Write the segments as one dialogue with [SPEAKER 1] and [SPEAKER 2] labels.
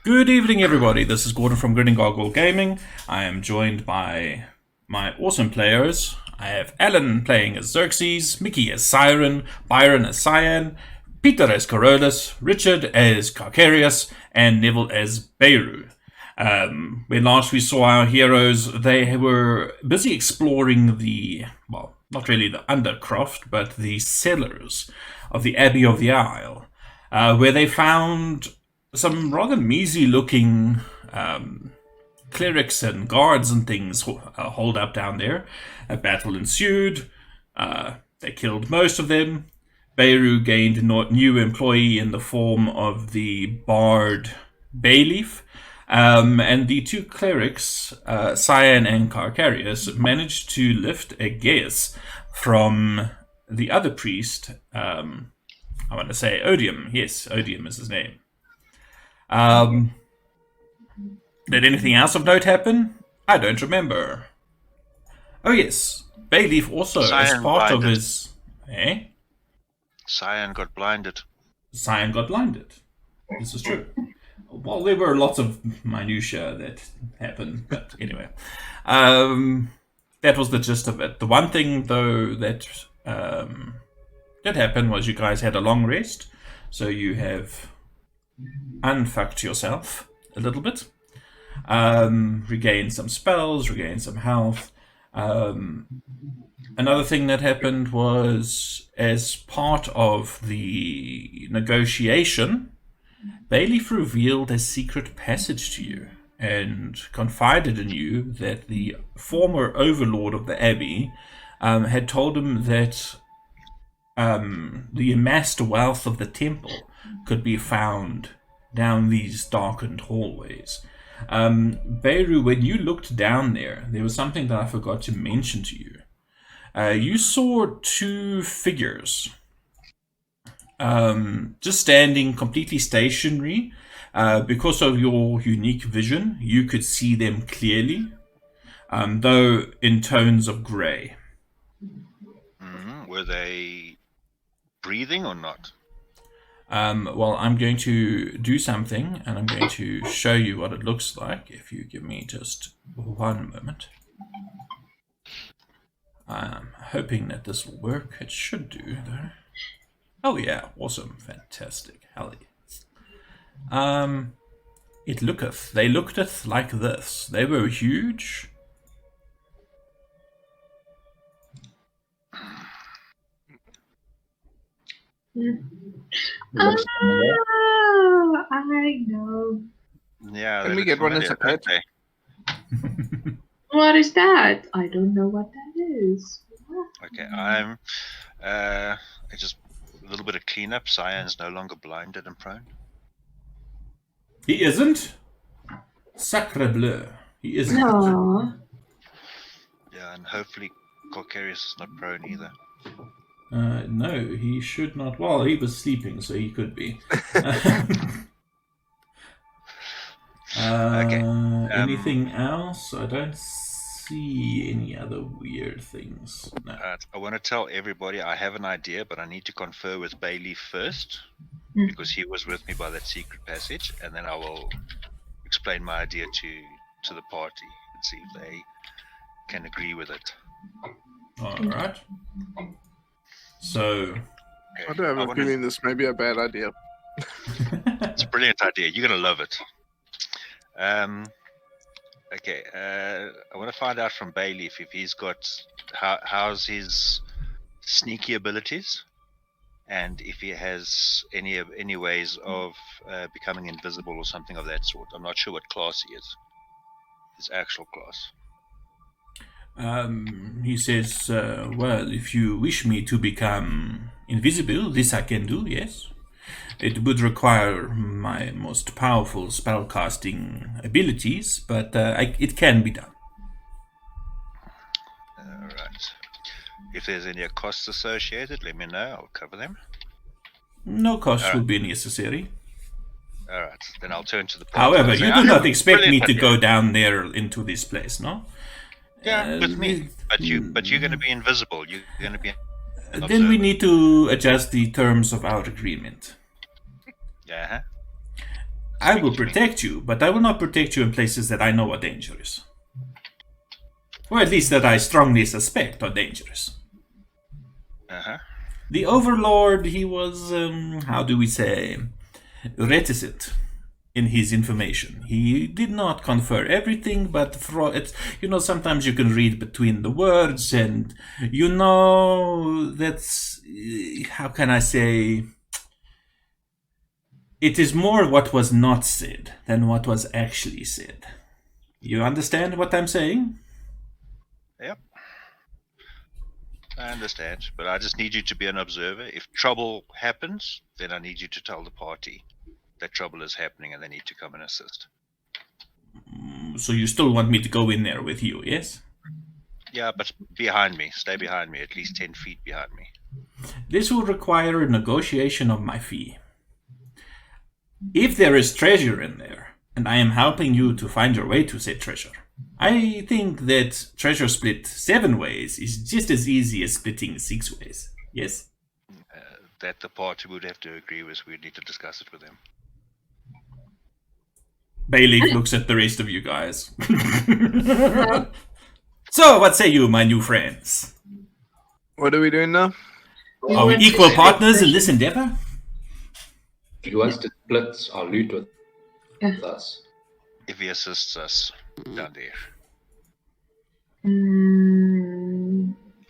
[SPEAKER 1] Good evening, everybody. This is Gordon from Grinning Goggle Gaming. I am joined by my awesome players. I have Alan playing as Xerxes, Mickey as Siren, Byron as Cyan, Peter as Corollas, Richard as Carcarius, and Neville as Beiro. When last we saw our heroes, they were busy exploring the, well, not really the undercroft, but the cellars of the Abbey of the Isle, where they found some rather measly-looking clerics and guards and things holed up down there. A battle ensued. They killed most of them. Beiro gained a new employee in the form of the bard Bayleaf. And the two clerics, Cyan and Carcarius, managed to lift a geas from the other priest. I want to say Odium. Yes, Odium is his name. Did anything else of note happen? I don't remember. Oh yes, Bayleaf also, as part of his...
[SPEAKER 2] Cyan got blinded.
[SPEAKER 1] Cyan got blinded. This is true. Well, there were lots of minutiae that happened, but anyway. That was the gist of it. The one thing, though, that did happen was you guys had a long rest, so you have unfucked yourself a little bit. Regained some spells, regained some health. Another thing that happened was, as part of the negotiation, Bayleaf revealed a secret passage to you and confided in you that the former overlord of the Abbey had told him that the amassed wealth of the temple could be found down these darkened hallways. Beiro, when you looked down there was something that I forgot to mention to you. You saw two figures just standing completely stationary. Because of your unique vision, you could see them clearly, though in tones of grey.
[SPEAKER 2] Were they breathing or not?
[SPEAKER 1] Well, I'm going to do something, and I'm going to show you what it looks like, if you give me just one moment. I'm hoping that this will work. It should do, though. Oh yeah, awesome, fantastic, hell yeah. They looketh like this. They were huge.
[SPEAKER 3] Oh, I know.
[SPEAKER 2] Yeah.
[SPEAKER 4] Can we get one as a pet?
[SPEAKER 3] What is that? I don't know what that is.
[SPEAKER 2] Okay, I'm just a little bit of cleanup. Cyan's no longer blinded and prone.
[SPEAKER 1] He isn't? Sacre bleu. He isn't.
[SPEAKER 3] No.
[SPEAKER 2] Yeah, and hopefully Carcarius is not prone either.
[SPEAKER 1] No, he should not. Well, he was sleeping, so he could be.
[SPEAKER 2] Okay.
[SPEAKER 1] Anything else? I don't see any other weird things. No.
[SPEAKER 2] I want to tell everybody I have an idea, but I need to confer with Bayleaf first, because he was with me by that secret passage, and then I will explain my idea to the party and see if they can agree with it.
[SPEAKER 1] Alright. So...
[SPEAKER 4] I do have a feeling this may be a bad idea.
[SPEAKER 2] It's a brilliant idea. You're going to love it. Okay. I want to find out from Bayleaf if he's got... how's his sneaky abilities, and if he has any ways of becoming invisible or something of that sort. I'm not sure what class he is. His actual class.
[SPEAKER 1] He says, well, if you wish me to become invisible, this I can do, yes. It would require my most powerful spellcasting abilities, but it can be done.
[SPEAKER 2] Alright. If there's any costs associated, let me know. I'll cover them.
[SPEAKER 1] No cost will be necessary.
[SPEAKER 2] Alright, then I'll turn to the party.
[SPEAKER 1] However, you do not expect me to go down there into this place, no?
[SPEAKER 2] Yeah, with me. But you're going to be invisible. You're going to be.
[SPEAKER 1] Then we need to adjust the terms of our agreement.
[SPEAKER 2] Yeah.
[SPEAKER 1] I will
[SPEAKER 2] to me.
[SPEAKER 1] protect you, but I will not protect you in places that I know are dangerous. Or at least that I strongly suspect are dangerous.
[SPEAKER 2] Uh-huh.
[SPEAKER 1] The Overlord, he was, how do we say, reticent in his information. He did not confer everything, but sometimes you can read between the words, and that's, how can I say, it is more what was not said than what was actually said. You understand what I'm saying?
[SPEAKER 2] Yep. I understand, but I just need you to be an observer. If trouble happens, then I need you to tell the party that trouble is happening and they need to come and assist.
[SPEAKER 1] So you still want me to go in there with you, yes?
[SPEAKER 2] Yeah, but behind me. Stay behind me, at least 10 feet behind me.
[SPEAKER 1] This will require a negotiation of my fee. If there is treasure in there, and I am helping you to find your way to said treasure, I think that treasure split 7 ways is just as easy as splitting 6 ways. Yes?
[SPEAKER 2] That the party would have to agree with. We'd need to discuss it with them.
[SPEAKER 1] Bayleaf looks at the rest of you guys. So, what say you, my new friends?
[SPEAKER 4] What are we doing now?
[SPEAKER 1] Are we equal partners in this endeavor?
[SPEAKER 5] He wants to split our loot with us.
[SPEAKER 2] If he assists us down there.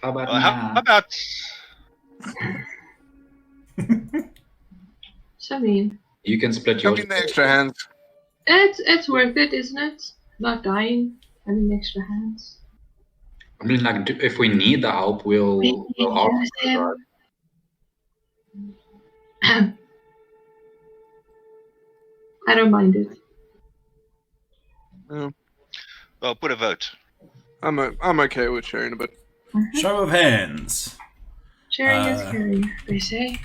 [SPEAKER 5] How about
[SPEAKER 2] How about...
[SPEAKER 3] So mean.
[SPEAKER 5] you can split
[SPEAKER 4] Give
[SPEAKER 5] yours?
[SPEAKER 4] me the extra hands.
[SPEAKER 3] It's worth it, isn't it? Not dying, having extra hands.
[SPEAKER 5] I mean, like, if we need the help, we'll ask for it.
[SPEAKER 3] I don't mind it.
[SPEAKER 2] Well, put a vote.
[SPEAKER 4] I'm okay with sharing a bit.
[SPEAKER 1] Show of hands.
[SPEAKER 3] Sharing is caring, they say.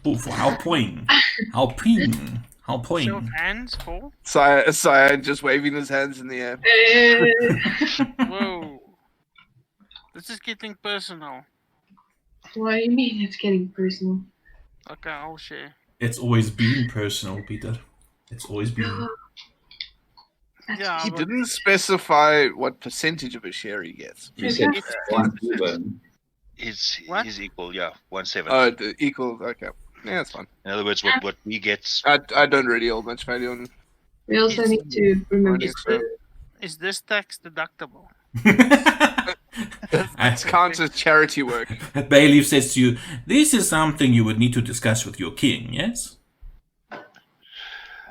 [SPEAKER 1] Oof, how poing. How ping. How
[SPEAKER 6] Show of
[SPEAKER 1] poing.
[SPEAKER 6] hands for?
[SPEAKER 4] Cyan just waving his hands in the air.
[SPEAKER 6] Whoa. This is getting personal.
[SPEAKER 3] What do you mean it's getting personal?
[SPEAKER 6] Okay, I'll share.
[SPEAKER 1] It's always been personal, Peter. It's always been.
[SPEAKER 3] That's
[SPEAKER 6] Yeah,
[SPEAKER 4] He
[SPEAKER 6] but
[SPEAKER 4] didn't specify what percentage of a share he gets.
[SPEAKER 5] You said
[SPEAKER 3] It's
[SPEAKER 5] 1-7.
[SPEAKER 2] He's equal, yeah, 1/7.
[SPEAKER 4] Oh, the equal. Okay, yeah, that's fine.
[SPEAKER 2] In other words, what we get...
[SPEAKER 4] I don't really hold much value on.
[SPEAKER 3] We also need to remember
[SPEAKER 4] Is the-
[SPEAKER 6] is this tax deductible?
[SPEAKER 4] It counts as charity work.
[SPEAKER 1] Bayleaf says to you, this is something you would need to discuss with your king, yes?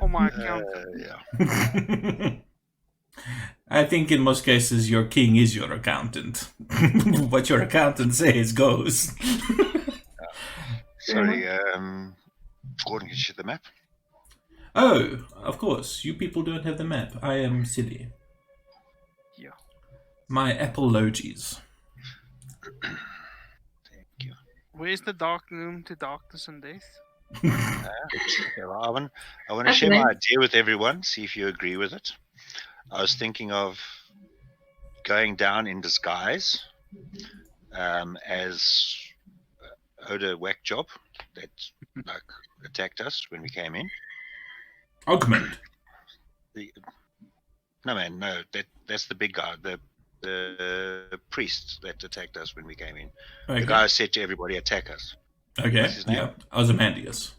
[SPEAKER 6] Oh my account.
[SPEAKER 2] yeah.
[SPEAKER 1] I think in most cases your king is your accountant. What your accountant says goes.
[SPEAKER 2] Sorry, Gordon, can you share the map?
[SPEAKER 1] Oh, of course, you people don't have the map. I am silly.
[SPEAKER 6] Yeah.
[SPEAKER 1] My apologies.
[SPEAKER 2] Thank you.
[SPEAKER 6] Where's the dark room to darkness and death?
[SPEAKER 2] Okay, well, I want to
[SPEAKER 3] That's
[SPEAKER 2] share my
[SPEAKER 3] nice.
[SPEAKER 2] idea with everyone, see if you agree with it. I was thinking of going down in disguise as Oda Whackjob that attacked us when we came in.
[SPEAKER 1] Augment.
[SPEAKER 2] No, that's the big guy, the priest that attacked us when we came in.
[SPEAKER 1] Okay.
[SPEAKER 2] The guy said to everybody, attack us.
[SPEAKER 1] Okay,
[SPEAKER 2] What's his name?
[SPEAKER 1] yeah. Ozymandias.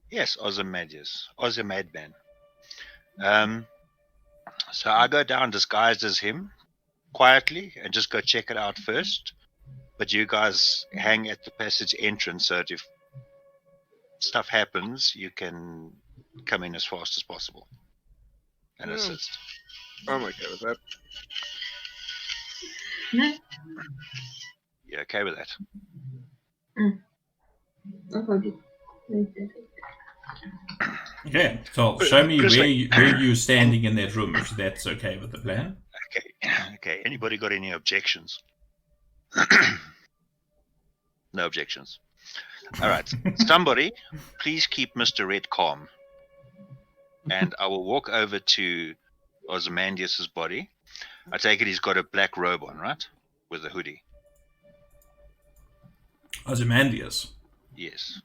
[SPEAKER 2] Yes, Ozymadman. So I go down disguised as him, quietly, and just go check it out first. But you guys hang at the passage entrance, so that if stuff happens, you can come in as fast as possible and assist.
[SPEAKER 4] I'm okay with that.
[SPEAKER 3] No,
[SPEAKER 2] You okay with that?
[SPEAKER 3] I'll hold it.
[SPEAKER 1] Okay, so show me where you're standing in that room, if that's okay with the plan.
[SPEAKER 2] Okay. Anybody got any objections? No objections. All right. Somebody, please keep Mr. Red calm. And I will walk over to Ozymandias' body. I take it he's got a black robe on, right? With a hoodie.
[SPEAKER 1] Ozymandias.
[SPEAKER 2] Yes.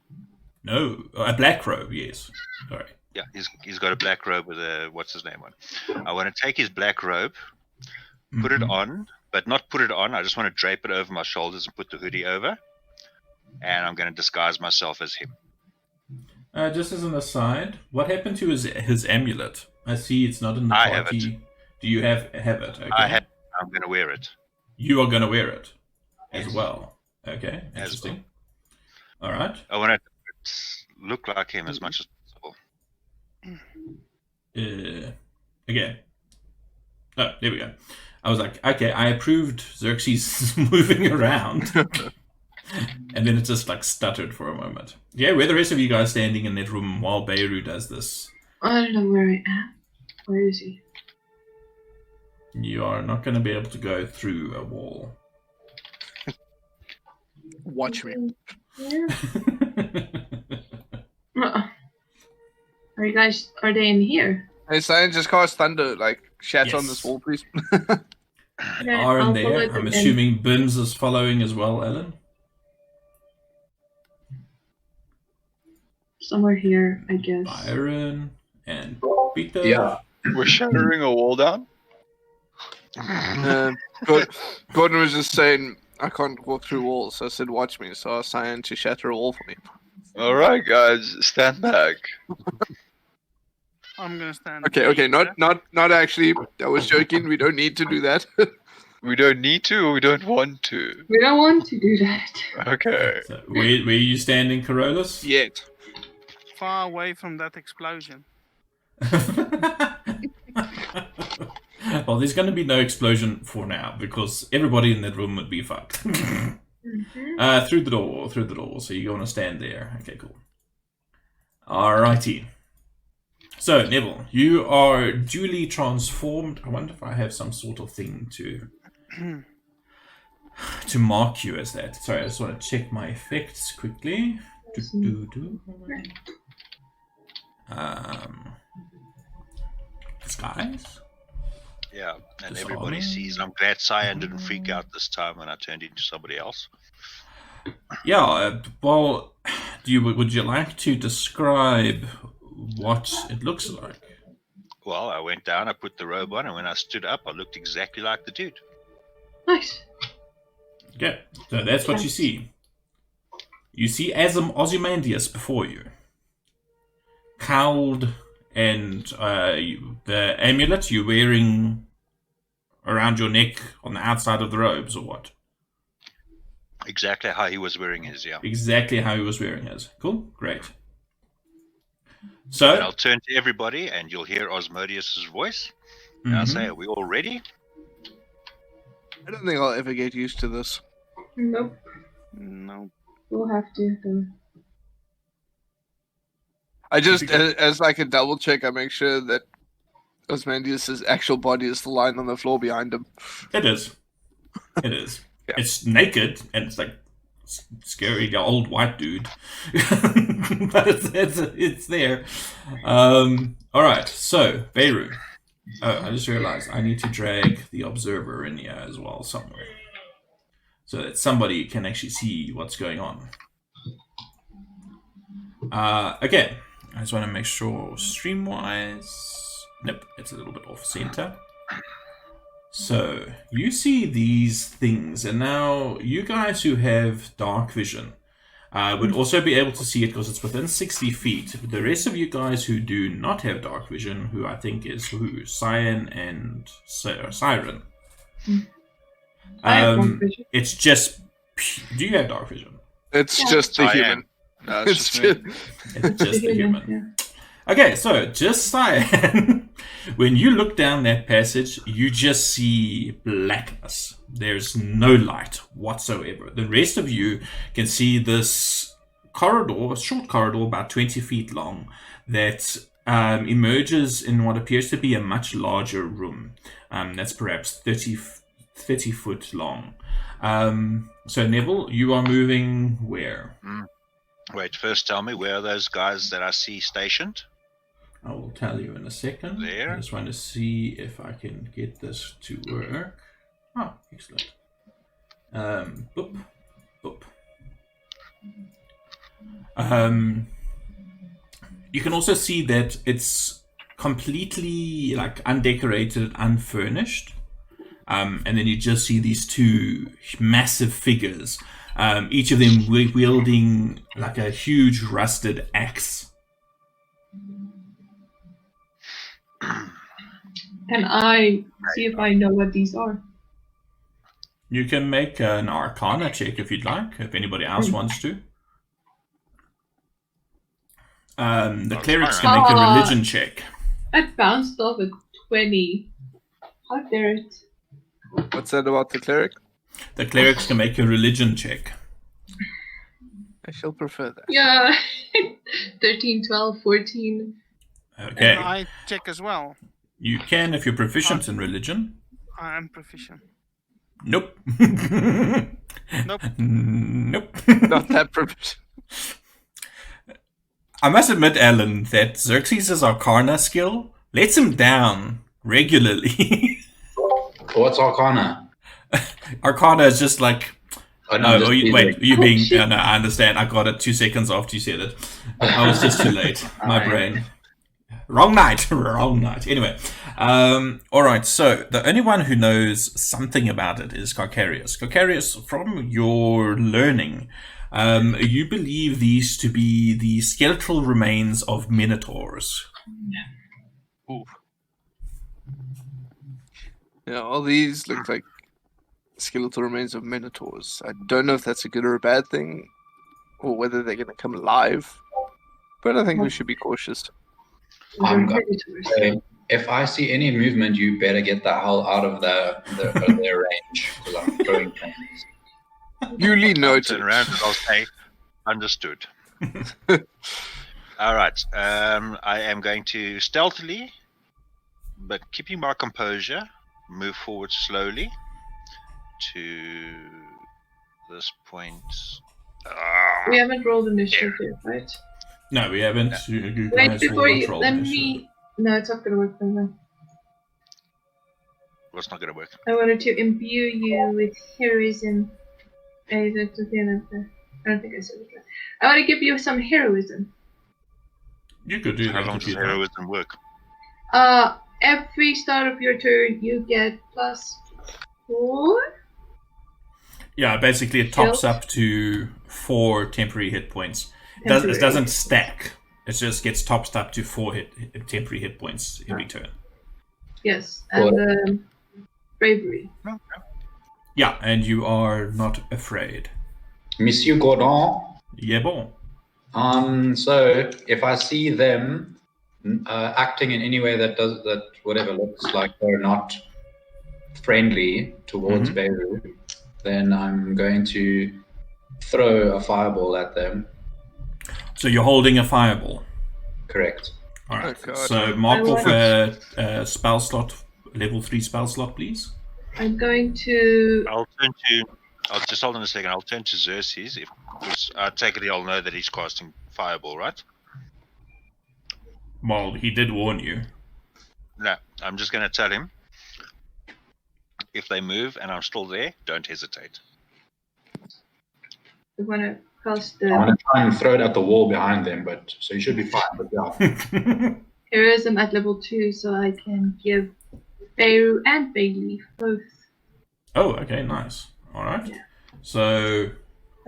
[SPEAKER 1] No, a black robe. Yes. Sorry.
[SPEAKER 2] Yeah, he's got a black robe with a what's his name on. I want to take his black robe, put it
[SPEAKER 1] Mhm.
[SPEAKER 2] on, but not put it on. I just want to drape it over my shoulders and put the hoodie over, and I'm going to disguise myself as him.
[SPEAKER 1] Just as an aside, what happened to his amulet? I see it's not in the
[SPEAKER 2] I have it.
[SPEAKER 1] party. Do you have it? Okay.
[SPEAKER 2] I'm going to wear it.
[SPEAKER 1] You are going to wear it as
[SPEAKER 2] Yes.
[SPEAKER 1] well. Okay,
[SPEAKER 2] As
[SPEAKER 1] interesting. All right.
[SPEAKER 2] I want it to look like him as much as possible.
[SPEAKER 1] Again. Oh, there we go. I was like, okay, I approved Xerxes moving around. And then it just like stuttered for a moment. Yeah, where are the rest of you guys standing in that room while Beiro does this?
[SPEAKER 3] I don't know where I am. Where is he?
[SPEAKER 1] You are not going to be able to go through a wall.
[SPEAKER 4] Watch me.
[SPEAKER 3] Where? Are you guys? Are they in here?
[SPEAKER 4] Hey, Cyan, just cast thunder, like, shatter on
[SPEAKER 1] Yes.
[SPEAKER 4] this wall, please.
[SPEAKER 1] They are in
[SPEAKER 3] I'll follow
[SPEAKER 1] there.
[SPEAKER 3] them
[SPEAKER 1] I'm
[SPEAKER 3] in.
[SPEAKER 1] assuming Bims is following as well, Ellen.
[SPEAKER 3] Somewhere here, I guess.
[SPEAKER 1] Byron and Peter.
[SPEAKER 5] Yeah.
[SPEAKER 7] We're shattering a wall down.
[SPEAKER 4] Gordon was just saying, I can't walk through walls, so I said, watch me. So I asked Cyan to shatter a wall for me.
[SPEAKER 7] All right, guys, stand back.
[SPEAKER 6] I'm gonna stand.
[SPEAKER 4] Okay, not actually. I was joking. We don't need to do that.
[SPEAKER 7] We don't need to, or we don't want to.
[SPEAKER 3] We don't want to do that.
[SPEAKER 7] Okay.
[SPEAKER 1] So where are you standing, Carolus?
[SPEAKER 4] Yet.
[SPEAKER 6] Far away from that explosion.
[SPEAKER 1] Well, there's going to be no explosion for now because everybody in that room would be fucked.
[SPEAKER 3] Mm-hmm.
[SPEAKER 1] Through the door. So you're going to stand there. Okay, cool. Alrighty. So, Neville, you are duly transformed. I wonder if I have some sort of thing to mark you as that. Sorry, I just want to check my effects quickly. Disguise?
[SPEAKER 2] Yeah, and
[SPEAKER 1] Disarm.
[SPEAKER 2] everybody sees. I'm glad Cyan didn't freak out this time when I turned into somebody else.
[SPEAKER 1] Yeah, well, would you like to describe what it looks like?
[SPEAKER 2] Well, I went down, I put the robe on, and when I stood up, I looked exactly like the dude.
[SPEAKER 3] Nice.
[SPEAKER 1] Okay, so that's what you see. You see Ozymandias before you. Cowled, and the amulet you're wearing around your neck on the outside of the robes, or what?
[SPEAKER 2] Exactly how he was wearing his, yeah.
[SPEAKER 1] Exactly how he was wearing his. Cool, great.
[SPEAKER 2] And
[SPEAKER 1] So,
[SPEAKER 2] I'll turn to everybody, and you'll hear Osmodius' voice. And I'll say, are we all ready?
[SPEAKER 4] I don't think I'll ever get used to this.
[SPEAKER 3] Nope.
[SPEAKER 6] No.
[SPEAKER 3] We'll have to though.
[SPEAKER 4] I just, as like a double check, I make sure that Osmandius' actual body is still lying on the floor behind him.
[SPEAKER 1] it is. It is.
[SPEAKER 4] Yeah.
[SPEAKER 1] It's naked, and it's like scary old white dude. But it's there. Alright, so, Beiro. Oh, I just realized I need to drag the observer in here as well somewhere. So that somebody can actually see what's going on. Again, I just want to make sure stream-wise... Nope, it's a little bit off-center. So, you see these things, and now you guys who have dark vision would also be able to see it because it's within 60 feet. But the rest of you guys who do not have dark vision, who I think is Cyan and Siren,
[SPEAKER 3] I have dark vision.
[SPEAKER 1] it's just... Do you have dark vision?
[SPEAKER 4] It's
[SPEAKER 3] Yeah.
[SPEAKER 4] just the
[SPEAKER 2] I
[SPEAKER 4] human.
[SPEAKER 2] am.
[SPEAKER 7] No,
[SPEAKER 4] It's
[SPEAKER 7] it's just me.
[SPEAKER 1] It's just the human.
[SPEAKER 3] Yeah.
[SPEAKER 1] Okay, so just Cyan, when you look down that passage, you just see blackness. There's no light whatsoever. The rest of you can see this corridor, a short corridor about 20 feet long, that emerges in what appears to be a much larger room. That's perhaps 30 foot long. So Neville, you are moving where?
[SPEAKER 2] Wait, first tell me, where are those guys that I see stationed?
[SPEAKER 1] I will tell you in a second.
[SPEAKER 2] There.
[SPEAKER 1] I just want to see if I can get this to work. Oh, excellent. Boop. Boop. You can also see that it's completely like undecorated, unfurnished. And then you just see these two massive figures, each of them wielding like a huge rusted axe.
[SPEAKER 3] Can I see if I know what these are?
[SPEAKER 1] You can make an Arcana check if you'd like, if anybody else wants to. The clerics can make a religion check.
[SPEAKER 3] I bounced off a 20. How dare it?
[SPEAKER 4] What's that about the cleric?
[SPEAKER 1] The clerics can make a religion check.
[SPEAKER 4] I shall prefer that.
[SPEAKER 3] Yeah. 13, 12, 14.
[SPEAKER 1] Okay.
[SPEAKER 6] Can I check as well?
[SPEAKER 1] You can if you're proficient in religion.
[SPEAKER 6] I am proficient.
[SPEAKER 1] Nope.
[SPEAKER 6] Nope.
[SPEAKER 1] Nope.
[SPEAKER 4] Not that proficient.
[SPEAKER 1] I must admit, Alan, that Xerxes' Arcana skill lets him down regularly.
[SPEAKER 5] What's Arcana?
[SPEAKER 1] Arcana is just like...
[SPEAKER 5] Oh, no, just
[SPEAKER 1] you
[SPEAKER 3] Oh,
[SPEAKER 1] being...
[SPEAKER 3] shit.
[SPEAKER 1] No, I understand. I got it 2 seconds after you said it. I was just too late. My brain. Wrong night. Wrong night. Anyway. Alright, so the only one who knows something about it is Carcarius. Carcarius, from your learning... you believe these to be the skeletal remains of minotaurs.
[SPEAKER 4] Ooh. Yeah, all these look like skeletal remains of minotaurs. I don't know if that's a good or a bad thing, or whether they're going to come alive. But I think we should be cautious.
[SPEAKER 5] I'm
[SPEAKER 3] They're
[SPEAKER 5] going to
[SPEAKER 3] predators.
[SPEAKER 5] say, if I see any movement, you better get the hell out of their range, because I'm throwing things.
[SPEAKER 4] Duly
[SPEAKER 2] Turn
[SPEAKER 4] noted.
[SPEAKER 2] around and I'll say, understood. All right. I am going to stealthily, but keeping my composure, move forward slowly to this point.
[SPEAKER 3] We haven't rolled initiative yet, right?
[SPEAKER 1] No, we haven't. You
[SPEAKER 3] Wait,
[SPEAKER 1] guys
[SPEAKER 3] before
[SPEAKER 1] will
[SPEAKER 3] you,
[SPEAKER 1] control
[SPEAKER 3] let
[SPEAKER 1] this.
[SPEAKER 3] me... No, it's not going to work for me.
[SPEAKER 2] What's not going to work?
[SPEAKER 3] I wanted to imbue you with heroism. I don't think I said it right. I want to give you some heroism.
[SPEAKER 1] You could do
[SPEAKER 2] How
[SPEAKER 1] that
[SPEAKER 2] long
[SPEAKER 1] if
[SPEAKER 2] does
[SPEAKER 1] you like.
[SPEAKER 2] heroism work?
[SPEAKER 3] Every start of your turn, you get +4.
[SPEAKER 1] Yeah, basically it tops
[SPEAKER 3] Shield.
[SPEAKER 1] up to 4 temporary hit points. It doesn't stack. It just gets topped up to 4 temporary hit points every turn.
[SPEAKER 3] Yes, and bravery.
[SPEAKER 1] Yeah, and you are not afraid.
[SPEAKER 5] Monsieur Gordon.
[SPEAKER 1] Yeah, bon.
[SPEAKER 5] So if I see them acting in any way that whatever looks like they're not friendly towards Beiro, then I'm going to throw a fireball at them.
[SPEAKER 1] So you're holding a fireball.
[SPEAKER 5] Correct.
[SPEAKER 1] Alright.
[SPEAKER 4] Oh, God.
[SPEAKER 1] So mark off a spell slot, level 3 spell slot, please.
[SPEAKER 3] I'm going to...
[SPEAKER 2] I'll just hold on a second. I'll turn to Xerxes. Because I take it he'll know that he's casting fireball, right?
[SPEAKER 1] Well, he did warn you.
[SPEAKER 2] No, I'm just going to tell him. If they move and I'm still there, don't hesitate.
[SPEAKER 3] I want to cast
[SPEAKER 5] I'm
[SPEAKER 3] the
[SPEAKER 5] going to try and throw it at the wall behind them, but so you should be fine. But yeah.
[SPEAKER 3] heroism at level 2 so I can give Beiro and Bayleaf both.
[SPEAKER 1] Oh, okay, nice. Alright.
[SPEAKER 3] Yeah.
[SPEAKER 1] So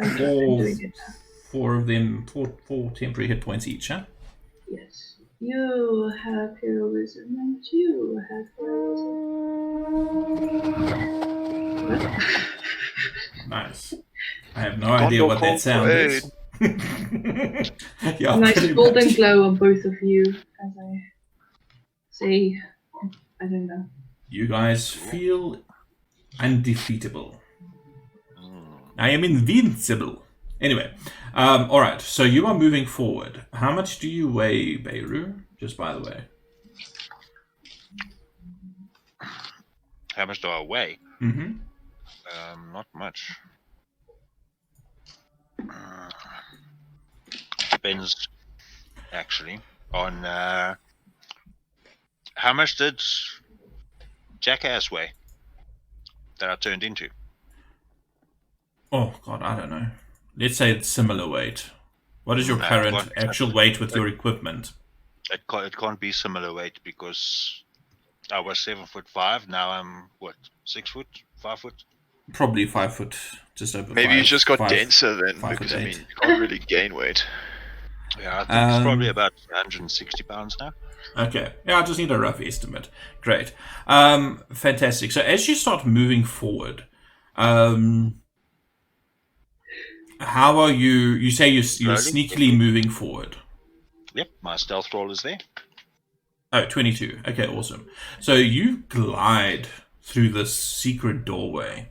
[SPEAKER 3] I'm
[SPEAKER 1] four
[SPEAKER 3] doing it now.
[SPEAKER 1] four of them, four temporary hit points each, huh?
[SPEAKER 3] Yes. You have heroism and you have heroism. What?
[SPEAKER 1] Nice. I have no idea what that sound is. Yeah,
[SPEAKER 3] A nice
[SPEAKER 1] pretty
[SPEAKER 3] golden
[SPEAKER 1] much.
[SPEAKER 3] glow on both of you as I say, I don't know.
[SPEAKER 1] You guys feel undefeatable. I am invincible. Anyway, alright, so you are moving forward. How much do you weigh, Beiro? Just by the way.
[SPEAKER 2] How much do I weigh?
[SPEAKER 1] Mm-hmm.
[SPEAKER 2] Not much. Depends, actually, on how much did Jackass weigh that I turned into?
[SPEAKER 1] Oh, God, I don't know. Let's say it's similar weight. What is your
[SPEAKER 2] No,
[SPEAKER 1] current
[SPEAKER 2] what-
[SPEAKER 1] actual weight with your equipment?
[SPEAKER 2] It can't be similar weight because I was 7'5". Now I'm what, 6 foot, 5 foot?
[SPEAKER 1] Probably 5 foot, just over.
[SPEAKER 7] Maybe you just got
[SPEAKER 1] 5.
[SPEAKER 7] denser then,
[SPEAKER 1] 5'8".
[SPEAKER 7] because I mean, you can't really gain weight.
[SPEAKER 2] Yeah, I think it's probably
[SPEAKER 1] Um,
[SPEAKER 2] about 160 pounds now.
[SPEAKER 1] Okay, yeah, I just need a rough estimate. Great, fantastic. So as you start moving forward, how are you? You say you're
[SPEAKER 2] Slowly.
[SPEAKER 1] sneakily moving forward.
[SPEAKER 2] Yep, my stealth roll is there.
[SPEAKER 1] Oh, 22. Okay, awesome. So you glide through this secret doorway.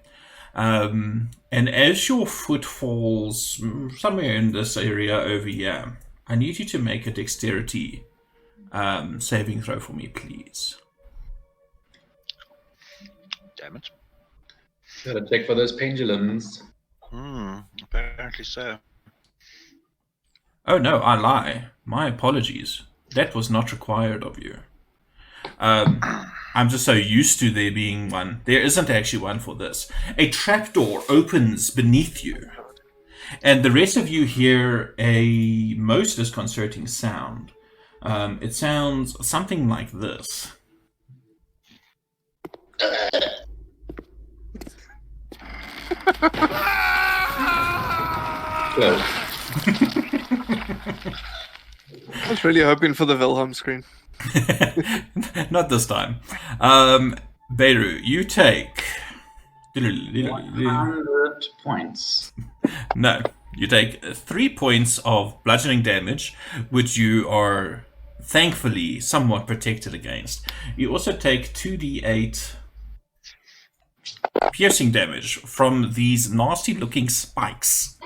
[SPEAKER 1] And as your foot falls somewhere in this area over here, I need you to make a dexterity saving throw for me, please.
[SPEAKER 2] Damn it.
[SPEAKER 5] Gotta check for those pendulums.
[SPEAKER 2] Apparently so.
[SPEAKER 1] Oh no, I lie. My apologies. That was not required of you. I'm just so used to there being one. There isn't actually one for this. A trapdoor opens beneath you, and the rest of you hear a most disconcerting sound. It sounds something like this.
[SPEAKER 5] Close.
[SPEAKER 4] I was really hoping for the Wilhelm scream.
[SPEAKER 1] Not this time. Beiro, you take...
[SPEAKER 5] 100 points.
[SPEAKER 1] No, you take 3 points of bludgeoning damage, which you are thankfully somewhat protected against. You also take 2d8 piercing damage from these nasty looking spikes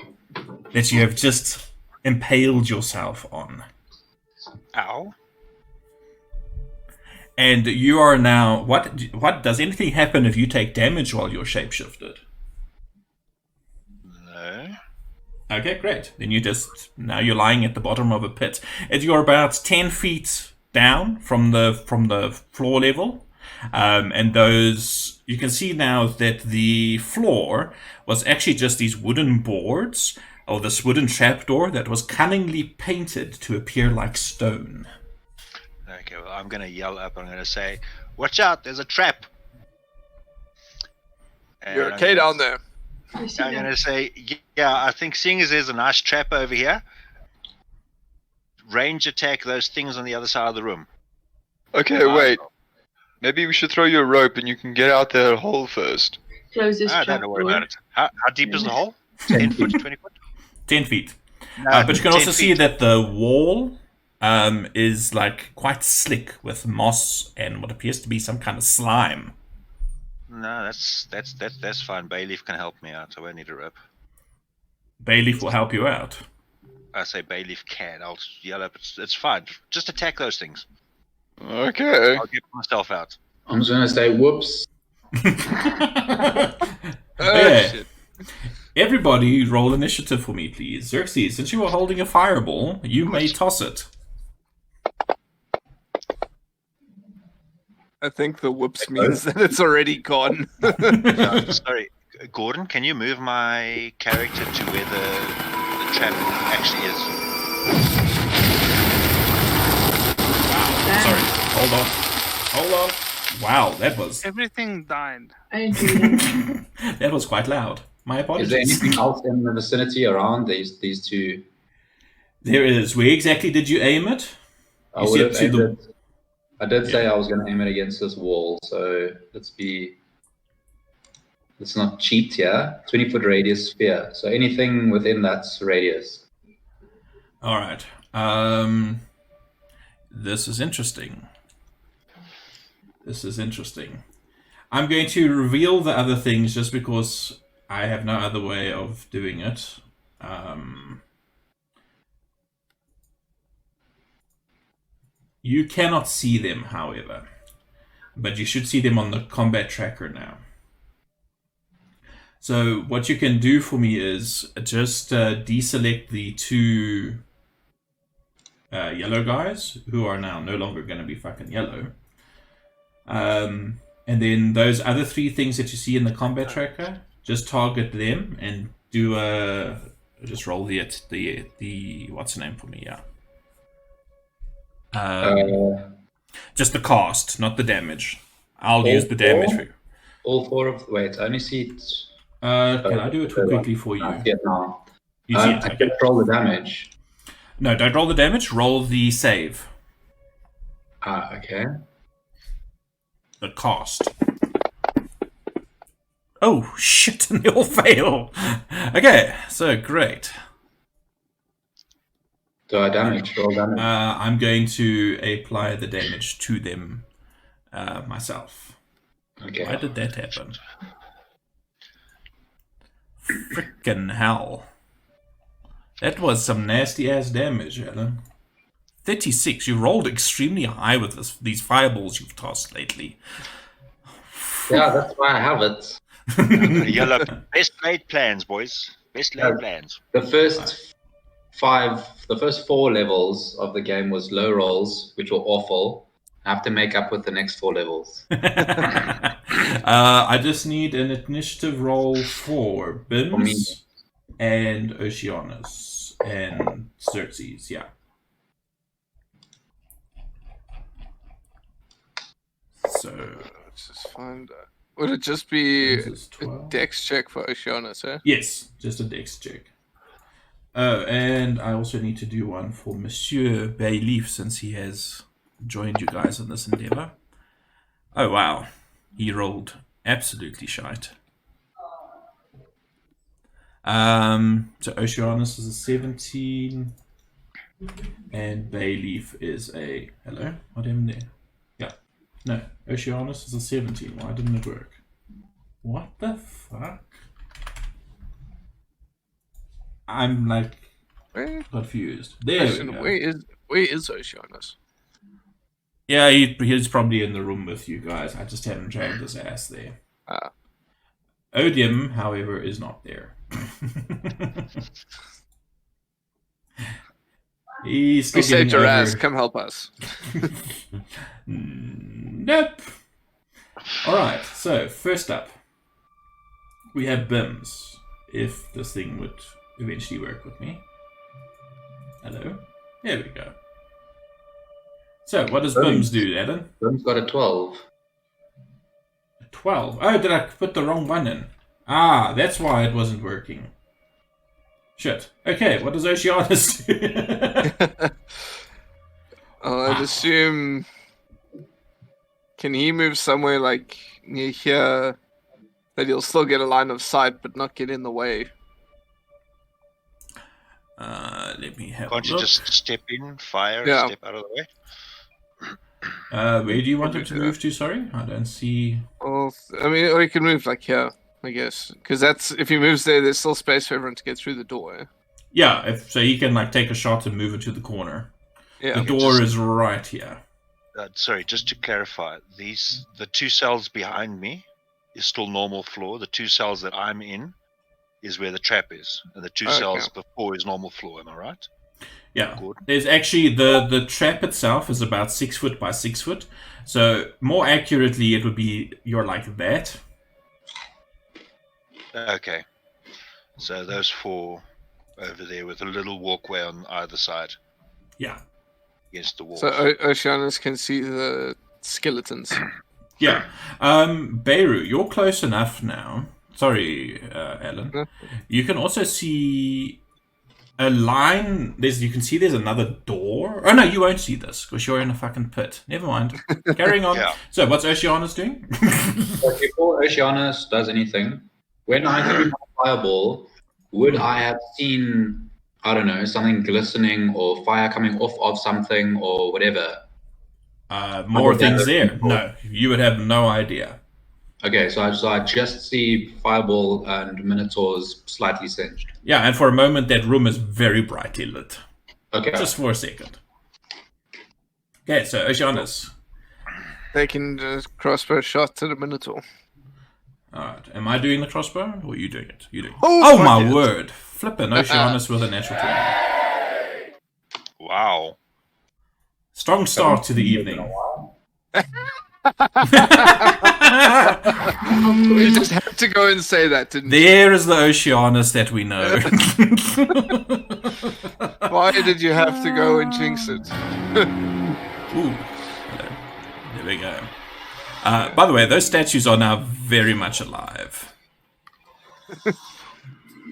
[SPEAKER 1] that you have just impaled yourself on.
[SPEAKER 2] Ow.
[SPEAKER 1] And you are now... What does anything happen if you take damage while you're shapeshifted?
[SPEAKER 2] No.
[SPEAKER 1] Okay, great. Then now you're lying at the bottom of a pit. And you're about 10 feet down from the floor level. And those, you can see now that the floor was actually just these wooden boards, or this wooden trapdoor that was cunningly painted to appear like stone.
[SPEAKER 2] Okay, well, I'm going to yell up. I'm going to say, watch out, there's a trap. And
[SPEAKER 4] You're
[SPEAKER 2] I'm
[SPEAKER 4] okay
[SPEAKER 2] gonna-
[SPEAKER 4] down there.
[SPEAKER 3] I see
[SPEAKER 2] I'm
[SPEAKER 3] that.
[SPEAKER 2] going to say, yeah, I think seeing as there's a nice trap over here, range attack those things on the other side of the room.
[SPEAKER 7] Okay, wait. Maybe we should throw you a rope and you can get out that hole first.
[SPEAKER 3] Close this
[SPEAKER 2] I
[SPEAKER 3] trap
[SPEAKER 2] don't worry
[SPEAKER 3] door.
[SPEAKER 2] about it. How deep is the hole? 10 foot, 20 foot?
[SPEAKER 1] 10 feet.
[SPEAKER 2] No,
[SPEAKER 1] But you can
[SPEAKER 2] 10
[SPEAKER 1] also see
[SPEAKER 2] feet.
[SPEAKER 1] that the wall is like quite slick with moss and what appears to be some kind of slime.
[SPEAKER 2] No, that's fine. Bayleaf can help me out. I won't need a rope.
[SPEAKER 1] Bayleaf will help you out.
[SPEAKER 2] I say Bayleaf can. I'll yell up. It's fine. Just attack those things.
[SPEAKER 7] Okay.
[SPEAKER 2] I'll get myself out.
[SPEAKER 5] I'm just gonna say whoops.
[SPEAKER 1] Yeah.
[SPEAKER 4] Shit.
[SPEAKER 1] Everybody roll initiative for me, please. Xerxes, since you were holding a fireball, you may toss it.
[SPEAKER 4] I think the whoops means that it's already gone.
[SPEAKER 2] Sorry, Gordon, can you move my character to where the trap actually is?
[SPEAKER 1] Sorry, hold on. Wow,
[SPEAKER 6] Everything died.
[SPEAKER 3] I agree.
[SPEAKER 1] that was quite loud. My
[SPEAKER 5] Is there
[SPEAKER 1] apologies.
[SPEAKER 5] anything else in the vicinity around these two?
[SPEAKER 1] There is. Where exactly did you aim it?
[SPEAKER 5] I
[SPEAKER 1] You
[SPEAKER 5] would
[SPEAKER 1] said
[SPEAKER 5] have
[SPEAKER 1] to
[SPEAKER 5] aimed
[SPEAKER 1] the-
[SPEAKER 5] it. I did say I was going to aim it against this wall, so let's not cheat here. 20-foot radius sphere. So anything within that radius.
[SPEAKER 1] All right. This is interesting. I'm going to reveal the other things just because I have no other way of doing it. You cannot see them, however, but you should see them on the combat tracker now. So what you can do for me is just deselect the two yellow guys, who are now no longer going to be fucking yellow. And then those other three things that you see in the combat tracker, just target them and do a just roll the what's the name for me? Yeah. Just the cost, not the damage. I'll use the damage for you.
[SPEAKER 5] All 4 of... Wait, I only see it...
[SPEAKER 1] Can I do it quickly for you?
[SPEAKER 5] I see it now.
[SPEAKER 1] You see it,
[SPEAKER 5] I
[SPEAKER 1] okay.
[SPEAKER 5] can roll the damage.
[SPEAKER 1] No, don't roll the damage. Roll the save.
[SPEAKER 5] Okay.
[SPEAKER 1] The cost. Oh, shit, and they all fail. Okay, so great.
[SPEAKER 5] Do I roll damage?
[SPEAKER 1] I'm going to apply the damage to them myself.
[SPEAKER 5] Okay.
[SPEAKER 1] Why did that happen? Frickin' hell. That was some nasty ass damage, Alan. 36. You rolled extremely high with these fireballs you've tossed lately.
[SPEAKER 5] Yeah, that's why I have it.
[SPEAKER 2] Yellow. Best laid plans, boys. Best laid plans.
[SPEAKER 5] The first 4 levels of the game was low rolls, which were awful. I have to make up with the next 4 levels.
[SPEAKER 1] I just need an initiative roll for Bims and Oceanus and Xerxes, yeah. So
[SPEAKER 4] Let's just find... Would it just be
[SPEAKER 1] this is
[SPEAKER 4] a
[SPEAKER 1] 12.
[SPEAKER 4] dex check for Oceanus, eh?
[SPEAKER 1] Yes, just a dex check. Oh, and I also need to do one for Monsieur Bayleaf since he has joined you guys in this endeavor. Oh, wow. He rolled absolutely shite. So Oceanus is a 17, and Bayleaf is a... Hello? What happened there? Yeah. No, Oceanus is a 17. Why didn't it work? What the fuck? I'm like confused. There we go.
[SPEAKER 4] Where is Oceanus?
[SPEAKER 1] Yeah, he's probably in the room with you guys. I just haven't dragged his ass there. Odium, however, is not there. He's still
[SPEAKER 4] We saved
[SPEAKER 1] getting
[SPEAKER 4] your
[SPEAKER 1] over...
[SPEAKER 4] ass. Come help us.
[SPEAKER 1] Nope. Alright, so first up, we have Bims. If this thing would eventually work with me. Hello? There we go. So, what does Bims do, Adam?
[SPEAKER 5] Bims got a 12.
[SPEAKER 1] A 12? Oh, did I put the wrong one in? Ah, that's why it wasn't working. Shit. Okay, what does Oceanus do?
[SPEAKER 4] I'd assume... Can he move somewhere like near here that he'll still get a line of sight but not get in the way?
[SPEAKER 1] Let me have
[SPEAKER 2] Can't
[SPEAKER 1] a
[SPEAKER 2] you
[SPEAKER 1] look.
[SPEAKER 2] just step in, fire,
[SPEAKER 4] Yeah.
[SPEAKER 2] step out of the way?
[SPEAKER 1] Where do you want him to move to, sorry? I don't see...
[SPEAKER 4] Well, I mean, or he can move like here, I guess. Because that's... If he moves there, there's still space for everyone to get through the door. Eh?
[SPEAKER 1] Yeah, so he can like take a shot and move it to the corner.
[SPEAKER 4] Yeah.
[SPEAKER 1] The door is right here.
[SPEAKER 2] Sorry, just to clarify, the 2 cells behind me is still normal floor. The 2 cells that I'm in is where the trap is, and the 2 cells before is normal floor. Am I right?
[SPEAKER 1] Yeah.
[SPEAKER 2] Good.
[SPEAKER 1] There's actually the trap itself is about 6 foot by 6 foot. So more accurately, it would be you're like that.
[SPEAKER 2] Okay. So those 4 over there with a little walkway on either side
[SPEAKER 1] Yeah.
[SPEAKER 2] against the wall.
[SPEAKER 4] So Oceanus can see the skeletons.
[SPEAKER 1] Yeah. Beiro, you're close enough now. Sorry, Alan.
[SPEAKER 4] No.
[SPEAKER 1] You can also see a line. You can see there's another door. Oh no, you won't see this because you're in a fucking pit. Never mind. Carrying on.
[SPEAKER 2] Yeah.
[SPEAKER 1] So what's Oceanus doing?
[SPEAKER 5] But before Oceanus does anything, when I threw my fireball, would I have seen, I don't know, something glistening or fire coming off of something or whatever?
[SPEAKER 1] More things there. No, you would have no idea.
[SPEAKER 5] Okay, so I just see fireball and minotaurs slightly singed.
[SPEAKER 1] Yeah, and for a moment that room is very brightly lit.
[SPEAKER 5] Okay.
[SPEAKER 1] Just for a second. Okay, so Oceanus.
[SPEAKER 4] They can just crossbow shot to the Minotaur.
[SPEAKER 1] Alright, am I doing the crossbow or are you doing it? You doing it.
[SPEAKER 4] Oh,
[SPEAKER 1] Oh my
[SPEAKER 4] fuck it.
[SPEAKER 1] word. Flippin' Oceanus with a natural 20.
[SPEAKER 2] Wow.
[SPEAKER 1] Strong start to the evening.
[SPEAKER 4] You just had to go and say that, didn't you?
[SPEAKER 1] There is the Oceanus that we know.
[SPEAKER 4] Why did you have to go and jinx it?
[SPEAKER 1] Ooh. Hello. There we go. By the way, those statues are now very much alive.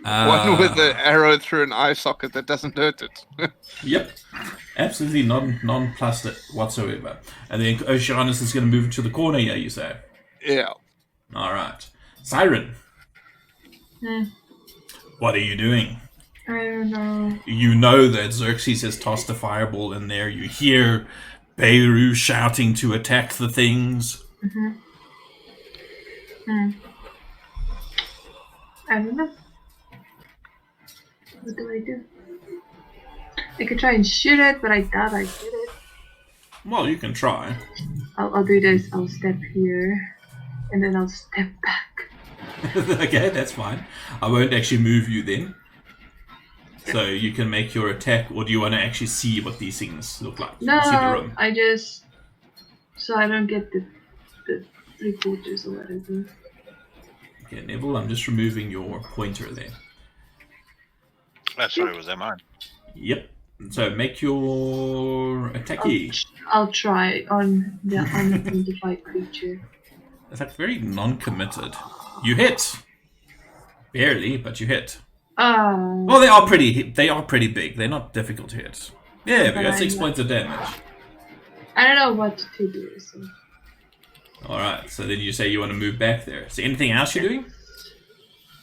[SPEAKER 4] One with the arrow through an eye socket that doesn't hurt it.
[SPEAKER 1] Yep. Absolutely non-plus whatsoever. And then Oceanus is going to move to the corner here, you say?
[SPEAKER 4] Yeah.
[SPEAKER 1] Alright. Siren. What are you doing?
[SPEAKER 3] I don't know.
[SPEAKER 1] You know that Xerxes has tossed a fireball in there. You hear Beiro shouting to attack the things.
[SPEAKER 3] I don't know. What do I do? I could try and shoot it, but I doubt I get it.
[SPEAKER 1] Well, you can try.
[SPEAKER 3] I'll do this. I'll step here, and then I'll step back.
[SPEAKER 1] Okay, that's fine. I won't actually move you then. So you can make your attack, or do you want to actually see what these things look like? See the
[SPEAKER 3] No,
[SPEAKER 1] room.
[SPEAKER 3] I just... So I don't get the 3/4 or whatever.
[SPEAKER 1] Okay, Neville, I'm just removing your pointer there.
[SPEAKER 2] Oh, sorry, was that mine?
[SPEAKER 1] Yep. So make your attacky.
[SPEAKER 3] I'll try on the unidentified creature.
[SPEAKER 1] It's like very non-committed. You hit. Barely, but you hit. Well, they are pretty big. They're not difficult to hit. Yeah, we got 6 points of damage.
[SPEAKER 3] I don't know what to do. So.
[SPEAKER 1] Alright, so then you say you want to move back there. So anything else you're doing?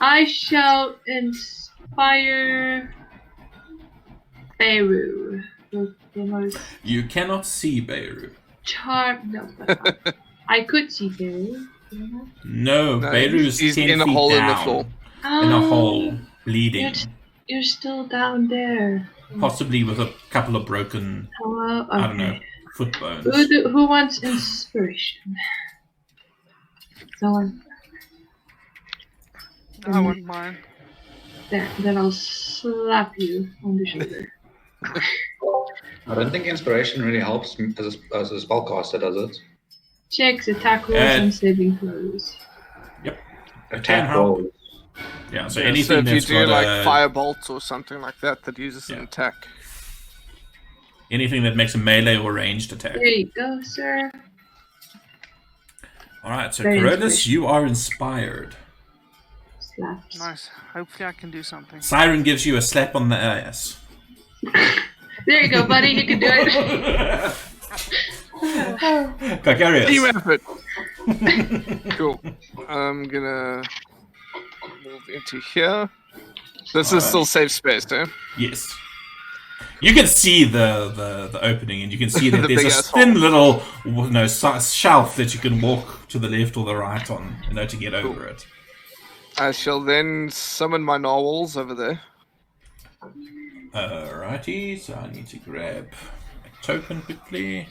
[SPEAKER 3] I shall inspire Beiro. The most
[SPEAKER 1] You cannot see Beiro.
[SPEAKER 3] No, that's not. I could see Beiro.
[SPEAKER 1] No, Beiro's
[SPEAKER 4] he's
[SPEAKER 1] 10
[SPEAKER 4] in a
[SPEAKER 1] feet
[SPEAKER 4] hole
[SPEAKER 1] down.
[SPEAKER 4] in the floor.
[SPEAKER 1] In a hole, bleeding.
[SPEAKER 3] You're still down there.
[SPEAKER 1] Possibly with a couple of broken,
[SPEAKER 3] Hello? Okay.
[SPEAKER 1] I don't know, foot bones.
[SPEAKER 3] Who wants inspiration? Someone.
[SPEAKER 6] I want mine.
[SPEAKER 3] Then I'll slap you on the shoulder.
[SPEAKER 5] I don't think inspiration really helps as a spellcaster, does it?
[SPEAKER 3] Checks, attack rolls, and saving throws.
[SPEAKER 1] Yep.
[SPEAKER 5] Attack
[SPEAKER 1] help.
[SPEAKER 5] rolls.
[SPEAKER 1] Yeah, so
[SPEAKER 4] So
[SPEAKER 1] anything
[SPEAKER 4] if you
[SPEAKER 1] that's
[SPEAKER 4] do
[SPEAKER 1] got
[SPEAKER 4] like
[SPEAKER 1] a,
[SPEAKER 4] firebolt or something like that uses an
[SPEAKER 1] Yeah.
[SPEAKER 4] attack.
[SPEAKER 1] anything that makes a melee or ranged attack.
[SPEAKER 3] There you go, sir.
[SPEAKER 1] Alright, so
[SPEAKER 3] Very
[SPEAKER 1] Corollas,
[SPEAKER 3] inspiration.
[SPEAKER 1] you are inspired.
[SPEAKER 3] Slaps.
[SPEAKER 6] Nice. Hopefully I can do something.
[SPEAKER 1] Siren gives you a slap on the ass.
[SPEAKER 3] There you go, buddy. You can do it.
[SPEAKER 1] Gregarious.
[SPEAKER 4] Team effort! Cool. I'm gonna move into here. This is still safe space, eh?
[SPEAKER 1] Yes. You can see the opening, and you can see that
[SPEAKER 4] The
[SPEAKER 1] there's a
[SPEAKER 4] big ass
[SPEAKER 1] thin little shelf that you can walk to the left or the right on, to get over it.
[SPEAKER 4] I shall then summon my narwhals over there.
[SPEAKER 1] Alrighty, so I need to grab a token quickly.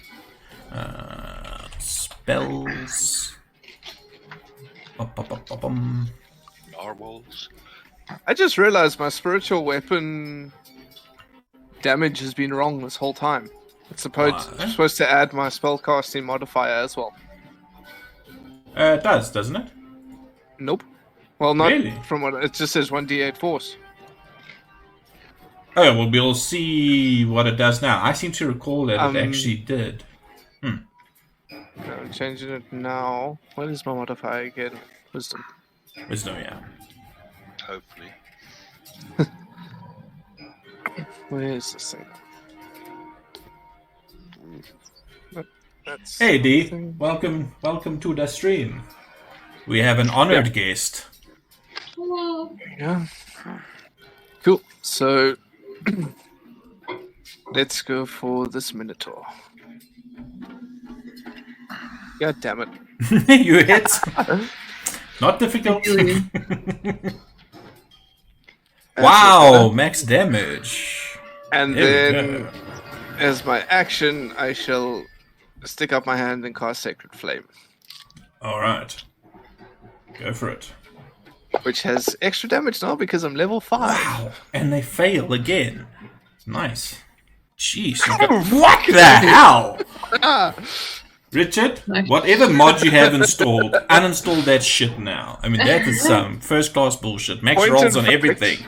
[SPEAKER 1] Spells. Bum.
[SPEAKER 2] Narwhals.
[SPEAKER 4] I just realized my spiritual weapon damage has been wrong this whole time. It's supposed to add my spellcasting modifier as well.
[SPEAKER 1] It does, doesn't it?
[SPEAKER 4] Nope. Well, not
[SPEAKER 1] Really?
[SPEAKER 4] from what it just says 1d8 force.
[SPEAKER 1] Oh, well, we'll see what it does now. I seem to recall that it
[SPEAKER 4] Um,
[SPEAKER 1] actually did.
[SPEAKER 4] No, I'm changing it now. What is my modifier again? Wisdom.
[SPEAKER 1] Wisdom, yeah.
[SPEAKER 2] Hopefully.
[SPEAKER 4] Where is this thing? That's
[SPEAKER 1] Hey, D. Welcome to the stream. We have an honored guest.
[SPEAKER 3] Hello.
[SPEAKER 4] Yeah. Cool. So let's go for this Minotaur. God damn it.
[SPEAKER 1] You hit. Not difficult. Wow, max damage.
[SPEAKER 4] And
[SPEAKER 1] There we
[SPEAKER 4] then,
[SPEAKER 1] go.
[SPEAKER 4] as my action, I shall stick up my hand and cast Sacred Flame,
[SPEAKER 1] All right. Go for it.
[SPEAKER 4] which has extra damage now because I'm level 5.
[SPEAKER 1] Wow. And they fail again. Nice. Jeez. You got... What the hell? Richard,
[SPEAKER 3] Nice.
[SPEAKER 1] whatever mod you have installed, uninstall that shit now. I mean, that is some first-class bullshit. Max
[SPEAKER 4] Point
[SPEAKER 1] rolls
[SPEAKER 4] in
[SPEAKER 1] on
[SPEAKER 4] fact.
[SPEAKER 1] everything.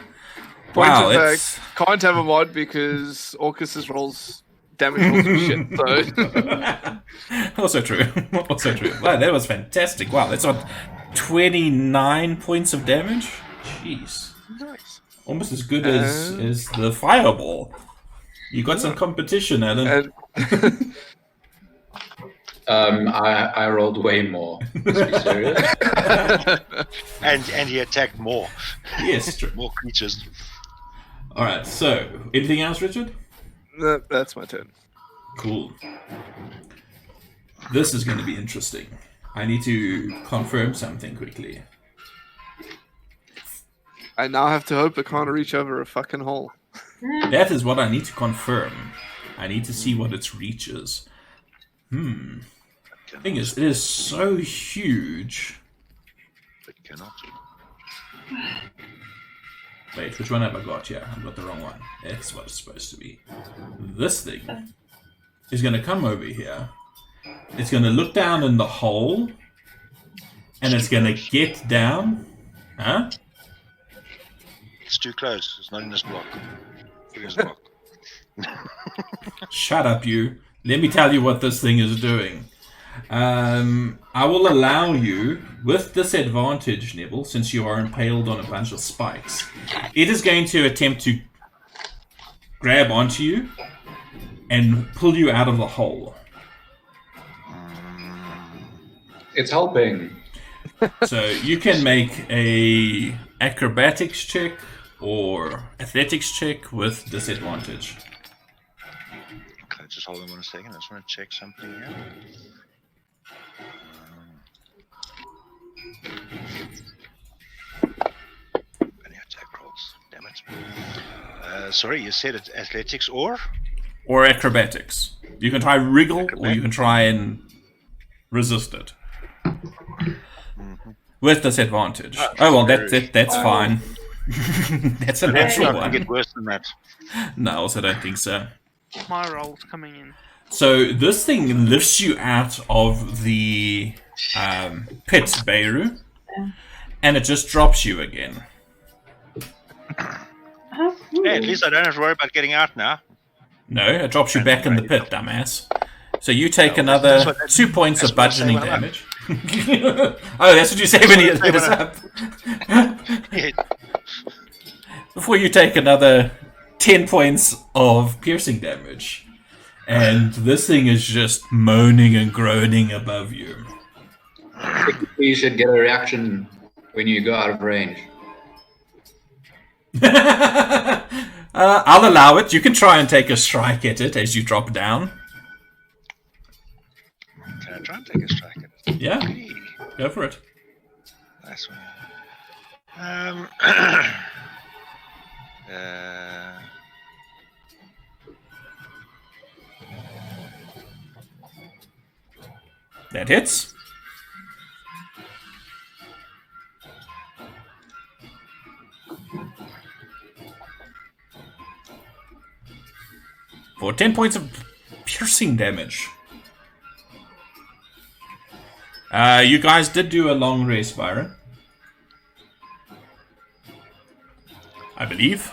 [SPEAKER 4] Point
[SPEAKER 1] Wow,
[SPEAKER 4] of
[SPEAKER 1] that's...
[SPEAKER 4] fact, can't have a mod because Orcus's rolls damage rolls are shit. So
[SPEAKER 1] Also true. Also true. Wow, that was fantastic. Wow, that's what, 29 points of damage? Jeez.
[SPEAKER 4] nice.
[SPEAKER 1] Almost as good as the fireball. You got some competition, Alan.
[SPEAKER 4] And
[SPEAKER 5] I rolled way more. Let's be serious.
[SPEAKER 2] And he attacked more.
[SPEAKER 1] Yes, true.
[SPEAKER 2] More creatures.
[SPEAKER 1] Alright, so, anything else, Richard?
[SPEAKER 4] that's my turn.
[SPEAKER 1] Cool. This is going to be interesting. I need to confirm something quickly.
[SPEAKER 4] I now have to hope it can't reach over a fucking hole.
[SPEAKER 1] That is what I need to confirm. I need to see what its reach is. The thing is, it is so huge.
[SPEAKER 2] But cannot.
[SPEAKER 1] Wait, which one have I got? Yeah, I've got the wrong one. That's what it's supposed to be. This thing is going to come over here. It's going to look down in the hole. And it's going to get down. Huh?
[SPEAKER 2] It's too close. It's not in this block. It is block.
[SPEAKER 1] Shut up, you. Let me tell you what this thing is doing. I will allow you, with disadvantage, Neville, since you are impaled on a bunch of spikes. It is going to attempt to grab onto you and pull you out of the hole.
[SPEAKER 5] It's helping.
[SPEAKER 1] So you can make a acrobatics check or athletics check with disadvantage.
[SPEAKER 2] Okay, just hold on 1 second. I just want to check something here. Any attack rolls? Damn it. Sorry, you said it's athletics or?
[SPEAKER 1] Or acrobatics. You can try wriggle or you can try and resist it. With disadvantage. Oh well, that's fine. That's a natural
[SPEAKER 2] I
[SPEAKER 1] one.
[SPEAKER 2] think it worse than that.
[SPEAKER 1] No, I also don't think so.
[SPEAKER 6] My roll's coming in.
[SPEAKER 1] So this thing lifts you out of the pit, Beiro, and it just drops you again.
[SPEAKER 3] How cool.
[SPEAKER 2] Hey, at least I don't have to worry about getting out now.
[SPEAKER 1] No, it drops you back in the pit, dumbass. So you take another 2 points of bludgeoning damage. Oh, that's what you say when you hit us up.
[SPEAKER 2] Yeah.
[SPEAKER 1] Before you take another 10 points of piercing damage. And this thing is just moaning and groaning above you.
[SPEAKER 5] You should get a reaction when you go out of range.
[SPEAKER 1] I'll allow it. You can try and take a strike at it as you drop down.
[SPEAKER 2] Can I try and take a strike at it?
[SPEAKER 1] Yeah,
[SPEAKER 2] Hey,
[SPEAKER 1] go for it.
[SPEAKER 2] nice one.
[SPEAKER 1] That hits. For 10 points of piercing damage. You guys did do a long rest, Byron. I believe.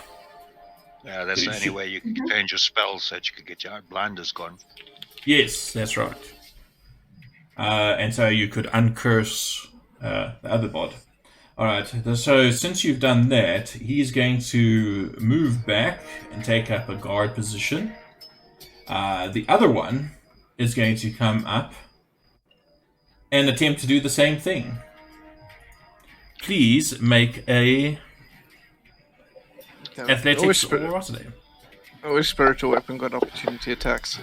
[SPEAKER 2] Yeah, that's the only way you can change your spells so that you can get your blinders gone.
[SPEAKER 1] Yes, that's right. And so you could uncurse the other bod. Alright, so since you've done that, he's going to move back and take up a guard position. The other one is going to come up and attempt to do the same thing. Please make a athletics or ferocity.
[SPEAKER 4] I wish spiritual weapon got opportunity attacks.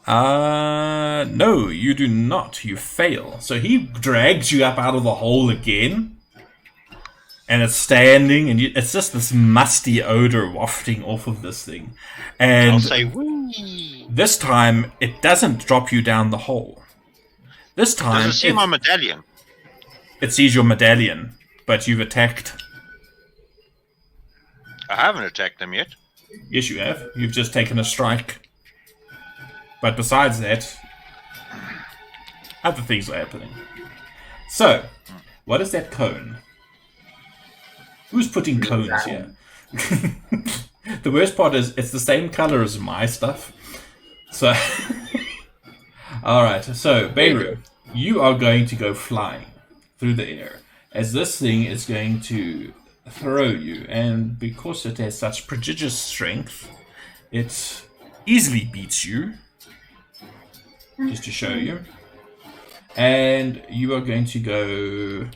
[SPEAKER 1] No, you do not. You fail. So he drags you up out of the hole again. And it's standing, and it's just this musty odor wafting off of this thing. And
[SPEAKER 2] I'll say, woo!
[SPEAKER 1] this time, it doesn't drop you down the hole. This time,
[SPEAKER 2] Does it see my medallion?
[SPEAKER 1] it sees your medallion, but you've attacked.
[SPEAKER 2] I haven't attacked them yet.
[SPEAKER 1] Yes, you have. You've just taken a strike. But besides that, other things are happening. So, what is that cone? Who's putting cones here? The worst part is it's the same color as my stuff. So, alright, so Beiro, you are going to go flying through the air as this thing is going to throw you, and because it has such prodigious strength, it easily beats you. Just to show you. And you are going to go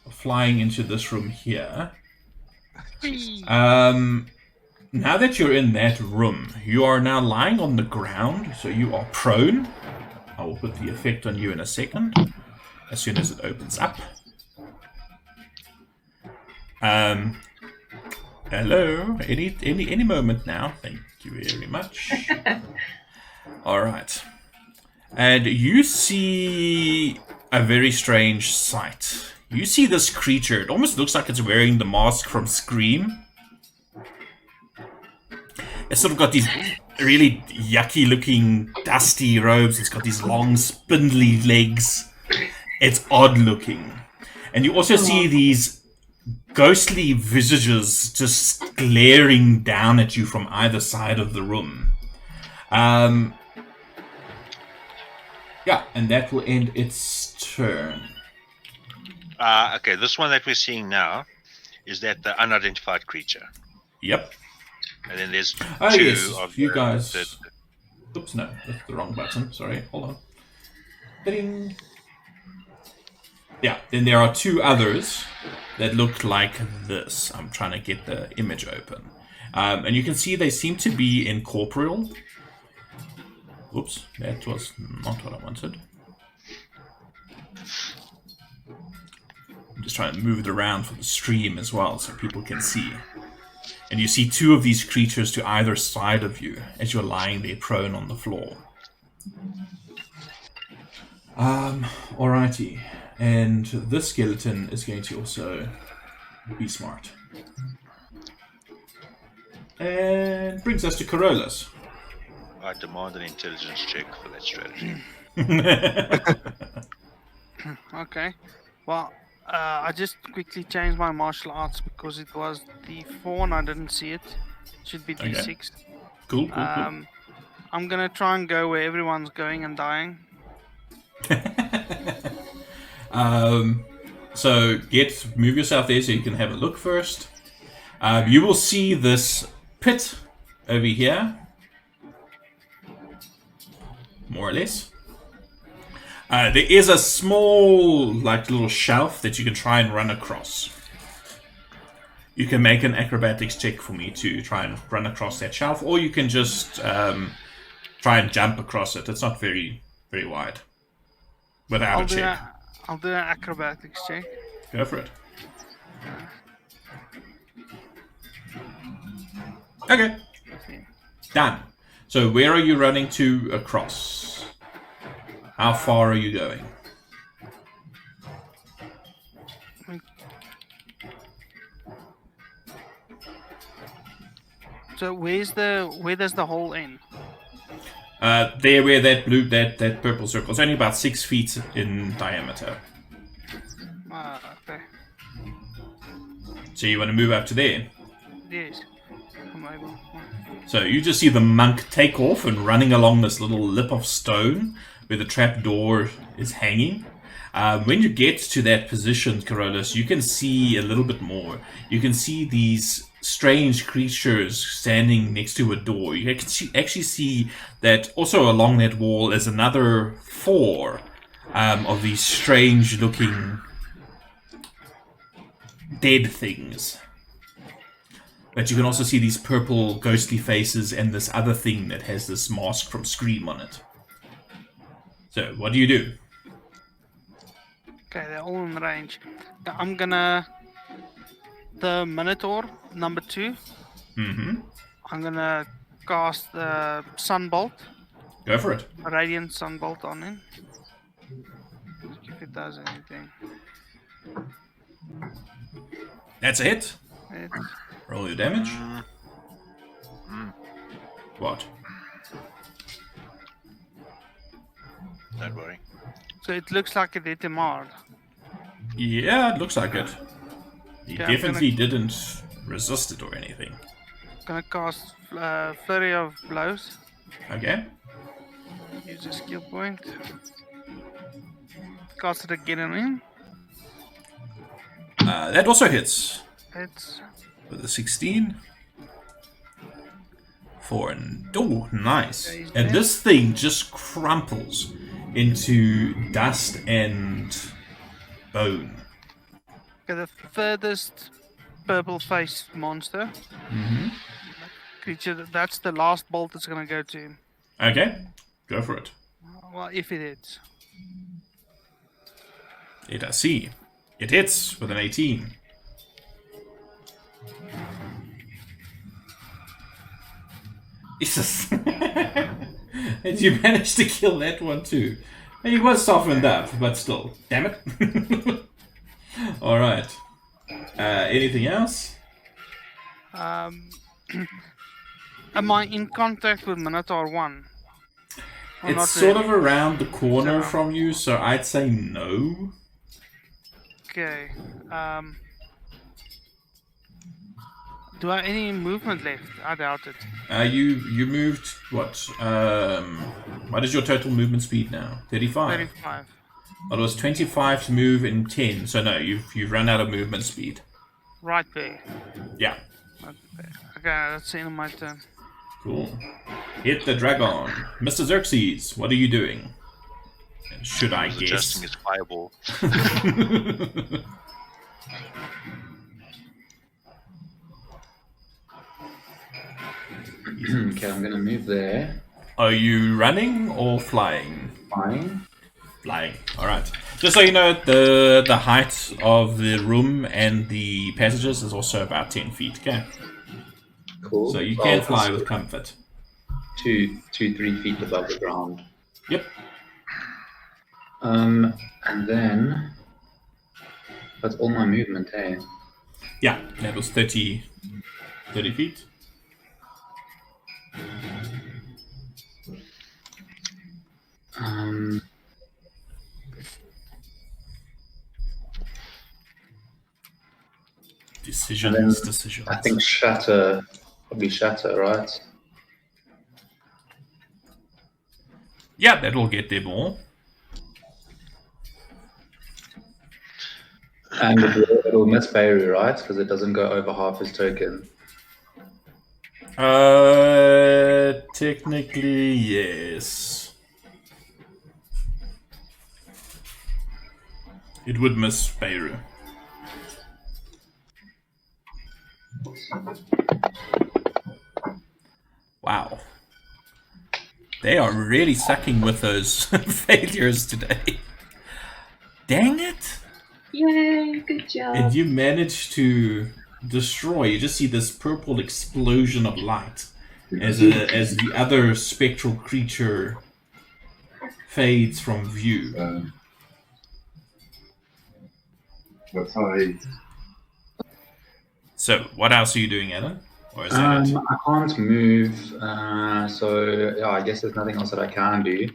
[SPEAKER 1] flying into this room here. Now that you're in that room, you are now lying on the ground, so you are prone. I will put the effect on you in a second, as soon as it opens up. Hello, any moment now. Thank you very much. All right, and you see a very strange sight. You see this creature. It almost looks like it's wearing the mask from Scream. It's sort of got these really yucky looking dusty robes. It's got these long spindly legs. It's odd looking. And you also see these ghostly visages just glaring down at you from either side of the room. Yeah, and that will end its turn.
[SPEAKER 2] Okay, this one that we're seeing now is that the unidentified creature.
[SPEAKER 1] Yep.
[SPEAKER 2] And then there's two
[SPEAKER 1] yes,
[SPEAKER 2] of
[SPEAKER 1] you guys. Oops, no, that's the wrong button. Sorry, hold on. Ding. Yeah, then there are two others that look like this. I'm trying to get the image open. And you can see they seem to be incorporeal. Oops, that was not what I wanted. I'm just trying to move it around for the stream as well so people can see. And you see two of these creatures to either side of you as you're lying there prone on the floor. Alrighty. And this skeleton is going to also be smart. And brings us to Carolus.
[SPEAKER 2] I demand an intelligence check for that strategy.
[SPEAKER 6] Okay. Well, I just quickly changed my martial arts because it was D4 and I didn't see it. It should be D6.
[SPEAKER 1] Okay. Cool.
[SPEAKER 6] I'm gonna try and go where everyone's going and dying.
[SPEAKER 1] So move yourself there so you can have a look first. You will see this pit over here, more or less. There is a small, little shelf that you can try and run across. You can make an acrobatics check for me to try and run across that shelf, or you can just try and jump across it. It's not very, very wide. Without a check.
[SPEAKER 6] I'll do an acrobatics check.
[SPEAKER 1] Go for it. Okay. Done. So where are you running to across? How far are you going?
[SPEAKER 6] So where does the hole end?
[SPEAKER 1] There where that purple circle. It's only about 6 feet in diameter.
[SPEAKER 6] Okay.
[SPEAKER 1] So you want to move up to there?
[SPEAKER 6] Yes. I'm able.
[SPEAKER 1] So you just see the monk take off and running along this little lip of stone where the trap door is hanging. When you get to that position, Carolus, you can see a little bit more. You can see these strange creatures standing next to a door. You can actually see that also along that wall is another 4 of these strange looking dead things. But you can also see these purple ghostly faces and this other thing that has this mask from Scream on it. So, what do you do?
[SPEAKER 6] Okay, they're all in range. I'm gonna... The Minotaur, number 2.
[SPEAKER 1] Mm-hmm.
[SPEAKER 6] I'm gonna cast the Sunbolt.
[SPEAKER 1] Go for it.
[SPEAKER 6] A Radiant Sunbolt on him. If it does anything.
[SPEAKER 1] That's a hit.
[SPEAKER 6] It,
[SPEAKER 1] Roll your damage. What?
[SPEAKER 2] Don't worry.
[SPEAKER 6] So it looks like it hit him hard.
[SPEAKER 1] Yeah, it looks like it. He
[SPEAKER 6] Okay, I'm
[SPEAKER 1] definitely didn't resist it or anything.
[SPEAKER 6] Gonna cast Flurry of Blows.
[SPEAKER 1] Okay.
[SPEAKER 6] Use a skill point. Cast it again and in.
[SPEAKER 1] That also hits.
[SPEAKER 6] It's
[SPEAKER 1] With a 16. 4 and... Oh, nice.
[SPEAKER 6] Yeah, he's
[SPEAKER 1] And
[SPEAKER 6] dead.
[SPEAKER 1] this thing just crumples into dust and bone.
[SPEAKER 6] okay, the furthest purple-faced monster. Creature, that's the last bolt that's gonna go to him.
[SPEAKER 1] Okay, go for it.
[SPEAKER 6] Well, if it hits.
[SPEAKER 1] It I see. It hits with an 18. Jesus. And you managed to kill that one too. And he was softened up, but still. Damn it. Alright. Anything else?
[SPEAKER 6] Am I in contact with Minotaur 1? Or
[SPEAKER 1] It's
[SPEAKER 6] not
[SPEAKER 1] sort
[SPEAKER 6] really?
[SPEAKER 1] of around the corner
[SPEAKER 6] So-
[SPEAKER 1] from you, so I'd say no.
[SPEAKER 6] Okay. Do I have any movement left? I doubt it.
[SPEAKER 1] You moved what? What is your total movement speed now? 35.
[SPEAKER 6] 35.
[SPEAKER 1] Well, it was 25 to move in 10, so no, you've run out of movement speed.
[SPEAKER 6] Right there.
[SPEAKER 1] Yeah,
[SPEAKER 6] Right there. Okay, that's the end of my turn.
[SPEAKER 1] cool. Hit the dragon, Mr. Xerxes. What are you doing? Should I
[SPEAKER 2] He's
[SPEAKER 1] guess?
[SPEAKER 2] adjusting his fireball.
[SPEAKER 5] Okay, I'm gonna move there.
[SPEAKER 1] Are you running or flying?
[SPEAKER 5] Fine.
[SPEAKER 1] Flying. All right. Just so you know, the height of the room and the passages is also about 10 feet. Okay.
[SPEAKER 5] Cool.
[SPEAKER 1] So you
[SPEAKER 5] I'll
[SPEAKER 1] can fly
[SPEAKER 5] just
[SPEAKER 1] with comfort.
[SPEAKER 5] 3 feet above the ground.
[SPEAKER 1] Yep.
[SPEAKER 5] And then that's all my movement, hey?
[SPEAKER 1] Yeah, that was 30 feet. Decisions.
[SPEAKER 5] I think shatter, probably shatter, right?
[SPEAKER 1] Yeah, that will get them all.
[SPEAKER 5] And it'll miss Bayro, right? Because it doesn't go over half his token.
[SPEAKER 1] Technically, yes. It would miss Beiro. Wow. They are really sucking with those failures today. Dang it!
[SPEAKER 3] Yay, good job.
[SPEAKER 1] And you manage to destroy. You just see this purple explosion of light as the other spectral creature fades from view. So, what else are you doing, Alan? Or is that it?
[SPEAKER 5] I can't move, so yeah, I guess there's nothing else that I can do.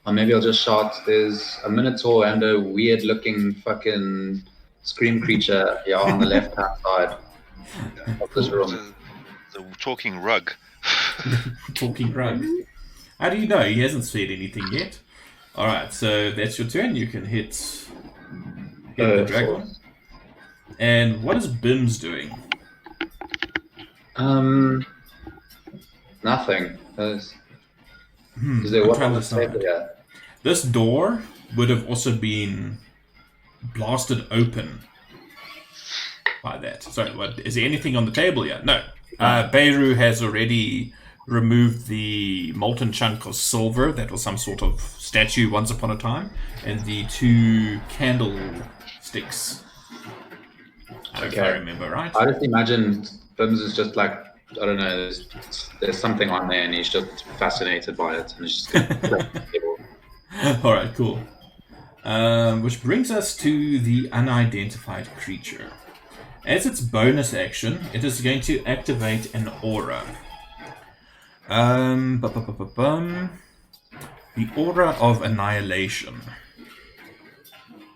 [SPEAKER 5] Or maybe I'll just shout, there's a Minotaur and a weird-looking fucking scream creature here on the left-hand side of this room.
[SPEAKER 2] The talking rug.
[SPEAKER 1] Talking rug. How do you know? He hasn't said anything yet. Alright, so that's your turn. You can hit the dragon. And what is Bim's doing?
[SPEAKER 5] Nothing. Is
[SPEAKER 1] I'm
[SPEAKER 5] there what
[SPEAKER 1] trying
[SPEAKER 5] on
[SPEAKER 1] to
[SPEAKER 5] the table
[SPEAKER 1] decide.
[SPEAKER 5] here?
[SPEAKER 1] This door would have also been blasted open by that. Sorry, what, is there anything on the table yet? No. Beiro has already removed the molten chunk of silver that was some sort of statue once upon a time, and the 2 candlesticks. If I remember right.
[SPEAKER 5] I just imagine Bims is just like, I don't know, there's something on there and he's just fascinated by it and he's just
[SPEAKER 1] Alright, cool. Which brings us to the unidentified creature. As its bonus action, it is going to activate an aura. The Aura of Annihilation.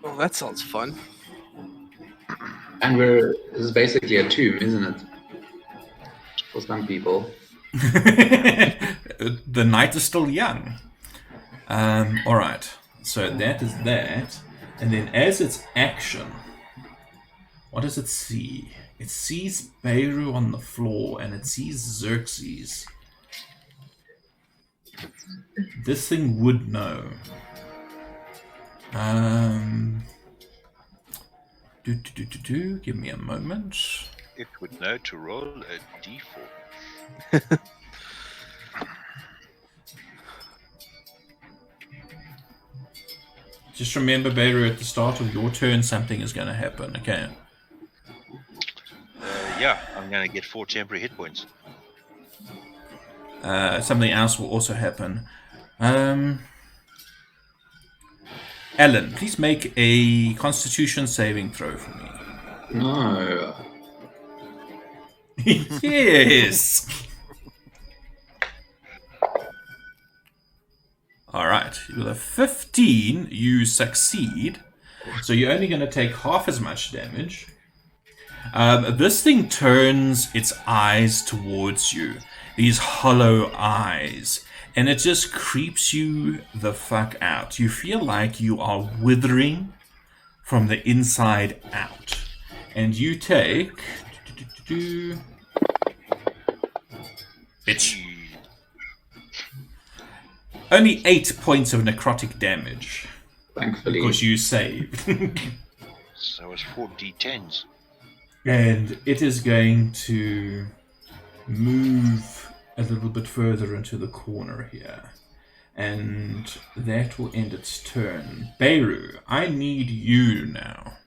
[SPEAKER 4] Oh, that sounds fun.
[SPEAKER 5] And this is basically a tomb, isn't it? For some people.
[SPEAKER 1] The night is still young. Alright, so that is that. And then as its action, what does it see? It sees Beiro on the floor and it sees Xerxes. This thing would know. Give me a moment.
[SPEAKER 2] It would know to roll a d4.
[SPEAKER 1] Just remember, Beiro, at the start of your turn, something is going to happen, okay?
[SPEAKER 2] Yeah, I'm going to get 4 temporary hit points.
[SPEAKER 1] Something else will also happen. Alan, please make a Constitution saving throw for me.
[SPEAKER 5] No.
[SPEAKER 1] Yes! Alright, with a 15, you succeed. So you're only going to take half as much damage. This thing turns its eyes towards you. These hollow eyes. And it just creeps you the fuck out. You feel like you are withering from the inside out. And you take... Bitch. Only 8 points of necrotic damage.
[SPEAKER 5] Thankfully.
[SPEAKER 1] Because you saved.
[SPEAKER 2] So it's 4 d10s.
[SPEAKER 1] And it is going to move a little bit further into the corner here. And that will end its turn. Beiro, I need you now.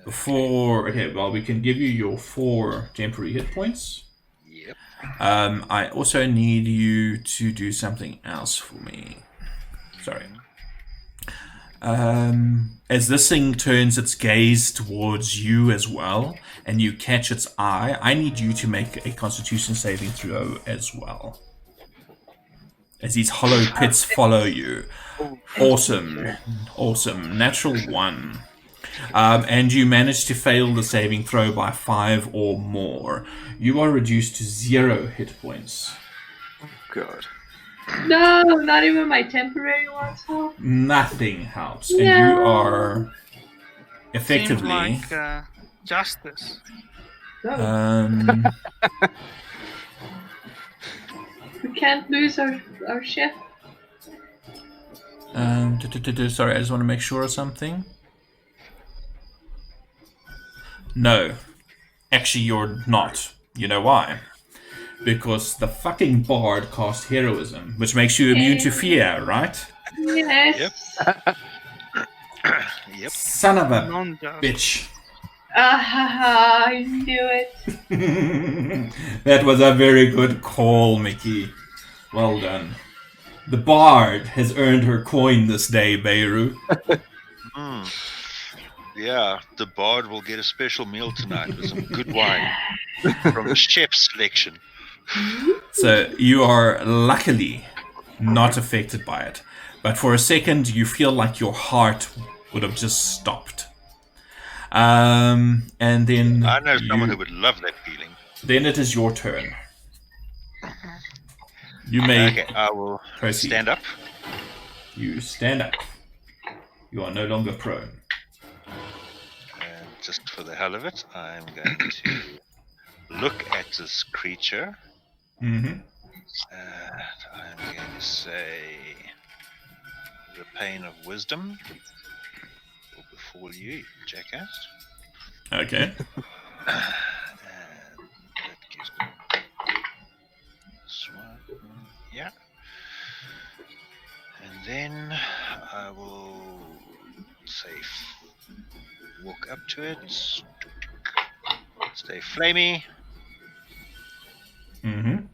[SPEAKER 1] Okay, well, we can give you your 4 temporary hit points.
[SPEAKER 2] Yep.
[SPEAKER 1] I also need you to do something else for me. Sorry. As this thing turns its gaze towards you as well, and you catch its eye, I need you to make a Constitution saving throw as well. As these hollow pits follow you. Awesome. Awesome. Natural 1. And you manage to fail the saving throw by 5 or more. You are reduced to 0 hit points.
[SPEAKER 4] Oh, God.
[SPEAKER 3] No, not even my temporary ones help.
[SPEAKER 1] Nothing helps.
[SPEAKER 3] No.
[SPEAKER 1] And you are effectively...
[SPEAKER 6] Seems like justice.
[SPEAKER 3] We can't lose our ship.
[SPEAKER 1] Sorry, I just want to make sure of something. No. Actually, you're not. You know why? Because the fucking bard cast heroism, which makes you immune to fear, right?
[SPEAKER 3] Yes.
[SPEAKER 2] Yep.
[SPEAKER 1] Son of a
[SPEAKER 6] Non-just.
[SPEAKER 1] bitch.
[SPEAKER 3] I knew it.
[SPEAKER 1] That was a very good call, Mickey. Well done. The bard has earned her coin this day, Beiro.
[SPEAKER 2] Yeah, the bard will get a special meal tonight with some good wine from the chef's selection.
[SPEAKER 1] So you are luckily not affected by it. But for a second, you feel like your heart would have just stopped. And then...
[SPEAKER 2] I know someone who would love that feeling.
[SPEAKER 1] Then it is your turn. You may
[SPEAKER 2] Okay, I will
[SPEAKER 1] proceed.
[SPEAKER 2] stand up.
[SPEAKER 1] You stand up. You are no longer prone.
[SPEAKER 2] And just for the hell of it, I'm going to look at this creature.
[SPEAKER 1] Mm-hmm.
[SPEAKER 2] And I'm going to say the pain of wisdom will befall you, jackass.
[SPEAKER 1] Okay.
[SPEAKER 2] And that gives me this one. Yeah. And then I will say walk up to it. Stay flamey.
[SPEAKER 1] Mm-hmm.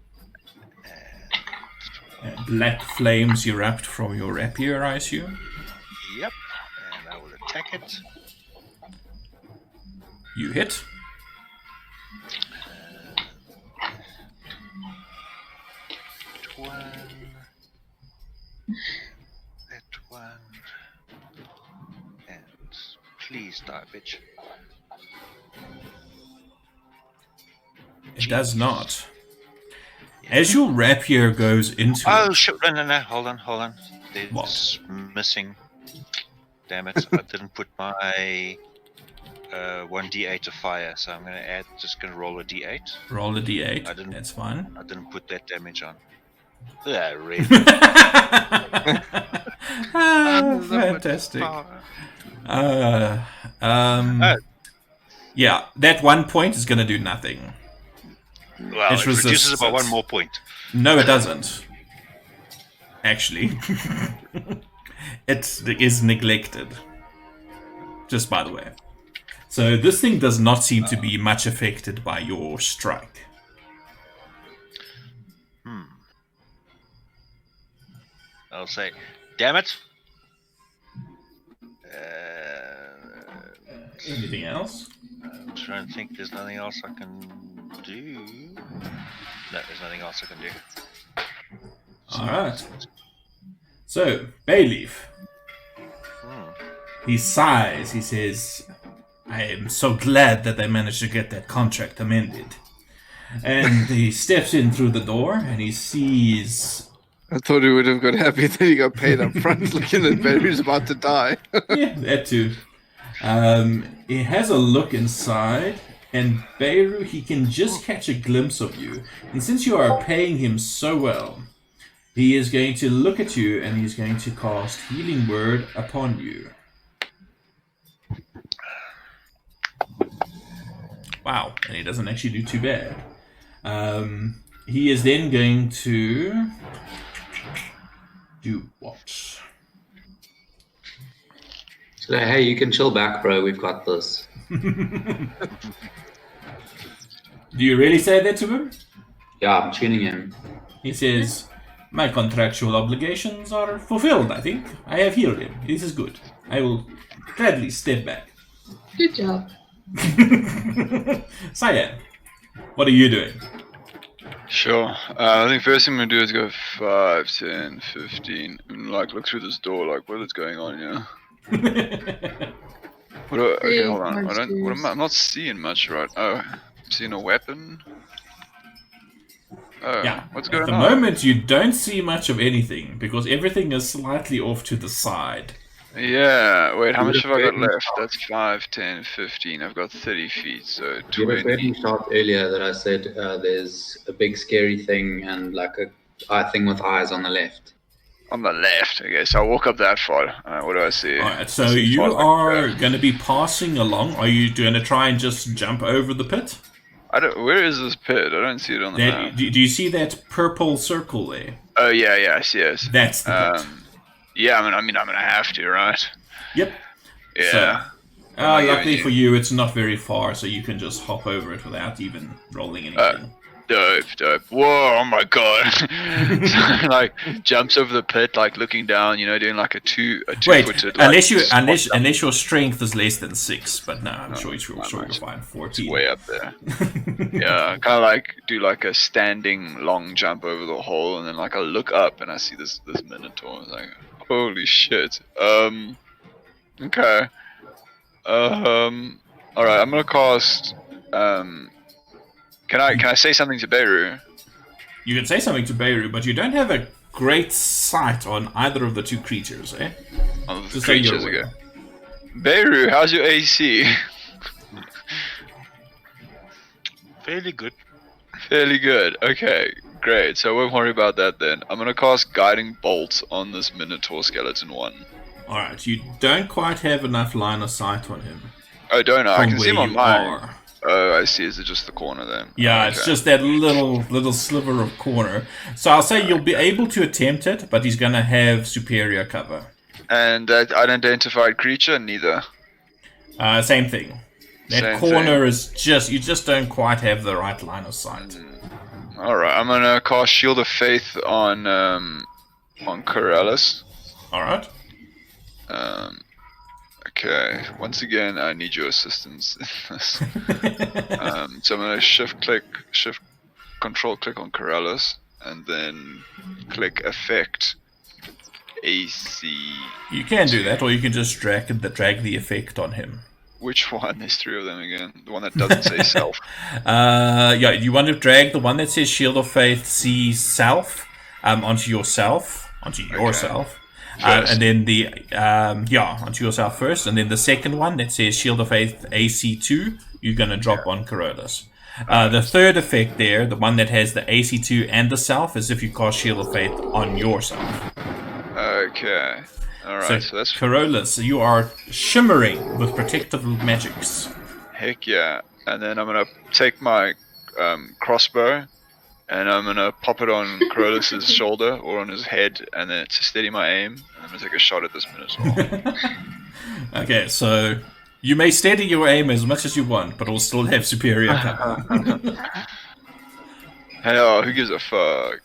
[SPEAKER 1] Black flames erupt from your rapier, I assume?
[SPEAKER 2] Yep. And I will attack it.
[SPEAKER 1] You hit.
[SPEAKER 2] die, bitch.
[SPEAKER 1] It does not. As your rapier goes into
[SPEAKER 2] Oh
[SPEAKER 1] it,
[SPEAKER 2] shit! No! Hold on. There's
[SPEAKER 1] What?
[SPEAKER 2] missing. Damn it! I didn't put my 1d8 of fire, so I'm gonna roll a d8.
[SPEAKER 1] roll a d8.
[SPEAKER 2] I didn't-
[SPEAKER 1] That's fine.
[SPEAKER 2] I didn't put that damage on. Yeah, really.
[SPEAKER 1] Fantastic. Yeah, that 1 point is going to do nothing.
[SPEAKER 2] Well, it reduces it by 1 more point.
[SPEAKER 1] No, it doesn't. Actually. It is neglected. Just by the way. So this thing does not seem to be much affected by your strike.
[SPEAKER 2] I'll say, damn it.
[SPEAKER 1] Anything else?
[SPEAKER 2] I'm trying to think. There's nothing else I can do. No, there's nothing else I can do.
[SPEAKER 1] Alright. So, Bayleaf. He sighs. He says, I am so glad that they managed to get that contract amended. And he steps in through the door and he sees...
[SPEAKER 4] I thought he would have got happy that he got paid up front, looking at Beiro's about to die.
[SPEAKER 1] Yeah, that too. He has a look inside, and Beiro, he can just catch a glimpse of you. And since you are paying him so well, he is going to look at you and he's going to cast Healing Word upon you. Wow, and he doesn't actually do too bad. He is then going to do what?
[SPEAKER 5] So, hey, you can chill back, bro. We've got this.
[SPEAKER 1] Do you really say that to him?
[SPEAKER 5] Yeah, I'm tuning in.
[SPEAKER 1] He says, my contractual obligations are fulfilled, I think. I have healed him. This is good. I will gladly step back.
[SPEAKER 3] Good job.
[SPEAKER 1] Cyan, what are you doing?
[SPEAKER 7] Sure. I think first thing I'm gonna do is go 5, 10, 15, and like look through this door, like what is going on here. Okay, hold on. I'm not seeing much, right? Oh, I'm seeing a weapon. Oh,
[SPEAKER 1] Yeah,
[SPEAKER 7] what's going
[SPEAKER 1] at the
[SPEAKER 7] on?
[SPEAKER 1] moment you don't see much of anything because everything is slightly off to the side.
[SPEAKER 7] Yeah, wait, how
[SPEAKER 5] You
[SPEAKER 7] much have I got
[SPEAKER 5] would've
[SPEAKER 7] left? That's 5, 10, 15. I've got 30 feet, so
[SPEAKER 5] You were
[SPEAKER 7] 20.
[SPEAKER 5] shot earlier that I said there's a big scary thing and like a thing with eyes on the left.
[SPEAKER 7] On the left, okay, so I'll walk up that far. What do I see?
[SPEAKER 1] Alright, so
[SPEAKER 7] I see
[SPEAKER 1] you
[SPEAKER 7] far like
[SPEAKER 1] are
[SPEAKER 7] that.
[SPEAKER 1] going to be passing along. Are you going to try and just jump over the pit?
[SPEAKER 7] Where is this pit? I don't see it on the map.
[SPEAKER 1] Do you see that purple circle there?
[SPEAKER 7] Oh, yeah, I see it.
[SPEAKER 1] That's the pit.
[SPEAKER 7] Yeah, I mean, I'm gonna have to, right?
[SPEAKER 1] Yep.
[SPEAKER 7] Yeah.
[SPEAKER 1] Luckily for you, it's not very far, so you can just hop over it without even rolling anything.
[SPEAKER 7] Dope. Whoa, oh my god. So, like, jumps over the pit, like, looking down, you know, doing like a two-footed...
[SPEAKER 1] Wait,
[SPEAKER 7] like,
[SPEAKER 1] unless your strength is less than 6, but no, I'm sure you'll find 14.
[SPEAKER 7] way up there. Yeah, kind of like, do like a standing long jump over the hole, and then like I look up and I see this minotaur. It's like, holy shit. Okay. Alright, I'm gonna cast, Can I say something to Beiro?
[SPEAKER 1] You can say something to Beiro, but you don't have a great sight on either of the two creatures, eh?
[SPEAKER 7] On the
[SPEAKER 1] Just so you're
[SPEAKER 7] creatures
[SPEAKER 1] aware.
[SPEAKER 7] again. Beiro, how's your AC?
[SPEAKER 2] Fairly good.
[SPEAKER 7] Fairly good. Okay, great. So I won't worry about that then. I'm gonna cast Guiding Bolt on this Minotaur Skeleton one.
[SPEAKER 1] Alright, you don't quite have enough line of sight on him.
[SPEAKER 7] Oh, don't I? I
[SPEAKER 1] from
[SPEAKER 7] can see him
[SPEAKER 1] where
[SPEAKER 7] on
[SPEAKER 1] you
[SPEAKER 7] mine.
[SPEAKER 1] are.
[SPEAKER 7] Oh, I see. Is it just the corner then?
[SPEAKER 1] Yeah,
[SPEAKER 7] Okay.
[SPEAKER 1] it's just that little sliver of corner. So I'll say you'll be able to attempt it, but he's gonna have superior cover.
[SPEAKER 7] And that unidentified creature, neither.
[SPEAKER 1] Same thing. That
[SPEAKER 7] Same
[SPEAKER 1] corner is you just don't quite have the right line of sight.
[SPEAKER 7] Alright, I'm gonna cast Shield of Faith on Corellis.
[SPEAKER 1] Alright.
[SPEAKER 7] Okay, once again, I need your assistance in this. So I'm gonna shift control click on Corellis, and then click Effect AC.
[SPEAKER 1] You can do that, or you can just drag the effect on him.
[SPEAKER 7] Which one? There's 3 of them again. The one that doesn't say self.
[SPEAKER 1] Yeah, you want to drag the one that says Shield of Faith, see self, onto yourself. And then onto yourself first. And then the second one that says Shield of Faith AC2, you're going to drop on Corollas. The third effect there, the one that has the AC2 and the self, is if you cast Shield of Faith on yourself.
[SPEAKER 7] Okay. Alright, so that's
[SPEAKER 1] Corollas, you are shimmering with protective magics.
[SPEAKER 7] Heck yeah. And then I'm going to take my crossbow, and I'm going to pop it on Corollas' shoulder or on his head, and then to steady my aim, I'm going to take a shot at this Minotaur.
[SPEAKER 1] Okay, so you may steady your aim as much as you want, but it'll still have superior cover.
[SPEAKER 7] Hey, oh, who gives a fuck?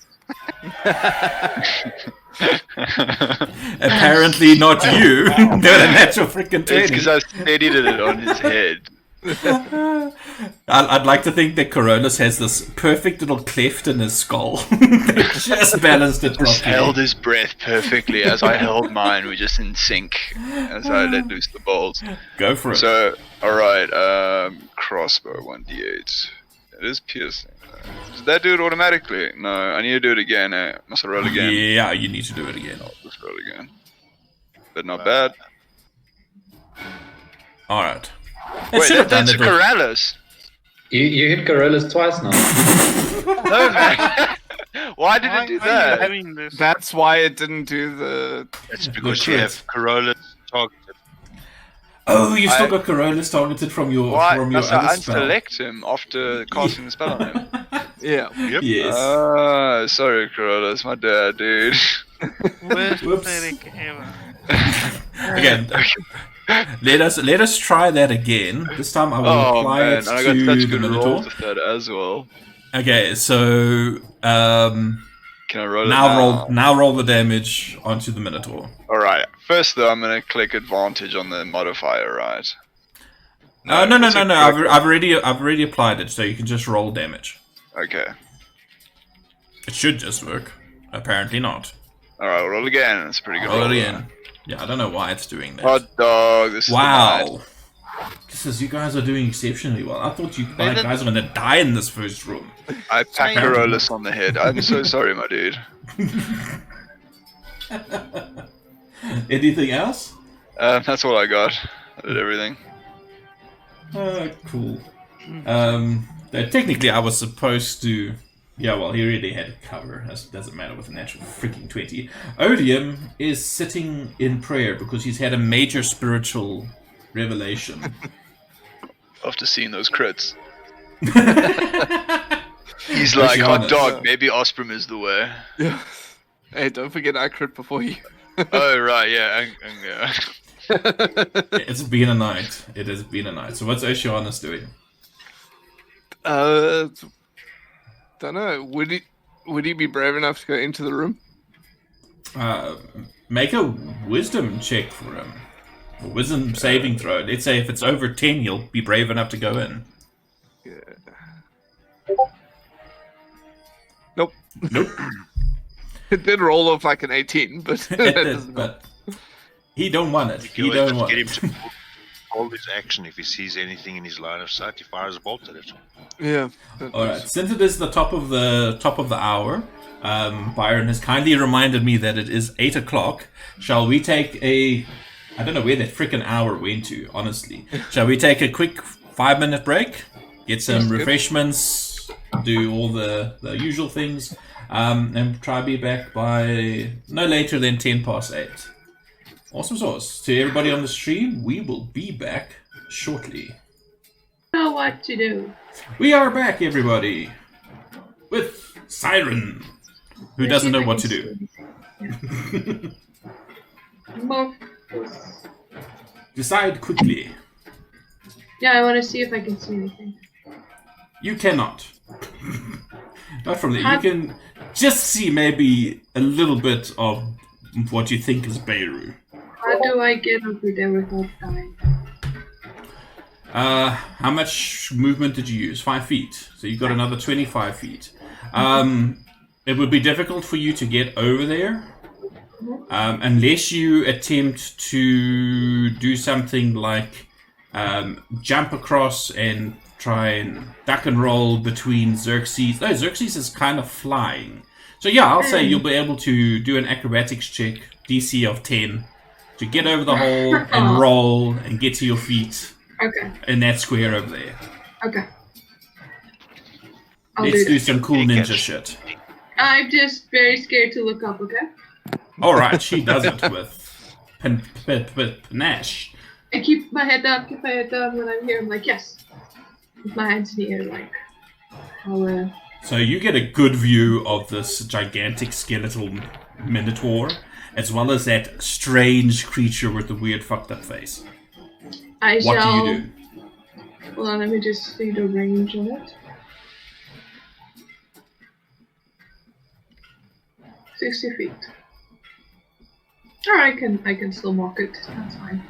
[SPEAKER 1] Apparently not you. They're a natural freaking 20.
[SPEAKER 7] It's because I steadied it on his head.
[SPEAKER 1] I'd like to think that Corollas has this perfect little cleft in his skull. They just balanced it
[SPEAKER 7] Just
[SPEAKER 1] properly.
[SPEAKER 7] held his breath perfectly as I held mine. We're just in sync as I let loose the bolts.
[SPEAKER 1] Go for it.
[SPEAKER 7] So, alright, crossbow 1d8. It is piercing. Does that do it automatically? No, I need to do it again. Must I roll again?
[SPEAKER 1] Yeah, you need to do it again.
[SPEAKER 7] I'll just roll again. But not bad.
[SPEAKER 1] Alright.
[SPEAKER 7] Wait, that's Corollas.
[SPEAKER 5] You hit Corollas twice now.
[SPEAKER 7] No, man. Why did it do that?
[SPEAKER 6] Having this?
[SPEAKER 4] That's why it didn't do the.
[SPEAKER 2] It's because you have Corollas targeted.
[SPEAKER 1] Oh, you still got Corollas targeted from your
[SPEAKER 7] Why?
[SPEAKER 1] from your
[SPEAKER 7] Must I
[SPEAKER 1] other spell.
[SPEAKER 7] unselect him after casting the spell on him?
[SPEAKER 4] Yeah.
[SPEAKER 2] Yep.
[SPEAKER 1] Yes.
[SPEAKER 7] Sorry, Corollas, my dad, dude.
[SPEAKER 6] Worst
[SPEAKER 1] Whoops.
[SPEAKER 6] pathetic ever.
[SPEAKER 1] Again, let us try that again. This time I will
[SPEAKER 7] Oh
[SPEAKER 1] apply
[SPEAKER 7] man,
[SPEAKER 1] it
[SPEAKER 7] and I
[SPEAKER 1] to
[SPEAKER 7] got such
[SPEAKER 1] the
[SPEAKER 7] good
[SPEAKER 1] Minotaur.
[SPEAKER 7] rolls with that as well.
[SPEAKER 1] Okay, so
[SPEAKER 7] Can I roll it now?
[SPEAKER 1] now roll the damage onto the Minotaur.
[SPEAKER 7] Alright, first though, I'm gonna click advantage on the modifier, right?
[SPEAKER 1] No.
[SPEAKER 7] it's a critical.
[SPEAKER 1] I've already applied it, so you can just roll damage.
[SPEAKER 7] Okay.
[SPEAKER 1] It should just work. Apparently not.
[SPEAKER 7] Alright, we'll roll again. It's a pretty good
[SPEAKER 1] Roll
[SPEAKER 7] roll.
[SPEAKER 1] it again. Yeah, I don't know why it's doing that.
[SPEAKER 7] Hot dog, this is the night.
[SPEAKER 1] Wow. This is, you guys are doing exceptionally well. I thought you guys were gonna die in this first room.
[SPEAKER 7] I packed Corollas on the head. I'm so sorry, my dude.
[SPEAKER 1] Anything else?
[SPEAKER 7] That's all I got. I did everything.
[SPEAKER 1] Cool. Technically, I was supposed to. Yeah, well, he already had cover. That doesn't matter with a natural freaking 20. Odium is sitting in prayer because he's had a major spiritual revelation.
[SPEAKER 7] After seeing those crits. He's like, hot dog, maybe Osprey is the way.
[SPEAKER 4] Yeah. Hey, don't forget I crit before you.
[SPEAKER 7] Oh, right, yeah. Yeah.
[SPEAKER 1] It's been a night. It has been a night. So what's Oceanus doing?
[SPEAKER 4] Don't know. Would he be brave enough to go into the room?
[SPEAKER 1] Make a wisdom check for him. A wisdom saving throw. Let's say if it's over 10, he'll be brave enough to go in.
[SPEAKER 4] Yeah. Nope.
[SPEAKER 1] Nope.
[SPEAKER 4] It did roll off like an 18, but
[SPEAKER 1] It
[SPEAKER 4] that
[SPEAKER 1] did,
[SPEAKER 4] doesn't help.
[SPEAKER 1] but he don't want it.
[SPEAKER 2] You
[SPEAKER 1] He
[SPEAKER 2] can
[SPEAKER 1] don't
[SPEAKER 2] always
[SPEAKER 1] want
[SPEAKER 2] get him
[SPEAKER 1] it.
[SPEAKER 2] to hold his action if he sees anything in his line of sight. He fires a bolt at it.
[SPEAKER 4] Yeah.
[SPEAKER 1] All right. Since it is the top of the hour, Byron has kindly reminded me that it is 8 o'clock. Shall we take a? I don't know where that freaking hour went to. Honestly, shall we take a quick 5-minute break? Get some refreshments, do all the usual things, and try to be back by no later than 8:10. Awesome sauce. To everybody on the stream, we will be back shortly.
[SPEAKER 3] Know what to do.
[SPEAKER 1] We are back, everybody, with Siren, who
[SPEAKER 3] Let's
[SPEAKER 1] doesn't
[SPEAKER 3] see
[SPEAKER 1] know
[SPEAKER 3] if I
[SPEAKER 1] what
[SPEAKER 3] can
[SPEAKER 1] to do.
[SPEAKER 3] see anything. More.
[SPEAKER 1] Decide quickly.
[SPEAKER 3] Yeah, I want to see if I can see anything.
[SPEAKER 1] You cannot. Not from there. You can just see maybe a little bit of what you think is Beiro.
[SPEAKER 3] How do I get over there without dying?
[SPEAKER 1] How much movement did you use? 5 feet. So you've got another 25 feet. It would be difficult for you to get over there. Unless you attempt to do something like jump across and try and duck and roll between Xerxes. No, Xerxes is kind of flying. So yeah, I'll say you'll be able to do an acrobatics check, DC of 10, to get over the hole and roll and get to your feet.
[SPEAKER 3] Okay.
[SPEAKER 1] In that square over there.
[SPEAKER 3] Okay.
[SPEAKER 1] Let's do some cool ninja shit.
[SPEAKER 3] I'm just very scared to look up, okay?
[SPEAKER 1] Alright, she does it with panache.
[SPEAKER 3] I keep my head up, when I'm here, I'm like, yes. With my hands in the air, like, how,
[SPEAKER 1] So you get a good view of this gigantic skeletal minotaur, as well as that strange creature with the weird fucked up face. What do you do?
[SPEAKER 3] Hold on, let me just see the range on it. 60 feet. Or I can still mock it. That's fine.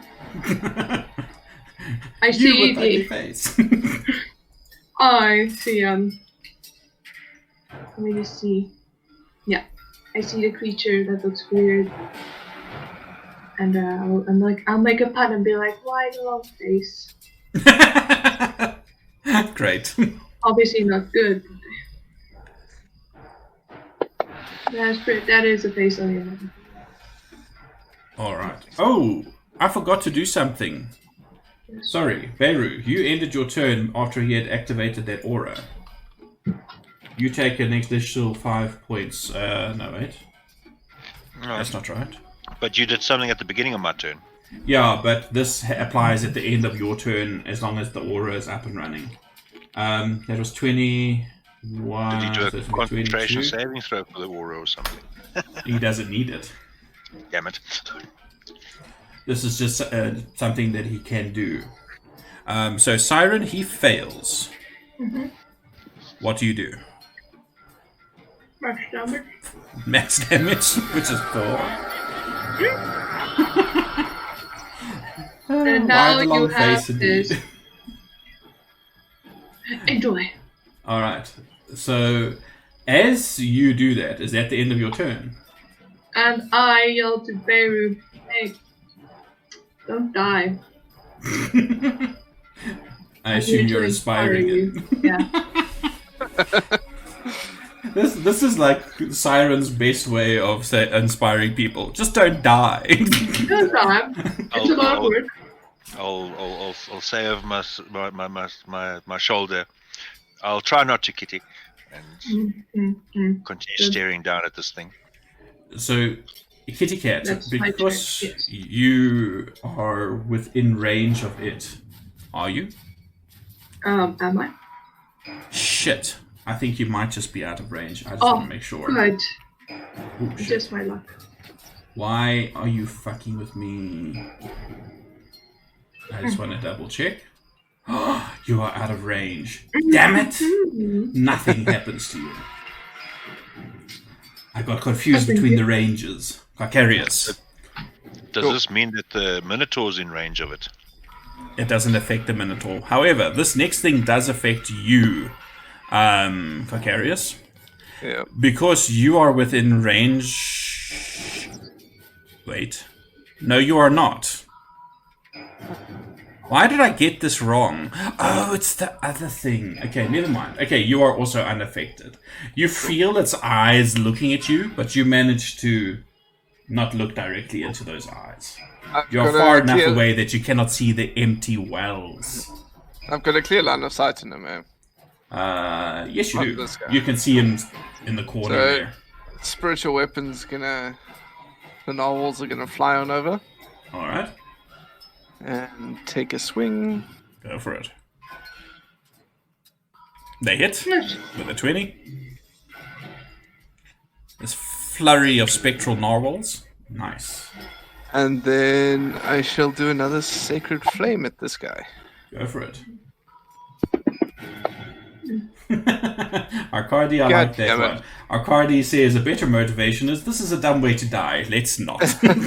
[SPEAKER 3] I see the
[SPEAKER 1] face.
[SPEAKER 3] I see let me just see. Yeah. I see the creature that looks weird. And I'll make a pun and be like, why the long face?
[SPEAKER 1] Great.
[SPEAKER 3] Obviously not good. That is a face on the other.
[SPEAKER 1] Alright. Oh, I forgot to do something. Sorry, Beiro, you ended your turn after he had activated that aura. You take an additional 5 points. No, wait.
[SPEAKER 2] No.
[SPEAKER 1] That's not right.
[SPEAKER 2] But you did something at the beginning of my turn.
[SPEAKER 1] Yeah, but this applies at the end of your turn as long as the aura is up and running. That was 21.
[SPEAKER 2] Did you do a
[SPEAKER 1] so
[SPEAKER 2] concentration
[SPEAKER 1] 22.
[SPEAKER 2] saving throw for the aura or something?
[SPEAKER 1] He doesn't need it.
[SPEAKER 2] Damn it.
[SPEAKER 1] This is just something that he can do. So Siren, he fails.
[SPEAKER 3] Mm-hmm.
[SPEAKER 1] What do you do?
[SPEAKER 3] Max damage.
[SPEAKER 1] Max damage, which is 4.
[SPEAKER 3] And now
[SPEAKER 1] Why the
[SPEAKER 3] you
[SPEAKER 1] long
[SPEAKER 3] have
[SPEAKER 1] face indeed?
[SPEAKER 3] this. Enjoy.
[SPEAKER 1] Alright, so as you do that, is that the end of your turn?
[SPEAKER 3] And I yell to Beiro, hey, don't die.
[SPEAKER 1] I assume
[SPEAKER 3] here
[SPEAKER 1] you're
[SPEAKER 3] to
[SPEAKER 1] inspiring
[SPEAKER 3] inspire
[SPEAKER 1] it.
[SPEAKER 3] you. Yeah.
[SPEAKER 1] This is like Siren's best way of inspiring people. Just don't die.
[SPEAKER 3] Don't die. It's a lot of work.
[SPEAKER 2] I'll say over my shoulder. I'll try not to, Kitty, and continue staring down at this thing.
[SPEAKER 1] So, Kitty Cat,
[SPEAKER 3] That's my
[SPEAKER 1] because
[SPEAKER 3] turn, yes.
[SPEAKER 1] you are within range of it, are you?
[SPEAKER 3] Am I?
[SPEAKER 1] Shit. I think you might just be out of range. I just want to make sure.
[SPEAKER 3] Good.
[SPEAKER 1] Ooh, shit.
[SPEAKER 3] Just my luck.
[SPEAKER 1] Why are you fucking with me? I just want to double check. You are out of range. Damn it! Nothing happens to you. I got confused between the ranges. Vicarious.
[SPEAKER 2] Does this mean that the Minotaur's in range of it?
[SPEAKER 1] It doesn't affect the Minotaur. However, this next thing does affect you, Vicarious.
[SPEAKER 4] Yeah.
[SPEAKER 1] Because you are within range... Wait. No, you are not. Why did I get this wrong? Oh, it's the other thing. Okay, never mind. Okay, you are also unaffected. You feel its eyes looking at you, but you manage to not look directly into those eyes. You're far enough away that you cannot see the empty wells.
[SPEAKER 4] I've got a clear line of sight in him, man.
[SPEAKER 1] Yes, you do.
[SPEAKER 4] This guy.
[SPEAKER 1] You can see him in the corner
[SPEAKER 4] So,
[SPEAKER 1] there.
[SPEAKER 4] spiritual weapons the narwhals are gonna fly on over
[SPEAKER 1] Alright,
[SPEAKER 4] and take a swing.
[SPEAKER 1] go for it. They hit with a 20. This flurry of spectral narwhals. Nice.
[SPEAKER 4] And then I shall do another sacred flame at this guy.
[SPEAKER 1] Go for it. Arcadi, I
[SPEAKER 4] God
[SPEAKER 1] like that
[SPEAKER 4] damn it.
[SPEAKER 1] one. Arcadi says a better motivation is this is a dumb way to die. Let's not.
[SPEAKER 4] Let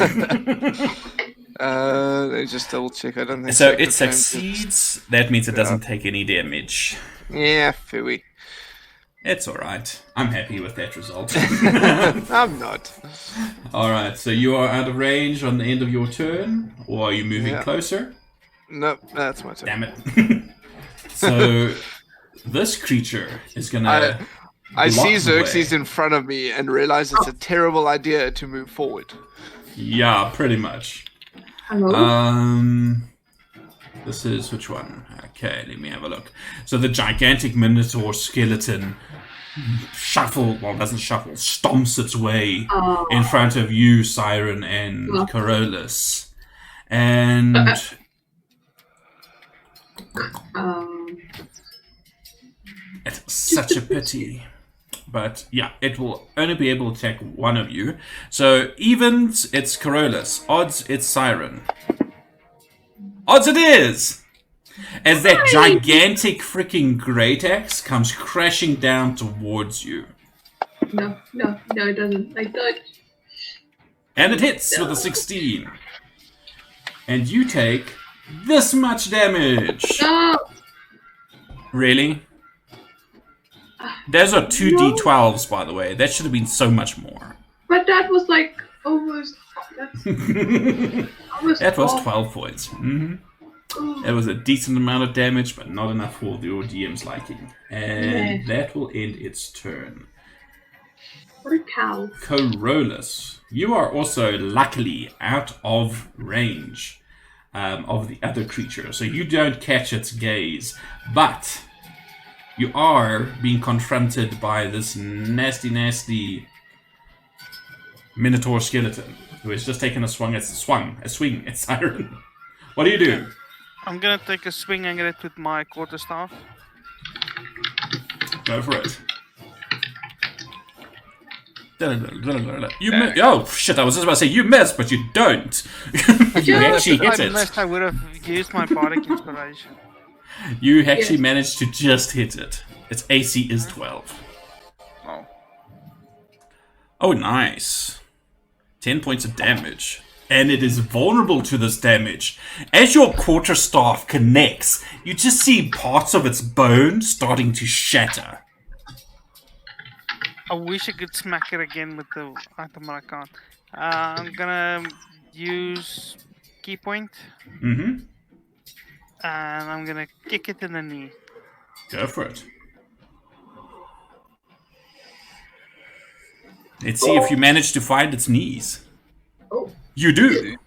[SPEAKER 4] me just double check. I don't think
[SPEAKER 1] So
[SPEAKER 4] sacred
[SPEAKER 1] it
[SPEAKER 4] flame
[SPEAKER 1] succeeds. That means it doesn't take any damage.
[SPEAKER 4] Yeah, phooey.
[SPEAKER 1] It's alright. I'm happy with that result.
[SPEAKER 4] I'm not.
[SPEAKER 1] Alright, so you are out of range on the end of your turn, or are you moving
[SPEAKER 4] Yeah.
[SPEAKER 1] closer?
[SPEAKER 4] No, that's my turn.
[SPEAKER 1] Damn it. So this creature is gonna.
[SPEAKER 4] I see
[SPEAKER 1] block the way.
[SPEAKER 4] Xerxes in front of me and realize it's a terrible idea to move forward.
[SPEAKER 1] Yeah, pretty much.
[SPEAKER 3] Hello?
[SPEAKER 1] This is which one? Okay, let me have a look. So the gigantic Minotaur skeleton stomps its way in front of you, Siren and Carolus. And it's such a pity. But yeah, it will only be able to attack one of you. So evens, it's Carolus. Odds, it's Siren. Odds it is! As that gigantic freaking great axe comes crashing down towards you.
[SPEAKER 3] No, it doesn't. I dodge.
[SPEAKER 1] And it hits with a 16. And you take this much damage.
[SPEAKER 3] No!
[SPEAKER 1] Really? Those are 2d12s, by the way. That should have been so much more.
[SPEAKER 3] But that was like almost. That's almost
[SPEAKER 1] That was
[SPEAKER 3] 12.
[SPEAKER 1] 12 points. Mm-hmm.
[SPEAKER 3] Oh,
[SPEAKER 1] That was a decent amount of damage, but not enough for your DM's liking. And that will end its turn.
[SPEAKER 3] what a cow.
[SPEAKER 1] Carolus, you are also luckily out of range of the other creature, so you don't catch its gaze, but you are being confronted by this nasty Minotaur skeleton who has just taken a swing at Siren. What do you do?
[SPEAKER 6] I'm gonna take a swing at it with my quarterstaff.
[SPEAKER 1] Go for it. You oh shit! I was just about to say you missed, but you don't. You actually hit
[SPEAKER 6] I
[SPEAKER 1] it.
[SPEAKER 6] missed, I would have used my bardic inspiration.
[SPEAKER 1] You actually managed to just hit it. Its AC is 12.
[SPEAKER 7] Oh.
[SPEAKER 1] Oh, nice. 10 points of damage. And it is vulnerable to this damage. As your quarterstaff connects, you just see parts of its bone starting to shatter.
[SPEAKER 6] I wish I could smack it again with the item, but I can't. I'm gonna use key point,
[SPEAKER 1] Mm-hmm.
[SPEAKER 6] and I'm gonna kick it in the knee.
[SPEAKER 1] Go for it. Let's see if you manage to find its knees.
[SPEAKER 3] Oh.
[SPEAKER 1] You do.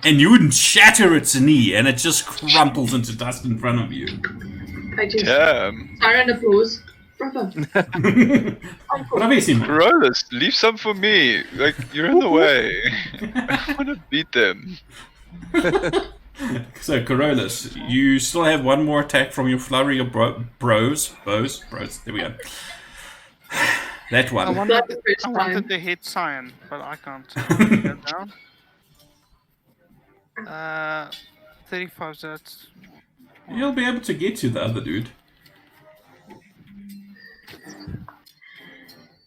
[SPEAKER 1] And you wouldn't shatter its knee, and it just crumples into dust in front of you.
[SPEAKER 3] I just.
[SPEAKER 7] Damn.
[SPEAKER 3] Siren applause. Brother.
[SPEAKER 1] Bravissimo.
[SPEAKER 7] Carolus, leave some for me. Like, you're in the way. I want to beat them.
[SPEAKER 1] So, Carolus, you still have one more attack from your flurry of bows. There we go. That
[SPEAKER 6] I
[SPEAKER 1] one.
[SPEAKER 6] wanted,
[SPEAKER 3] the first
[SPEAKER 6] I wanted
[SPEAKER 3] time.
[SPEAKER 6] to hit Cyan, but I can't. So I'll take that down. 35, so that's...
[SPEAKER 1] You'll be able to get to the other dude.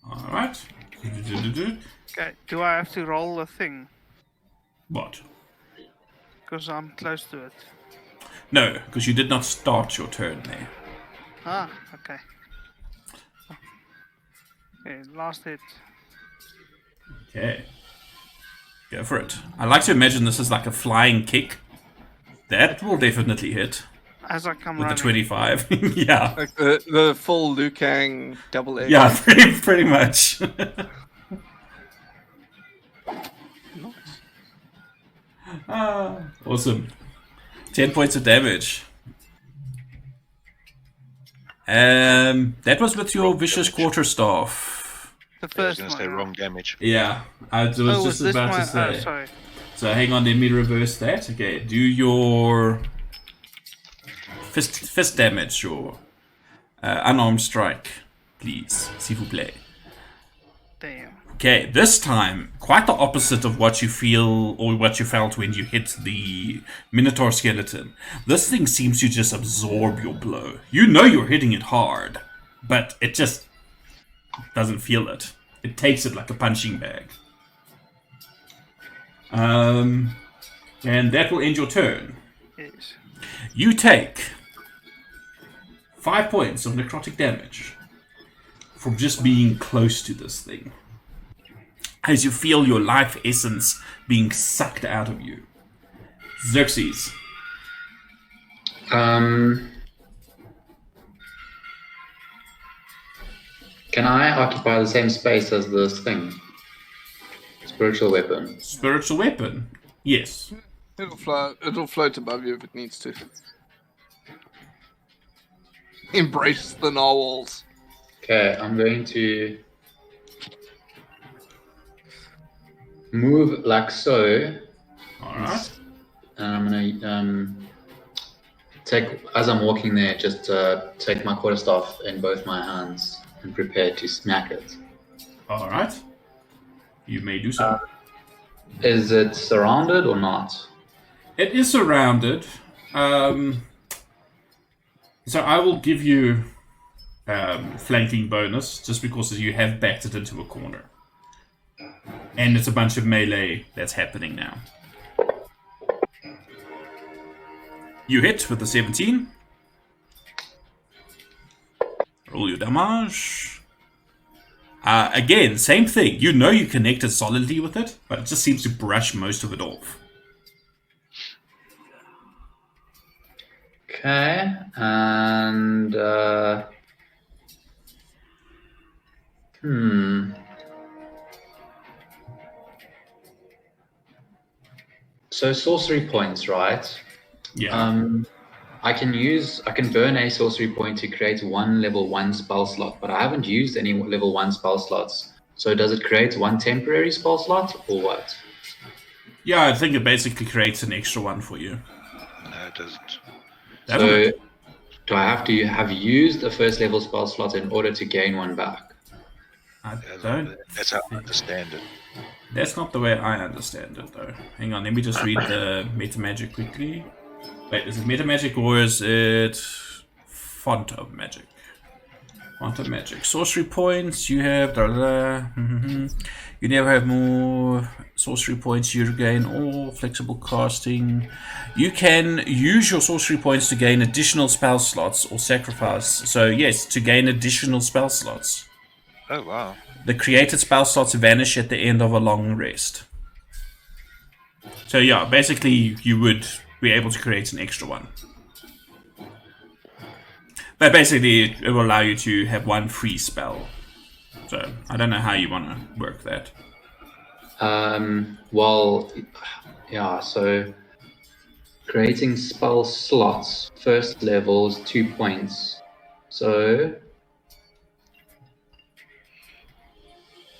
[SPEAKER 1] Alright.
[SPEAKER 6] Okay, do I have to roll a thing?
[SPEAKER 1] What?
[SPEAKER 6] Because I'm close to it.
[SPEAKER 1] No, because you did not start your turn there.
[SPEAKER 6] Ah, okay. Okay, last hit.
[SPEAKER 1] Okay. Go for it. I like to imagine this is like a flying kick. That will definitely hit.
[SPEAKER 6] As I come
[SPEAKER 1] With the
[SPEAKER 6] running.
[SPEAKER 1] 25. Yeah.
[SPEAKER 4] Like the full Liu Kang double egg.
[SPEAKER 1] Yeah, pretty much. Awesome. 10 points of damage. That was with your vicious quarterstaff.
[SPEAKER 6] The
[SPEAKER 2] I was
[SPEAKER 6] first
[SPEAKER 2] going
[SPEAKER 6] one.
[SPEAKER 2] to say wrong damage.
[SPEAKER 1] Yeah, I was
[SPEAKER 6] Oh,
[SPEAKER 1] just
[SPEAKER 6] this
[SPEAKER 1] about
[SPEAKER 6] one?
[SPEAKER 1] to say.
[SPEAKER 6] Oh, sorry.
[SPEAKER 1] So hang on, let me reverse that. Okay, do your fist damage, your unarmed strike, please, s'il vous plaît.
[SPEAKER 6] Damn.
[SPEAKER 1] Okay, this time, quite the opposite of what you feel or what you felt when you hit the Minotaur skeleton. This thing seems to just absorb your blow. You know you're hitting it hard, but it just doesn't feel it. It takes it like a punching bag. And that will end your turn.
[SPEAKER 6] Yes.
[SPEAKER 1] You take 5 points of necrotic damage from just being close to this thing. as you feel your life essence being sucked out of you. Xerxes.
[SPEAKER 5] Can I occupy the same space as this thing? Spiritual weapon.
[SPEAKER 1] Spiritual weapon? Yes.
[SPEAKER 4] It'll float above you if it needs to. Embrace the narwhals.
[SPEAKER 5] Okay, I'm going to move like so.
[SPEAKER 1] Alright.
[SPEAKER 5] And I'm gonna take, as I'm walking there, just take my quarterstaff in both my hands and prepare to smack it.
[SPEAKER 1] Alright. You may do so.
[SPEAKER 5] Is it surrounded or not?
[SPEAKER 1] It is surrounded. So I will give you flanking bonus just because you have backed it into a corner. And it's a bunch of melee that's happening now. You hit with the 17. Roll your damage. Again, same thing. You know you connected solidly with it, but it just seems to brush most of it off.
[SPEAKER 5] Okay, and so sorcery points, right?
[SPEAKER 1] Yeah.
[SPEAKER 5] I can burn a sorcery point to create one level 1 spell slot, but I haven't used any level 1 spell slots. So does it create one temporary spell slot or what?
[SPEAKER 1] Yeah, I think it basically creates an extra one for you.
[SPEAKER 2] No, it doesn't.
[SPEAKER 5] So do I have to have used a first level spell slot in order to gain one back?
[SPEAKER 1] I don't.
[SPEAKER 2] That's how I understand it.
[SPEAKER 1] That's not the way I understand it, though. Hang on, let me just read the meta magic quickly. Wait, is it meta magic or is it font of magic? Font of magic. Sorcery points. You have. You never have more sorcery points. You gain all flexible casting. You can use your sorcery points to gain additional spell slots or sacrifice. So yes, to gain additional spell slots.
[SPEAKER 2] Oh wow.
[SPEAKER 1] The created spell slots vanish at the end of a long rest. So yeah, basically you would be able to create an extra one. But basically it will allow you to have one free spell. So I don't know how you want to work that.
[SPEAKER 5] Well, yeah, so creating spell slots, first level is 2 points. So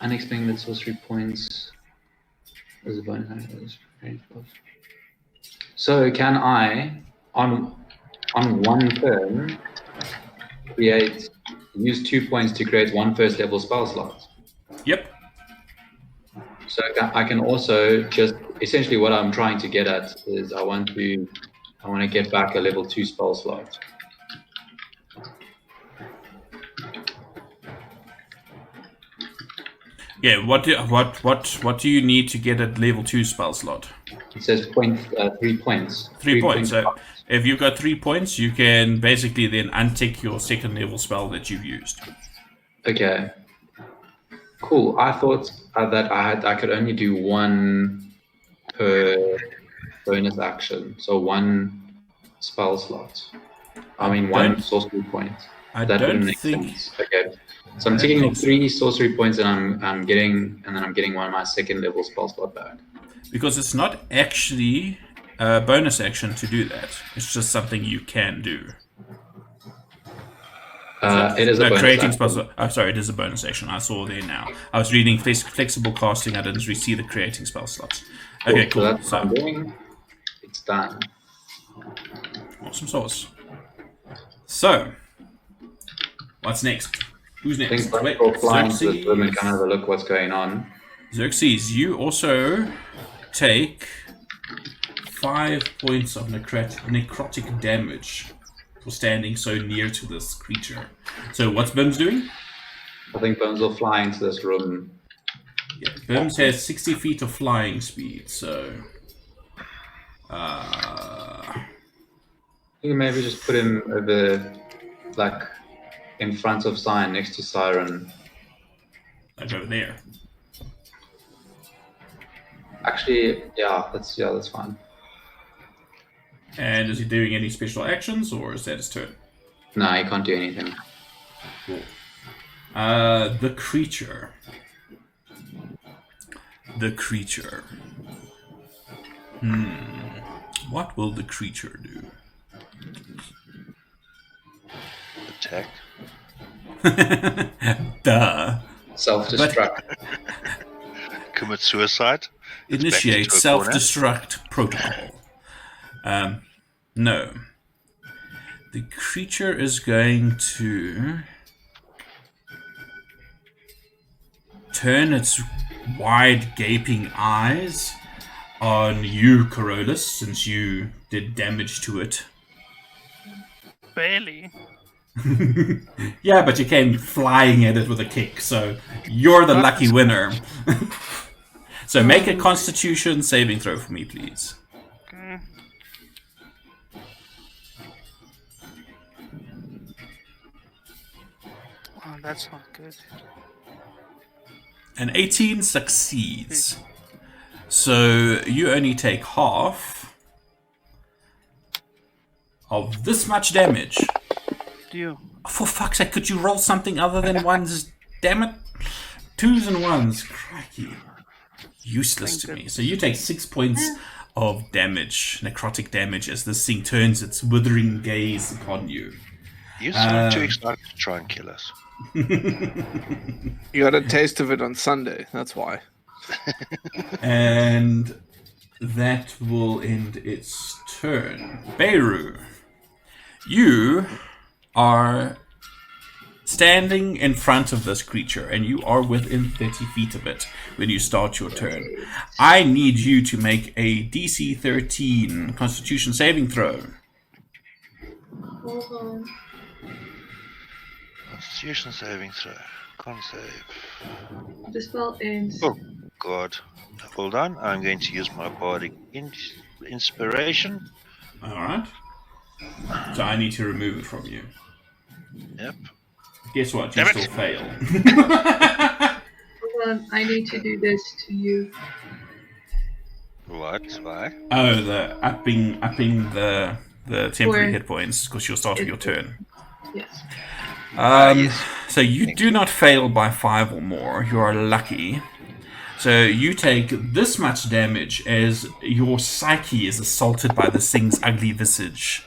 [SPEAKER 5] unexpended sorcery points. So can I, on one turn, use 2 points to create one first level spell slot?
[SPEAKER 1] Yep.
[SPEAKER 5] So I can also just, essentially what I'm trying to get at is I want to get back a level 2 spell slot.
[SPEAKER 1] Yeah, what do you need to get a level 2 spell slot?
[SPEAKER 5] It says 3 points.
[SPEAKER 1] 3 points. So if you've got 3 points, you can basically then untick your second level spell that you've used.
[SPEAKER 5] Okay. Cool. I thought that I could only do one per bonus action, so one spell slot. I mean, one sorcery point.
[SPEAKER 1] I
[SPEAKER 5] that
[SPEAKER 1] don't
[SPEAKER 5] wouldn't make
[SPEAKER 1] think.
[SPEAKER 5] sense. Okay. So I'm taking 3 sorcery points, and I'm getting one of my second level spell slot back.
[SPEAKER 1] Because it's not actually a bonus action to do that. It's just something you can do.
[SPEAKER 5] It is a bonus
[SPEAKER 1] creating
[SPEAKER 5] action.
[SPEAKER 1] spell. I'm sorry, it is a bonus action. I saw there now. I was reading flexible casting. I didn't see the creating spell slots. Okay, cool.
[SPEAKER 5] So that's what I'm doing. It's done.
[SPEAKER 1] Awesome sauce. So, what's next? Who's
[SPEAKER 5] I
[SPEAKER 1] next?
[SPEAKER 5] think
[SPEAKER 1] Wait,
[SPEAKER 5] let's go flying to
[SPEAKER 1] Xerxes.
[SPEAKER 5] this room and kind of have a look what's going on.
[SPEAKER 1] Xerxes, you also take 5 points of necrotic damage for standing so near to this creature. So what's Bims doing?
[SPEAKER 5] I think Bones will fly into this room.
[SPEAKER 1] Yeah, Bims has 60 feet of flying speed, so...
[SPEAKER 5] You can maybe just put him over, like, in front of Siren, next to Siren.
[SPEAKER 1] Like over there.
[SPEAKER 5] Actually, that's fine.
[SPEAKER 1] And is he doing any special actions, or is that his turn?
[SPEAKER 5] No, he can't do anything.
[SPEAKER 1] Cool. The creature. The creature. What will the creature do?
[SPEAKER 2] Attack.
[SPEAKER 1] Duh.
[SPEAKER 5] Self-destruct.
[SPEAKER 2] Commit suicide. It's back
[SPEAKER 1] Initiate
[SPEAKER 2] into a corner.
[SPEAKER 1] self-destruct protocol. No. The creature is going to turn its wide gaping eyes on you, Corollas, since you did damage to it.
[SPEAKER 6] Barely.
[SPEAKER 1] Yeah, but you came flying at it with a kick, so you're the lucky winner. So make a Constitution saving throw for me, please.
[SPEAKER 6] Okay. Oh, that's not good.
[SPEAKER 1] An 18 succeeds. So you only take half of this much damage.
[SPEAKER 6] Deal.
[SPEAKER 1] For fuck's sake, could you roll something other than ones? Damn it. 2s and 1s. Crikey. Useless to me. So you take 6 points of damage, necrotic damage, as this thing turns its withering gaze upon you.
[SPEAKER 2] You sound too excited to try and kill us.
[SPEAKER 4] You got a taste of it on Sunday, that's why.
[SPEAKER 1] And that will end its turn. Beiro, you are standing in front of this creature, and you are within 30 feet of it when you start your turn. I need you to make a DC 13 Constitution saving throw.
[SPEAKER 3] Hold on.
[SPEAKER 2] Constitution saving throw. Con save.
[SPEAKER 3] The spell ends.
[SPEAKER 2] Oh, God. Hold on. I'm going to use my bardic inspiration.
[SPEAKER 1] Alright. So I need to remove it from you.
[SPEAKER 2] Yep.
[SPEAKER 1] Guess what? You
[SPEAKER 2] Damn it.
[SPEAKER 1] still fail.
[SPEAKER 3] Hold on. I need to do this to you.
[SPEAKER 2] What? Why?
[SPEAKER 1] Oh, the upping the temporary
[SPEAKER 3] Or-
[SPEAKER 1] hit points, because you'll start with your turn.
[SPEAKER 3] Yes.
[SPEAKER 2] Yes.
[SPEAKER 1] So you do not fail by 5 or more. You are lucky. So you take this much damage as your psyche is assaulted by this thing's ugly visage.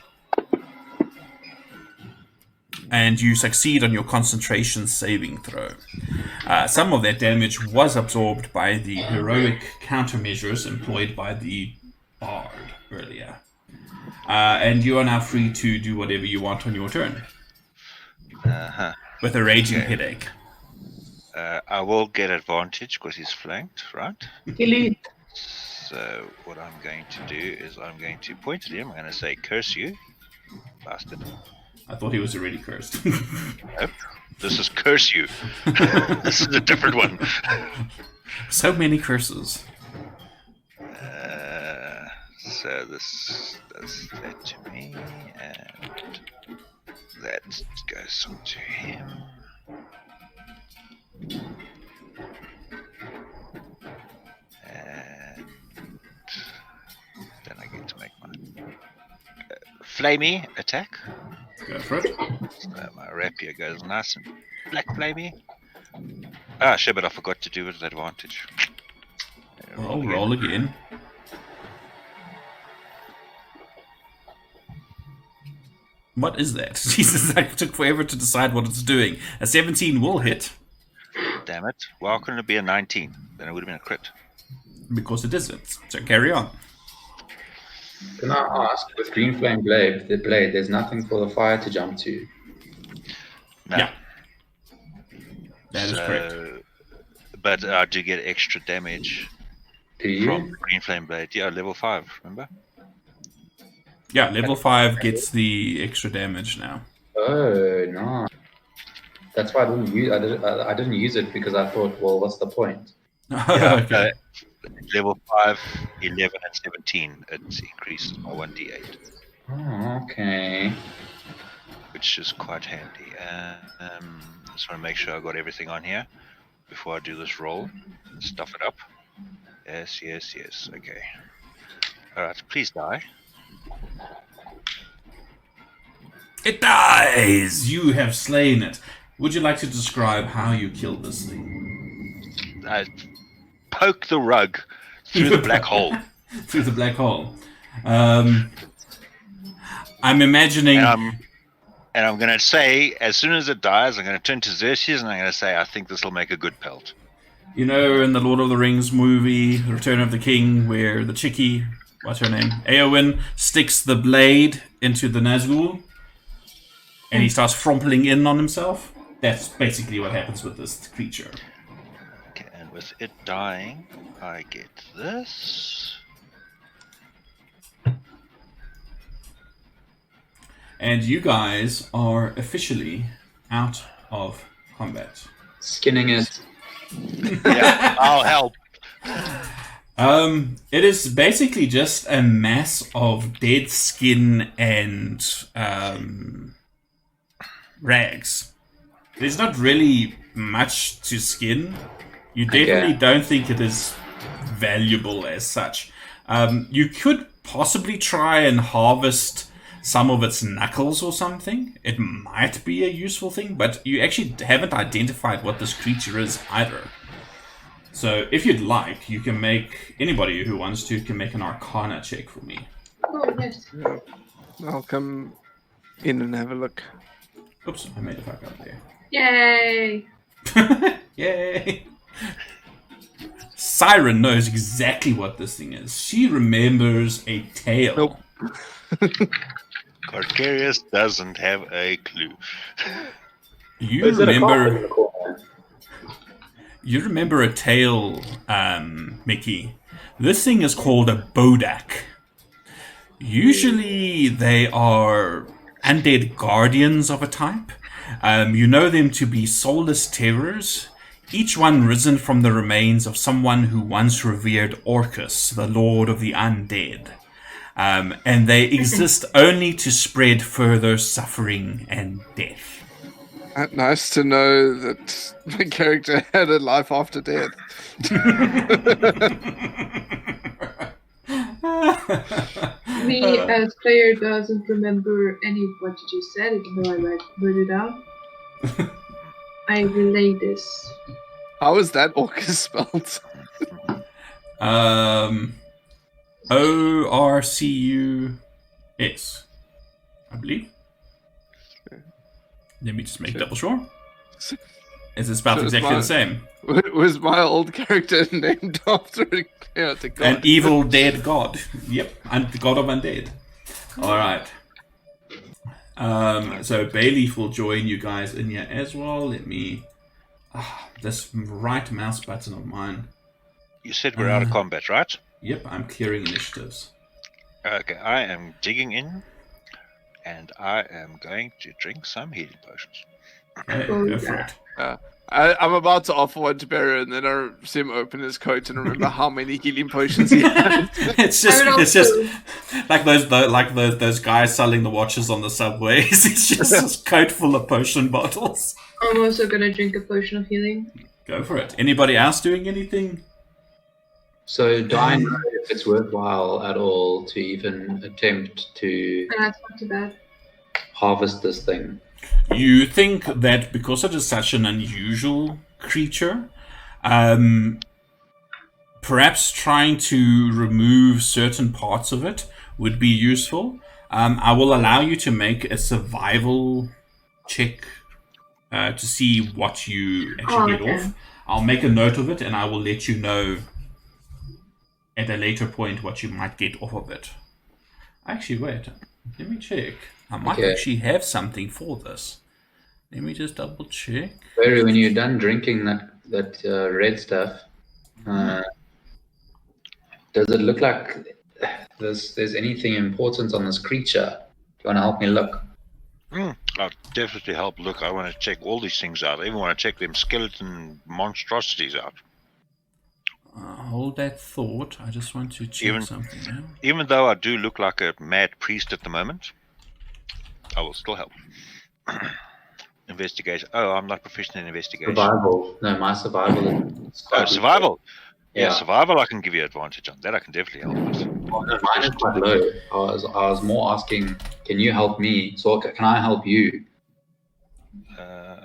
[SPEAKER 1] And you succeed on your concentration saving throw. Some of that damage was absorbed by the heroic countermeasures employed by the bard earlier. And you are now free to do whatever you want on your turn.
[SPEAKER 2] Uh-huh.
[SPEAKER 1] With a raging
[SPEAKER 2] Okay.
[SPEAKER 1] headache.
[SPEAKER 2] I will get advantage because he's flanked, right?
[SPEAKER 3] Elite.
[SPEAKER 2] So what I'm going to do is I'm going to point at him. I'm going to say, "Curse you, bastard."
[SPEAKER 1] I thought he was already cursed.
[SPEAKER 2] Nope. This is curse you. This is a different one.
[SPEAKER 1] So many curses.
[SPEAKER 2] So this does that to me, and that goes on to him. And then I get to make my flamey attack.
[SPEAKER 1] Go for it.
[SPEAKER 2] So my rapier goes nice and black flamey. Ah, shit, but I forgot to do it with advantage.
[SPEAKER 1] Well, roll again. What is that? Jesus, I took forever to decide what it's doing. A 17 will hit,
[SPEAKER 2] Damn it. Why couldn't it be a 19? Then it would have been a crit.
[SPEAKER 1] because it isn't. So carry on.
[SPEAKER 5] Can I ask, with Green Flame Blade, there's nothing for the fire to jump to?
[SPEAKER 2] No.
[SPEAKER 1] Yeah. That is correct.
[SPEAKER 2] But I do get extra damage
[SPEAKER 5] Do you?
[SPEAKER 2] from Green Flame Blade. Yeah, level 5, remember?
[SPEAKER 1] Yeah, level 5 gets the extra damage now.
[SPEAKER 5] Oh, no. That's why I didn't use it because I thought, well, what's the point?
[SPEAKER 1] Okay.
[SPEAKER 2] Level 5, 11, and 17. It increases by 1d8,
[SPEAKER 5] Oh, okay.
[SPEAKER 2] which is quite handy. Just want to make sure I got everything on here before I do this roll. Stuff it up. Yes. Okay. Alright, please die.
[SPEAKER 1] It dies! You have slain it. Would you like to describe how you killed this thing?
[SPEAKER 2] I poke the rug through the black hole.
[SPEAKER 1] Through the black hole. I'm imagining...
[SPEAKER 2] And I'm going to say, as soon as it dies, I'm going to turn to Xerxes and I'm going to say, I think this will make a good pelt.
[SPEAKER 1] You know, in the Lord of the Rings movie, Return of the King, where the chickie, what's her name, Eowyn, sticks the blade into the Nazgul, and he starts frompling in on himself? That's basically what happens with this creature.
[SPEAKER 2] Okay, and with it dying, I get this.
[SPEAKER 1] And you guys are officially out of combat.
[SPEAKER 5] Skinning it.
[SPEAKER 2] Yeah, I'll help.
[SPEAKER 1] It is basically just a mass of dead skin and rags. There's not really much to skin. You definitely don't think it is valuable as such. You could possibly try and harvest some of its knuckles or something. It might be a useful thing, but you actually haven't identified what this creature is either. So if you'd like, you can make, anybody who wants to can make an Arcana check for me.
[SPEAKER 3] Oh, yes.
[SPEAKER 4] I'll come in and have a look.
[SPEAKER 1] Oops, I made a fuck up there.
[SPEAKER 3] Yay!
[SPEAKER 1] Yay! Siren knows exactly what this thing is. She remembers a tale.
[SPEAKER 4] Nope.
[SPEAKER 2] Carcarius doesn't have a clue.
[SPEAKER 1] You
[SPEAKER 5] Is it a coffin in
[SPEAKER 1] remember...
[SPEAKER 5] the corner?
[SPEAKER 1] You remember a tale, Mickey. This thing is called a bodak. Usually they are undead guardians of a type. You know them to be soulless terrors, each one risen from the remains of someone who once revered Orcus, the lord of the undead. And they exist only to spread further suffering and death.
[SPEAKER 4] Nice to know that my character had a life after death.
[SPEAKER 3] Me as player doesn't remember any of what you just said, even though I wrote it down. I relay this.
[SPEAKER 4] How is that Orcus spelled?
[SPEAKER 1] Orcus, I believe. Let me just make double sure. Is it spelled exactly the same?
[SPEAKER 4] Was my old character named after the god?
[SPEAKER 1] An evil dead god. Yep, and the god of undead. Alright. So Bayleaf will join you guys in here as well. Let me... this right mouse button of mine.
[SPEAKER 2] You said we're out of combat, right?
[SPEAKER 1] Yep, I'm clearing initiatives.
[SPEAKER 2] Okay, I am digging in, and I am going to drink some healing potions.
[SPEAKER 1] Okay, go for it.
[SPEAKER 4] I'm about to offer one to Beiro, and then I see him open his coat and remember how many healing potions he had.
[SPEAKER 1] It's just like those guys selling the watches on the subways. It's just this coat full of potion bottles.
[SPEAKER 3] I'm also gonna drink a potion of healing.
[SPEAKER 1] Go for it. Anybody else doing anything?
[SPEAKER 5] So do I know if it's worthwhile at all to even attempt to
[SPEAKER 3] That's not too bad.
[SPEAKER 5] harvest this thing?
[SPEAKER 1] You think that because it is such an unusual creature, perhaps trying to remove certain parts of it would be useful. I will allow you to make a survival check to see what you actually get off. I'll make a note of it and I will let you know at a later point what you might get off of it. Actually, wait. Let me check. I might actually have something for this. Let me just double check.
[SPEAKER 5] Barry, when you're done drinking that red stuff, does it look like there's anything important on this creature? Do you want to help me look?
[SPEAKER 2] I'll definitely help look. I want to check all these things out. I even want to check them skeleton monstrosities out.
[SPEAKER 1] Hold that thought. I just want to check something now.
[SPEAKER 2] Even though I do look like a mad priest at the moment, I will still help. Investigation. Oh, I'm not proficient in investigation.
[SPEAKER 5] Survival. No, my survival is...
[SPEAKER 2] Oh, survival. Yeah, survival I can give you advantage on. That I can definitely help with.
[SPEAKER 5] Oh, no, mine is quite low. I was more asking, can you help me? So can I help you?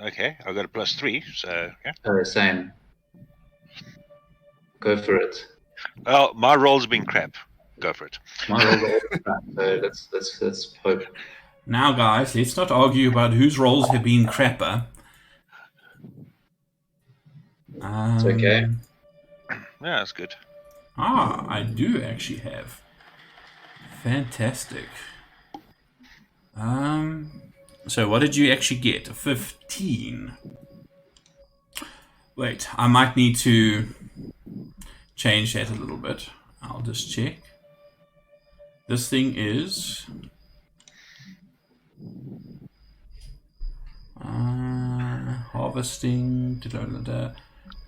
[SPEAKER 2] Okay, I've got a +3, so yeah.
[SPEAKER 5] Same. Go for it.
[SPEAKER 2] Well, my roll's been crap. Go for it.
[SPEAKER 5] My rolls are all crap, so let's hope.
[SPEAKER 1] Now, guys, let's not argue about whose rolls have been crapper.
[SPEAKER 5] It's okay.
[SPEAKER 2] Yeah, that's good.
[SPEAKER 1] I do actually have. Fantastic. So what did you actually get? 15. Wait, I might need to change that a little bit. I'll just check. This thing is... harvesting...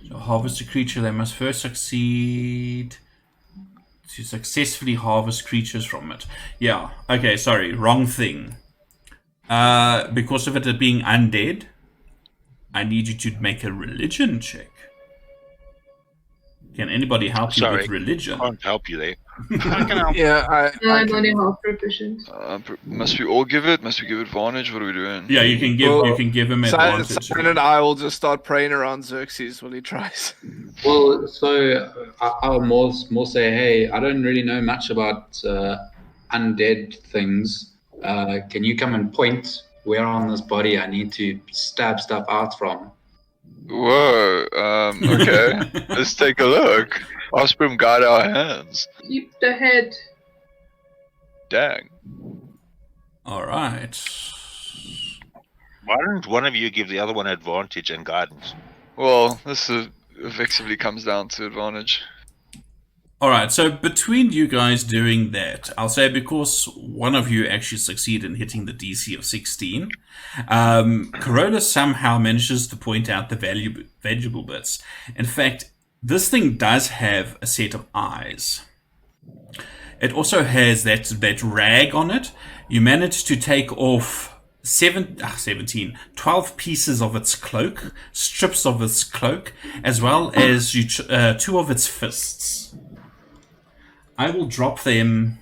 [SPEAKER 1] So harvest a creature, they must first succeed to successfully harvest creatures from it. Yeah, okay, sorry, wrong thing. Because of it being undead, I need you to make a religion check. Can anybody help you with religion?
[SPEAKER 2] I can't help you there.
[SPEAKER 6] I can help.
[SPEAKER 4] Yeah,
[SPEAKER 3] I'm only half proficient.
[SPEAKER 7] Must we all give it? Must we give advantage? What are we doing?
[SPEAKER 1] Yeah, you can give him advantage.
[SPEAKER 4] Simon and I will just start praying around Xerxes while he tries.
[SPEAKER 5] Well, so I'll more say, hey, I don't really know much about undead things. Can you come and point where on this body I need to stab stuff out from?
[SPEAKER 7] Whoa. Okay. Let's take a look. Osprey guide our hands.
[SPEAKER 3] Keep the head.
[SPEAKER 7] Dang.
[SPEAKER 1] Alright.
[SPEAKER 2] Why don't one of you give the other one advantage and guidance?
[SPEAKER 7] Well, this effectively comes down to advantage.
[SPEAKER 1] Alright, so between you guys doing that, I'll say because one of you actually succeeded in hitting the DC of 16, Corolla somehow manages to point out the valuable bits. In fact, this thing does have a set of eyes. It also has that rag on it. You managed to take off 12 pieces of its cloak, strips of its cloak, as well as 2 of its fists. I will drop them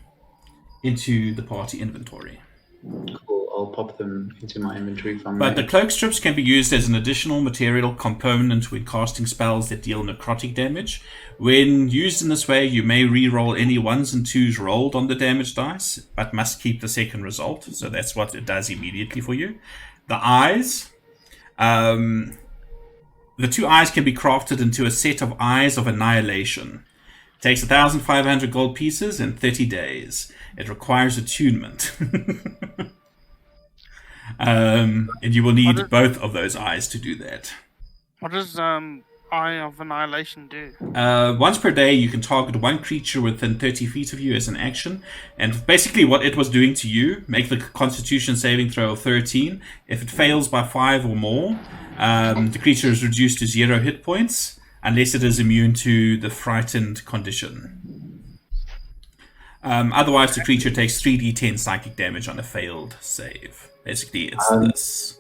[SPEAKER 1] into the party inventory.
[SPEAKER 5] Cool, I'll pop them into my inventory from
[SPEAKER 1] But the cloak strips can be used as an additional material component when casting spells that deal necrotic damage. When used in this way, you may re-roll any 1s and 2s rolled on the damage dice, but must keep the second result. So that's what it does immediately for you. The eyes. The 2 eyes can be crafted into a set of Eyes of Annihilation. Takes 1,500 gold pieces in 30 days. It requires attunement. And you will need both of those eyes to do that.
[SPEAKER 6] What does Eye of Annihilation do?
[SPEAKER 1] Once per day, you can target one creature within 30 feet of you as an action. And basically what it was doing to you, make the Constitution saving throw of 13. If it fails by 5 or more, the creature is reduced to 0 hit points, unless it is immune to the frightened condition. Otherwise, the creature takes 3d10 psychic damage on a failed save. Basically, it's this.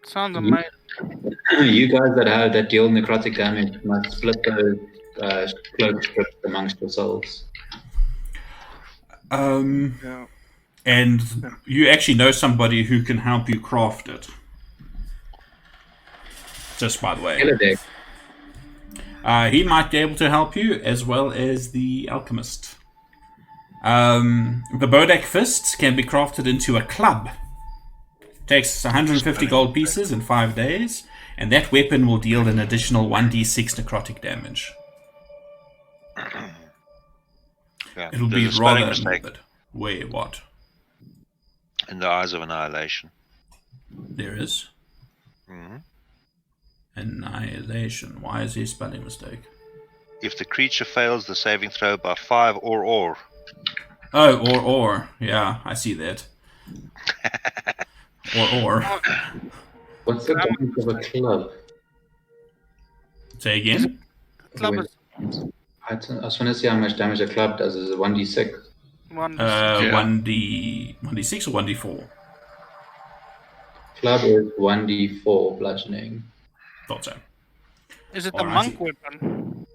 [SPEAKER 6] Sounds amazing.
[SPEAKER 5] You guys that deal necrotic damage must split those cloak strips amongst yourselves.
[SPEAKER 6] Yeah.
[SPEAKER 1] And you actually know somebody who can help you craft it. Just by the way. He might be able to help you, as well as the alchemist. The Bodak fists can be crafted into a club. Takes 150 gold pieces in 5 days, and that weapon will deal an additional 1d6 necrotic damage.
[SPEAKER 2] Yeah,
[SPEAKER 1] It'll be rather morbid. Wait, what?
[SPEAKER 2] In the Eyes of Annihilation.
[SPEAKER 1] There is.
[SPEAKER 2] Mm-hmm.
[SPEAKER 1] Annihilation. Why is there a spelling mistake?
[SPEAKER 2] If the creature fails the saving throw by 5 or.
[SPEAKER 1] Oh, or. Yeah, I see that. Or.
[SPEAKER 5] What's the damage of a club?
[SPEAKER 1] Say again?
[SPEAKER 6] Club is
[SPEAKER 5] I just want to see how much damage a club does. Is it 1d6?
[SPEAKER 1] 1d6 or 1d4?
[SPEAKER 5] Club is 1d4 bludgeoning.
[SPEAKER 1] Thought so.
[SPEAKER 6] Is it the
[SPEAKER 1] Alrighty.
[SPEAKER 6] monk weapon?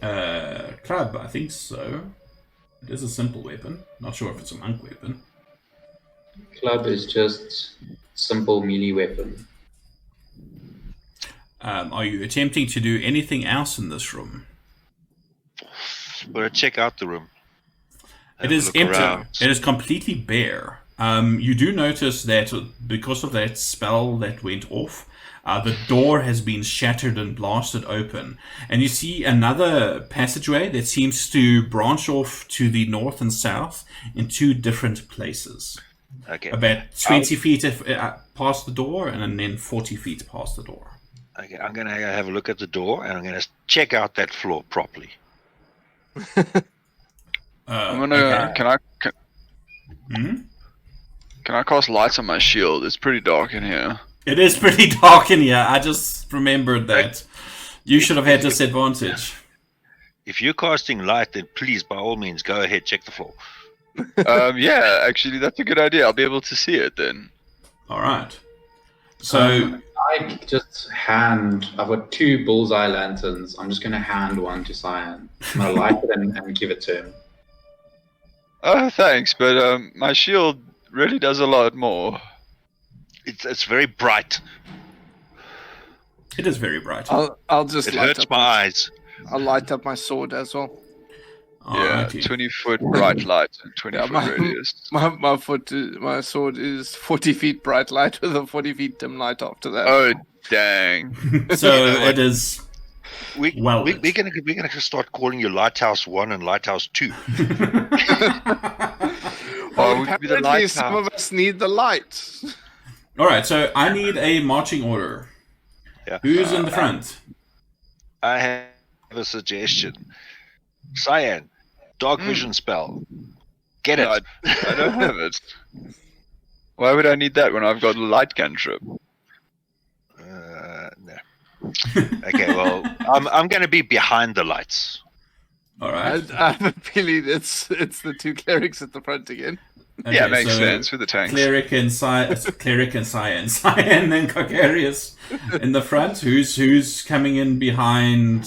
[SPEAKER 1] Club, I think so. It is a simple weapon. Not sure if it's a monk weapon.
[SPEAKER 5] Club is just simple melee weapon.
[SPEAKER 1] Are you attempting to do anything else in this room?
[SPEAKER 2] We're gonna check out the room.
[SPEAKER 1] It is empty. It is completely bare. You do notice that because of that spell that went off, the door has been shattered and blasted open. And you see another passageway that seems to branch off to the north and south in two different places.
[SPEAKER 2] Okay.
[SPEAKER 1] About 20 feet past the door and then 40 feet past the door.
[SPEAKER 2] Okay, I'm gonna have a look at the door and I'm gonna check out that floor properly.
[SPEAKER 7] I'm gonna.
[SPEAKER 1] Okay.
[SPEAKER 7] Can I cast lights on my shield? It's pretty dark in here.
[SPEAKER 1] It is pretty dark in here. I just remembered that. You should have had disadvantage.
[SPEAKER 2] If you're casting light, then please, by all means, go ahead, check the floor.
[SPEAKER 7] Yeah, actually, that's a good idea. I'll be able to see it then.
[SPEAKER 1] All right. So
[SPEAKER 5] I just I've got 2 bullseye lanterns. I'm just going to hand one to Cyan. I'm going to light it and give it to him.
[SPEAKER 7] Oh, thanks, but my shield really does a lot more.
[SPEAKER 2] It's very bright.
[SPEAKER 1] it is very bright.
[SPEAKER 4] I'll just
[SPEAKER 2] It
[SPEAKER 4] light
[SPEAKER 2] hurts
[SPEAKER 4] up
[SPEAKER 2] my eyes.
[SPEAKER 4] I'll light up my sword as well.
[SPEAKER 7] Yeah,
[SPEAKER 1] Alrighty.
[SPEAKER 7] 20-foot bright light and 20-foot radius.
[SPEAKER 4] My sword is 40 feet bright light with a 40 feet dim light after that.
[SPEAKER 7] Oh, dang.
[SPEAKER 1] So it is.
[SPEAKER 2] We're
[SPEAKER 1] lit.
[SPEAKER 2] gonna start calling you Lighthouse 1 and Lighthouse 2.
[SPEAKER 7] Oh, we could be the
[SPEAKER 4] Apparently some
[SPEAKER 7] lighthouse.
[SPEAKER 4] of us need the light.
[SPEAKER 1] All right. So I need a marching order.
[SPEAKER 2] Yeah.
[SPEAKER 1] Who's in the front?
[SPEAKER 2] I have a suggestion. Cyan, dark vision spell. Get it.
[SPEAKER 7] No, I don't have it. Why would I need that when I've got a light cantrip?
[SPEAKER 2] No. Okay, well, I'm going to be behind the lights.
[SPEAKER 1] All right.
[SPEAKER 4] I have a feeling it's the 2 clerics at the front again.
[SPEAKER 1] Okay,
[SPEAKER 7] Yeah, makes
[SPEAKER 1] so
[SPEAKER 7] sense with the tanks.
[SPEAKER 1] Cleric and Cyan, Cyan and Cocarius in the front. Who's coming in behind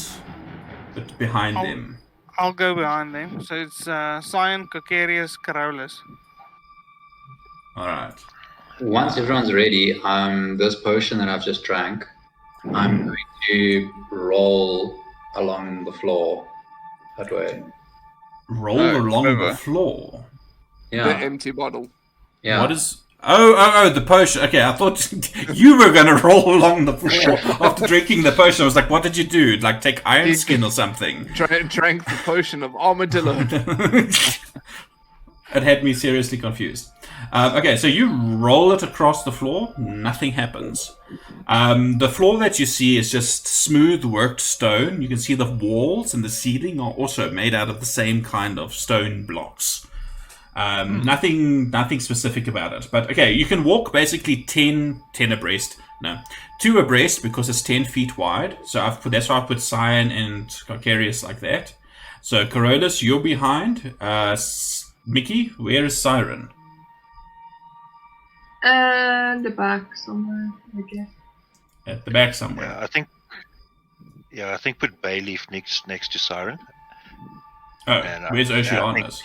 [SPEAKER 1] them?
[SPEAKER 6] I'll go behind them. So it's Cyan, Cocarius, Carolus.
[SPEAKER 1] All right.
[SPEAKER 5] Once everyone's ready, this potion that I've just drank, I'm going to roll along the floor that way.
[SPEAKER 1] Roll
[SPEAKER 7] No,
[SPEAKER 1] along
[SPEAKER 7] over.
[SPEAKER 1] the floor.
[SPEAKER 4] The
[SPEAKER 5] Yeah,
[SPEAKER 4] empty bottle.
[SPEAKER 5] yeah.
[SPEAKER 1] What is? Oh, the potion. Okay, I thought you were gonna roll along the floor after drinking the potion. I was like, what did you do? Like take iron skin or something?
[SPEAKER 4] Drank the potion of armadillo.
[SPEAKER 1] It had me seriously confused. Okay, so you roll it across the floor, nothing happens. The floor that you see is just smooth worked stone. You can see the walls and the ceiling are also made out of the same kind of stone blocks. Nothing specific about it. But okay, you can walk basically 10 abreast. No, 2 abreast because it's 10 feet wide. So that's why I put Cyan and Cocarius like that. So Carolus, you're behind. Mickey, where is Siren?
[SPEAKER 3] And the back somewhere, I guess.
[SPEAKER 1] At the back somewhere.
[SPEAKER 2] I think put Bayleaf next to Siren.
[SPEAKER 1] Oh,
[SPEAKER 2] And,
[SPEAKER 1] where's
[SPEAKER 2] yeah,
[SPEAKER 1] Oceanus?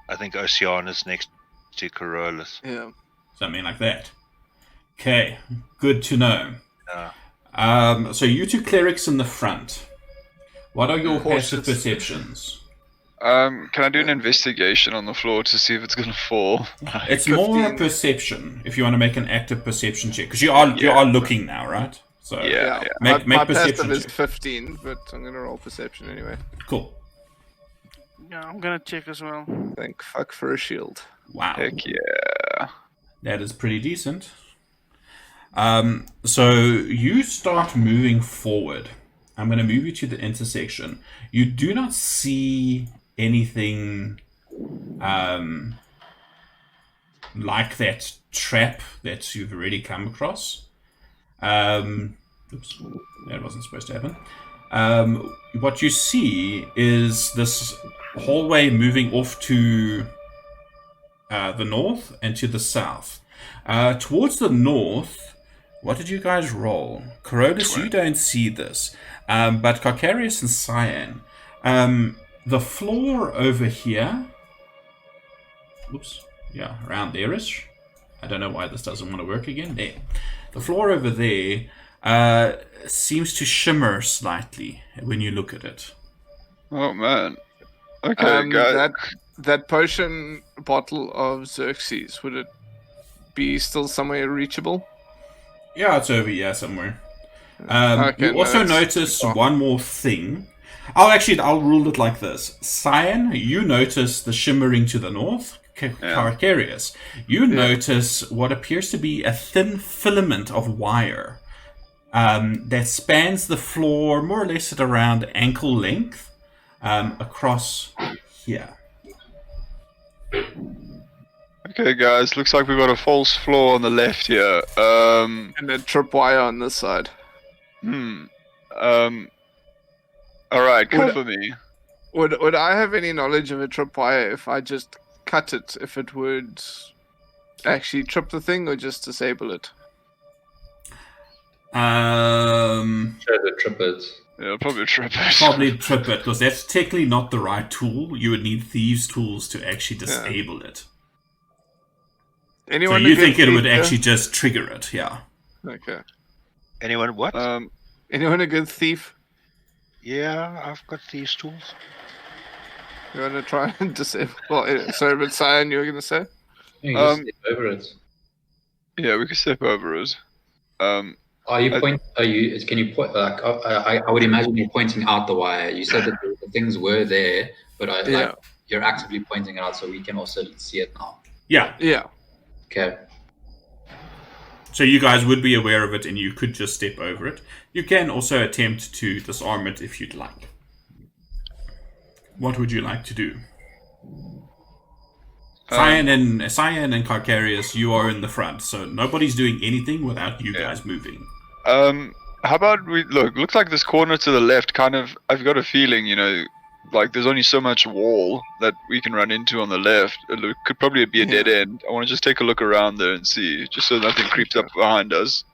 [SPEAKER 2] I think Oceanus next to Carolus.
[SPEAKER 4] Yeah.
[SPEAKER 1] Something like that. Okay, good to know.
[SPEAKER 2] Yeah.
[SPEAKER 1] So you 2 clerics in the front. What are your passive
[SPEAKER 4] Cautious.
[SPEAKER 1] perceptions?
[SPEAKER 7] Can I do an investigation on the floor to see if it's gonna fall?
[SPEAKER 1] It's more
[SPEAKER 4] 15.
[SPEAKER 1] perception if you want to make an active perception check because you are looking now, right? So
[SPEAKER 7] Yeah.
[SPEAKER 1] Make
[SPEAKER 4] my
[SPEAKER 1] perception
[SPEAKER 4] passive is
[SPEAKER 1] check.
[SPEAKER 4] 15, but I'm gonna roll perception anyway.
[SPEAKER 1] Cool.
[SPEAKER 6] Yeah, I'm gonna check as well.
[SPEAKER 4] Thank fuck for a shield.
[SPEAKER 1] Wow.
[SPEAKER 7] Heck yeah.
[SPEAKER 1] That is pretty decent. So you start moving forward. I'm going to move you to the intersection. You do not see anything like that trap that you've already come across. Oops, that wasn't supposed to happen. What you see is this hallway moving off to the north and to the south. Towards the north, what did you guys roll? Carolus, you don't see this. But Cocarius and Cyan, The floor over here. Oops. Yeah, around there-ish. I don't know why this doesn't want to work again. There. The floor over there seems to shimmer slightly when you look at it.
[SPEAKER 7] Oh man. Okay, guys.
[SPEAKER 4] That potion bottle of Xerxes, would it be still somewhere reachable?
[SPEAKER 1] Yeah, it's over here somewhere.
[SPEAKER 4] Okay,
[SPEAKER 1] you also notice one more thing. I'll rule it like this. Cyan, you notice the shimmering to the north. Carcarius, you notice what appears to be a thin filament of wire that spans the floor more or less at around ankle length across here.
[SPEAKER 7] Okay, guys, looks like we've got a false floor on the left here.
[SPEAKER 4] And a tripwire on this side.
[SPEAKER 7] Alright, cover me.
[SPEAKER 4] Would I have any knowledge of a tripwire if I just cut it, if it would actually trip the thing or just disable it?
[SPEAKER 5] Show the trippers.
[SPEAKER 7] Yeah, probably trip it.
[SPEAKER 1] Probably trip it, because that's technically not the right tool. You would need thieves' tools to actually disable it.
[SPEAKER 4] Anyone
[SPEAKER 1] so you think it would actually just trigger it, yeah.
[SPEAKER 4] Okay.
[SPEAKER 2] Anyone what?
[SPEAKER 4] Anyone a good thief?
[SPEAKER 2] Yeah, I've got these tools.
[SPEAKER 4] You want to try and disable? Well, sorry, but Cyan, you were going to say?
[SPEAKER 5] You can step over it.
[SPEAKER 7] Yeah, we can step over it.
[SPEAKER 5] Can you point? Like, I would imagine you're pointing out the wire. You said that the things were there, but you're actively pointing it out, so we can also see it now.
[SPEAKER 1] Yeah.
[SPEAKER 4] Yeah.
[SPEAKER 5] Okay.
[SPEAKER 1] So you guys would be aware of it, and you could just step over it. You can also attempt to disarm it if you'd like. What would you like to do? Cyan and Carcarius, you are in the front, so nobody's doing anything without you guys moving.
[SPEAKER 7] How about we looks like this corner to the left kind of, I've got a feeling, like there's only so much wall that we can run into on the left. It could probably be a dead end. I want to just take a look around there and see, just so nothing creeps up behind us.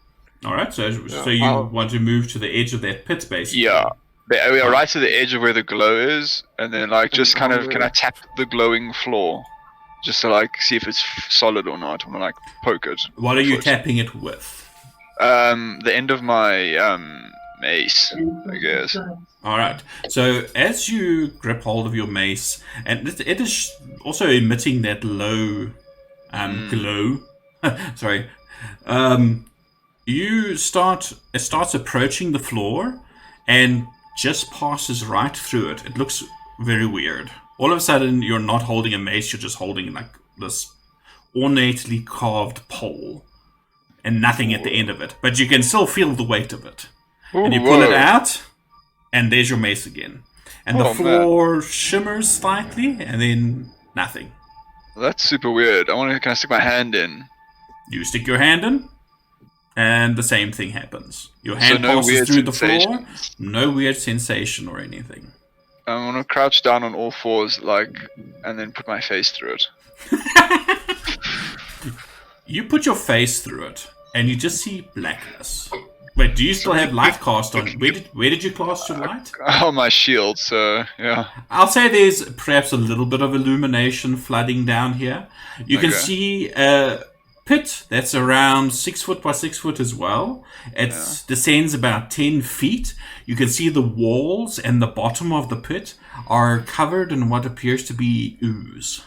[SPEAKER 1] Alright, so you want to move to the edge of that pit, basically?
[SPEAKER 7] Yeah. We are right to the edge of where the glow is, and then just kind of, can I tap the glowing floor? Just to see if it's solid or not. I'm gonna poke it.
[SPEAKER 1] What are you tapping it with?
[SPEAKER 7] The end of my mace, I guess.
[SPEAKER 1] Alright, so as you grip hold of your mace, and it is also emitting that low glow. Sorry. It starts approaching the floor and just passes right through it. It looks very weird. All of a sudden, you're not holding a mace, you're just holding this ornately carved pole and nothing at the end of it. But you can still feel the weight of it.
[SPEAKER 7] Ooh,
[SPEAKER 1] and you pull it out, and there's your mace again. And the floor shimmers slightly, and then nothing.
[SPEAKER 7] That's super weird. Can I stick my hand in?
[SPEAKER 1] You stick your hand in, and the same thing happens. Your hand passes through the floor. No weird sensation or anything.
[SPEAKER 7] I'm gonna crouch down on all fours, and then put my face through it.
[SPEAKER 1] You put your face through it, and you just see blackness. Wait, do you still have light cast on? Where did you cast your light?
[SPEAKER 7] On my shield, so yeah.
[SPEAKER 1] I'll say there's perhaps a little bit of illumination flooding down here. You can see a pit that's around 6 foot by 6 foot as well. It descends about 10 feet. You can see the walls and the bottom of the pit are covered in what appears to be ooze.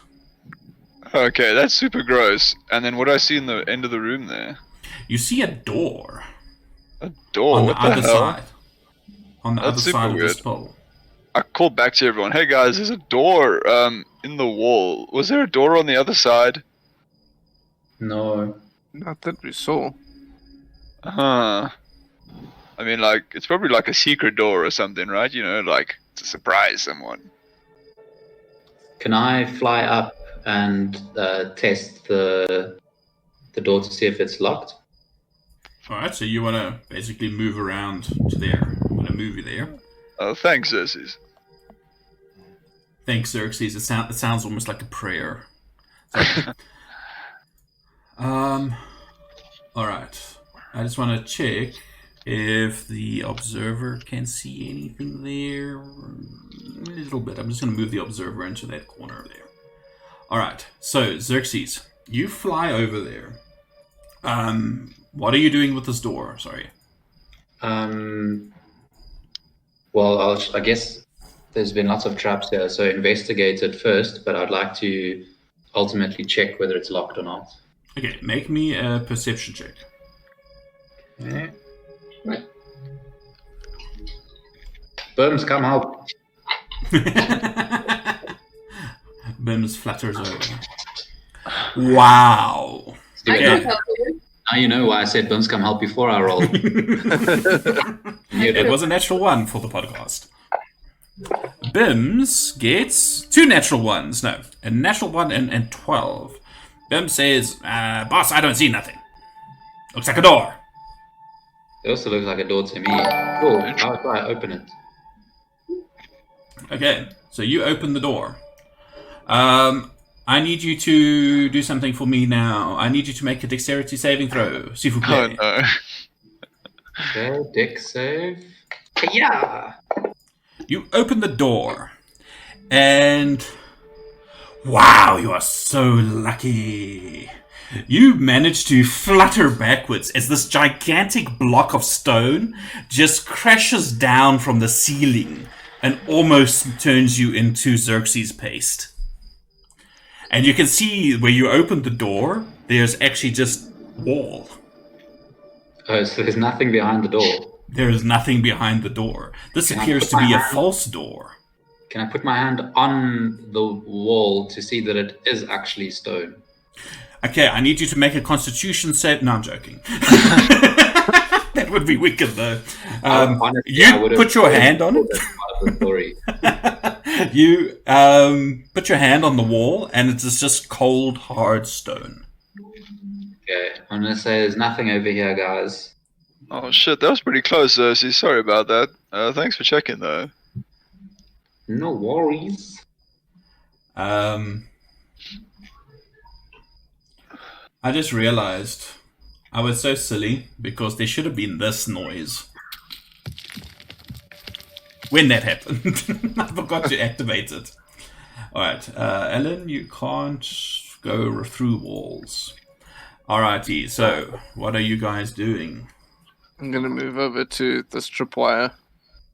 [SPEAKER 7] Okay, that's super gross. And then what do I see in the end of the room there?
[SPEAKER 1] You see a door.
[SPEAKER 7] A door?
[SPEAKER 1] On
[SPEAKER 7] what
[SPEAKER 1] the other
[SPEAKER 7] hell?
[SPEAKER 1] side. On the other side of this pole.
[SPEAKER 7] I called back to everyone. Hey guys, there's a door in the wall. Was there a door on the other side?
[SPEAKER 5] No.
[SPEAKER 4] Not that we saw.
[SPEAKER 7] Huh. I mean, it's probably a secret door or something, right? To surprise someone.
[SPEAKER 5] Can I fly up and test the door to see if it's locked?
[SPEAKER 1] Alright, so you want to basically move around to there. I'm going to move you there.
[SPEAKER 7] Oh, thanks, Xerxes.
[SPEAKER 1] Thanks, Xerxes. It sounds almost like a prayer. Alright. I just want to check. if the observer can see anything there. A little bit. I'm just going to move the observer into that corner there. Alright, so Xerxes, you fly over there. What are you doing with this door? Sorry.
[SPEAKER 5] Well, I guess there's been lots of traps here, so investigate it first, but I'd like to ultimately check whether it's locked or not.
[SPEAKER 1] Okay, make me a perception check.
[SPEAKER 5] Okay. Right. Burns, come help.
[SPEAKER 1] Bims flutters over. Wow.
[SPEAKER 3] I
[SPEAKER 1] Okay.
[SPEAKER 3] can help you.
[SPEAKER 5] Now you know why I said Burns, come help before I roll.
[SPEAKER 1] It was a natural one for the podcast. Bims gets 2 natural ones. No, a natural 1 and 12. Bims says, boss, I don't see nothing. Looks like a door.
[SPEAKER 5] It also looks like a door to me. Cool. I'll try to open it.
[SPEAKER 1] Okay, so you open the door. I need you to do something for me now. I need you to make a dexterity saving throw. S'il vous
[SPEAKER 7] Oh
[SPEAKER 1] plaît.
[SPEAKER 7] no.
[SPEAKER 5] Okay, dex save. Yeah.
[SPEAKER 1] You open the door, and wow, you are so lucky. You manage to flutter backwards as this gigantic block of stone just crashes down from the ceiling and almost turns you into Xerxes paste. And you can see where you opened the door, there's actually just wall.
[SPEAKER 5] Oh, so there's nothing behind the door.
[SPEAKER 1] There is nothing behind the door. This
[SPEAKER 5] Can I
[SPEAKER 1] appears
[SPEAKER 5] put
[SPEAKER 1] to
[SPEAKER 5] my
[SPEAKER 1] be a
[SPEAKER 5] hand-
[SPEAKER 1] false door.
[SPEAKER 5] Can I put my hand on the wall to see that it is actually stone?
[SPEAKER 1] Okay, I need you to make a constitution save. No, I'm joking. That would be wicked, though.
[SPEAKER 5] Honestly, I
[SPEAKER 1] You
[SPEAKER 5] would've
[SPEAKER 1] put your hand on it.
[SPEAKER 5] That's part of the story.
[SPEAKER 1] You put your hand on the wall, and it is just cold, hard stone.
[SPEAKER 5] Okay, I'm gonna say there's nothing over here, guys.
[SPEAKER 7] Oh shit, that was pretty close, Cersei. Sorry about that. Thanks for checking, though.
[SPEAKER 5] No worries.
[SPEAKER 1] I just realized I was so silly because there should have been this noise when that happened. I forgot to activate it. Alright, Ellen, you can't go through walls. Alrighty, so what are you guys doing?
[SPEAKER 4] I'm gonna move over to this tripwire.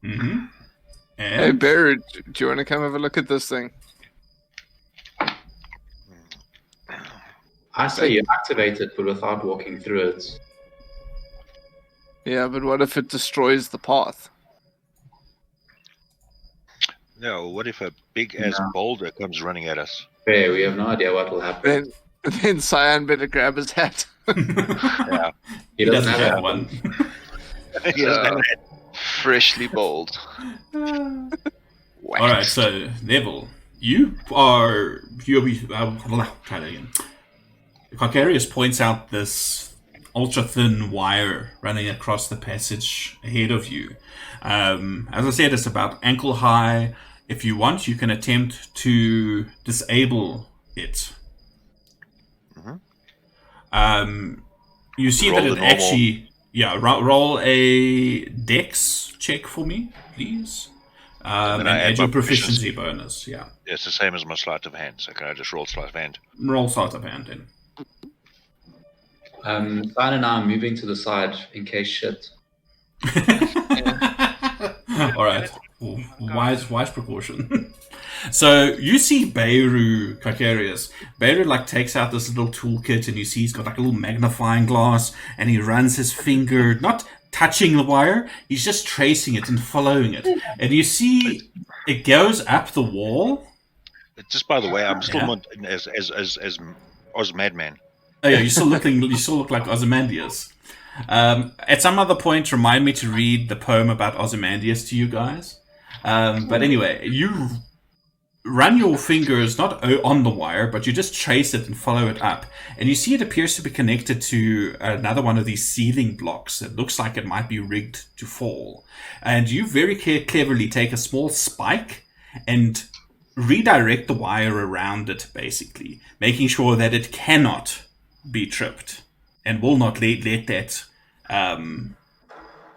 [SPEAKER 1] Mm-hmm.
[SPEAKER 4] Hey,
[SPEAKER 1] And
[SPEAKER 4] Beiro, do you want to come have a look at this thing?
[SPEAKER 5] I say you activate it, but without walking through it.
[SPEAKER 4] Yeah, but what if it destroys the path?
[SPEAKER 2] No, what if a big ass boulder comes running at us?
[SPEAKER 5] Fair, we have no idea what will happen.
[SPEAKER 4] Then Cyan better grab his hat.
[SPEAKER 2] Yeah.
[SPEAKER 1] he doesn't have one.
[SPEAKER 2] He doesn't have that.
[SPEAKER 7] Freshly bold.
[SPEAKER 1] Alright, so Neville, you'll be try that again. Carcarius points out this ultra thin wire running across the passage ahead of you. As I said, it's about ankle high. If you want, you can attempt to disable it. You see
[SPEAKER 2] Roll
[SPEAKER 1] that
[SPEAKER 2] the
[SPEAKER 1] it
[SPEAKER 2] normal.
[SPEAKER 1] actually... Yeah, roll a dex check for me, please. And
[SPEAKER 2] I add
[SPEAKER 1] add your
[SPEAKER 2] my
[SPEAKER 1] proficiency bonus, yeah.
[SPEAKER 2] It's the same as my sleight of hand, so can I just roll sleight of hand?
[SPEAKER 1] Roll sleight of hand then.
[SPEAKER 5] Simon and I are moving to the side in case shit.
[SPEAKER 1] Alright. Wise precaution. So you see Beiro, Carcarius. Beiro takes out this little toolkit and you see he's got a little magnifying glass and he runs his finger, not touching the wire, he's just tracing it and following it. And you see it goes up the wall.
[SPEAKER 2] Just by the way, I'm still
[SPEAKER 1] Yeah.
[SPEAKER 2] not as Oz Madman.
[SPEAKER 1] Oh yeah, you still look like Ozymandias. At some other point, remind me to read the poem about Ozymandias to you guys. But anyway, you run your fingers not on the wire, but you just trace it and follow it up. And you see it appears to be connected to another one of these ceiling blocks. It looks like it might be rigged to fall. And you very cleverly take a small spike and redirect the wire around it, basically, making sure that it cannot be tripped and will not let that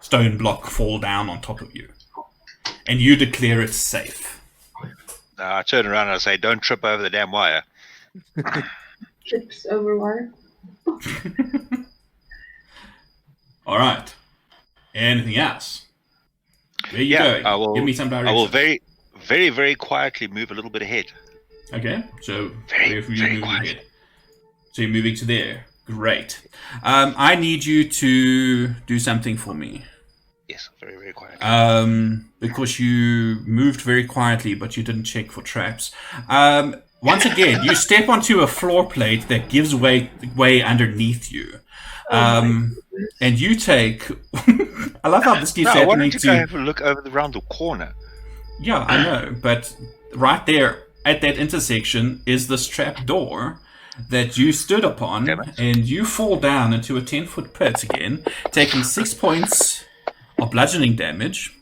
[SPEAKER 1] stone block fall down on top of you. And you declare it safe.
[SPEAKER 2] I turn around and I say, don't trip over the damn wire.
[SPEAKER 3] Trips over wire.
[SPEAKER 1] All right. Anything else? Where you going?
[SPEAKER 2] I will,
[SPEAKER 1] Give me some direction.
[SPEAKER 2] I will very, very, very quietly move a little bit ahead.
[SPEAKER 1] Okay, so
[SPEAKER 2] Very,
[SPEAKER 1] where are you
[SPEAKER 2] very
[SPEAKER 1] moving
[SPEAKER 2] quiet.
[SPEAKER 1] ahead? So you're moving to there. Great. I need you to do something for me.
[SPEAKER 2] Yes, very, very quiet.
[SPEAKER 1] Because you moved very quietly, but you didn't check for traps. Once again, you step onto a floor plate that gives way underneath you. And you take... I love how this keeps
[SPEAKER 2] I
[SPEAKER 1] happening
[SPEAKER 2] wanted to
[SPEAKER 1] to...
[SPEAKER 2] go have a look around the corner.
[SPEAKER 1] Yeah, I know, but right there at that intersection is this trap door that you stood upon,
[SPEAKER 2] Damn it.
[SPEAKER 1] and you fall down into a 10-foot pit again, taking 6 points of bludgeoning damage.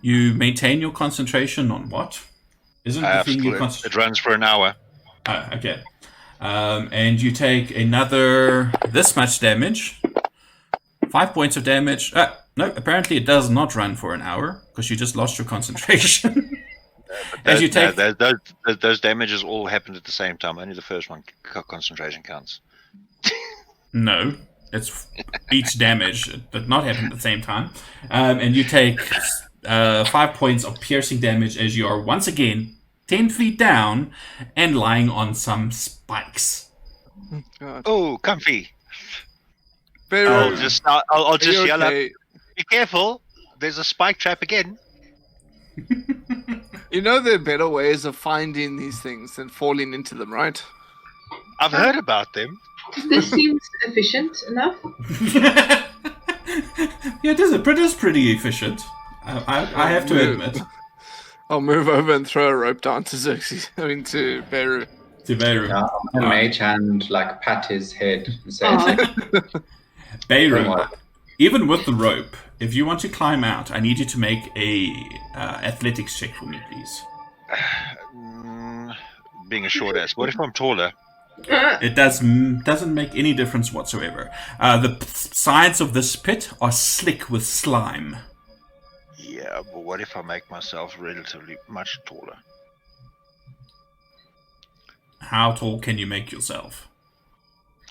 [SPEAKER 1] You maintain your concentration on what? Isn't the thing you
[SPEAKER 2] It
[SPEAKER 1] concentrate?
[SPEAKER 2] runs for an hour.
[SPEAKER 1] Oh, okay. And you take another this much damage. 5 points of damage. No, apparently it does not run for an hour because you just lost your concentration. As you take
[SPEAKER 2] Those damages all happened at the same time. Only the first one, concentration counts.
[SPEAKER 1] no, it's each damage. It did not happen at the same time. And you take 5 points of piercing damage as you are once again 10 feet down and lying on some spikes.
[SPEAKER 4] God.
[SPEAKER 2] Oh, comfy.
[SPEAKER 4] Beiro,
[SPEAKER 2] I'll just yell up.
[SPEAKER 4] okay?
[SPEAKER 2] Be careful! There's a spike trap again.
[SPEAKER 4] You know there are better ways of finding these things than falling into them, right?
[SPEAKER 2] I've heard about them.
[SPEAKER 3] This seems efficient enough.
[SPEAKER 1] Yeah, it is pretty efficient. I have to admit.
[SPEAKER 4] I'll move over and throw a rope down to Xerxes. I mean, to Beiro.
[SPEAKER 1] To Beiro.
[SPEAKER 5] Yeah, I'm a mage hand, like, pat his head and say,
[SPEAKER 1] Beiro, even with the rope, if you want to climb out, I need you to make a athletics check for me, please.
[SPEAKER 2] Being a short ass. What if I'm taller?
[SPEAKER 1] It doesn't make any difference whatsoever. The sides of this pit are slick with slime.
[SPEAKER 2] Yeah, but what if I make myself relatively much taller?
[SPEAKER 1] How tall can you make yourself?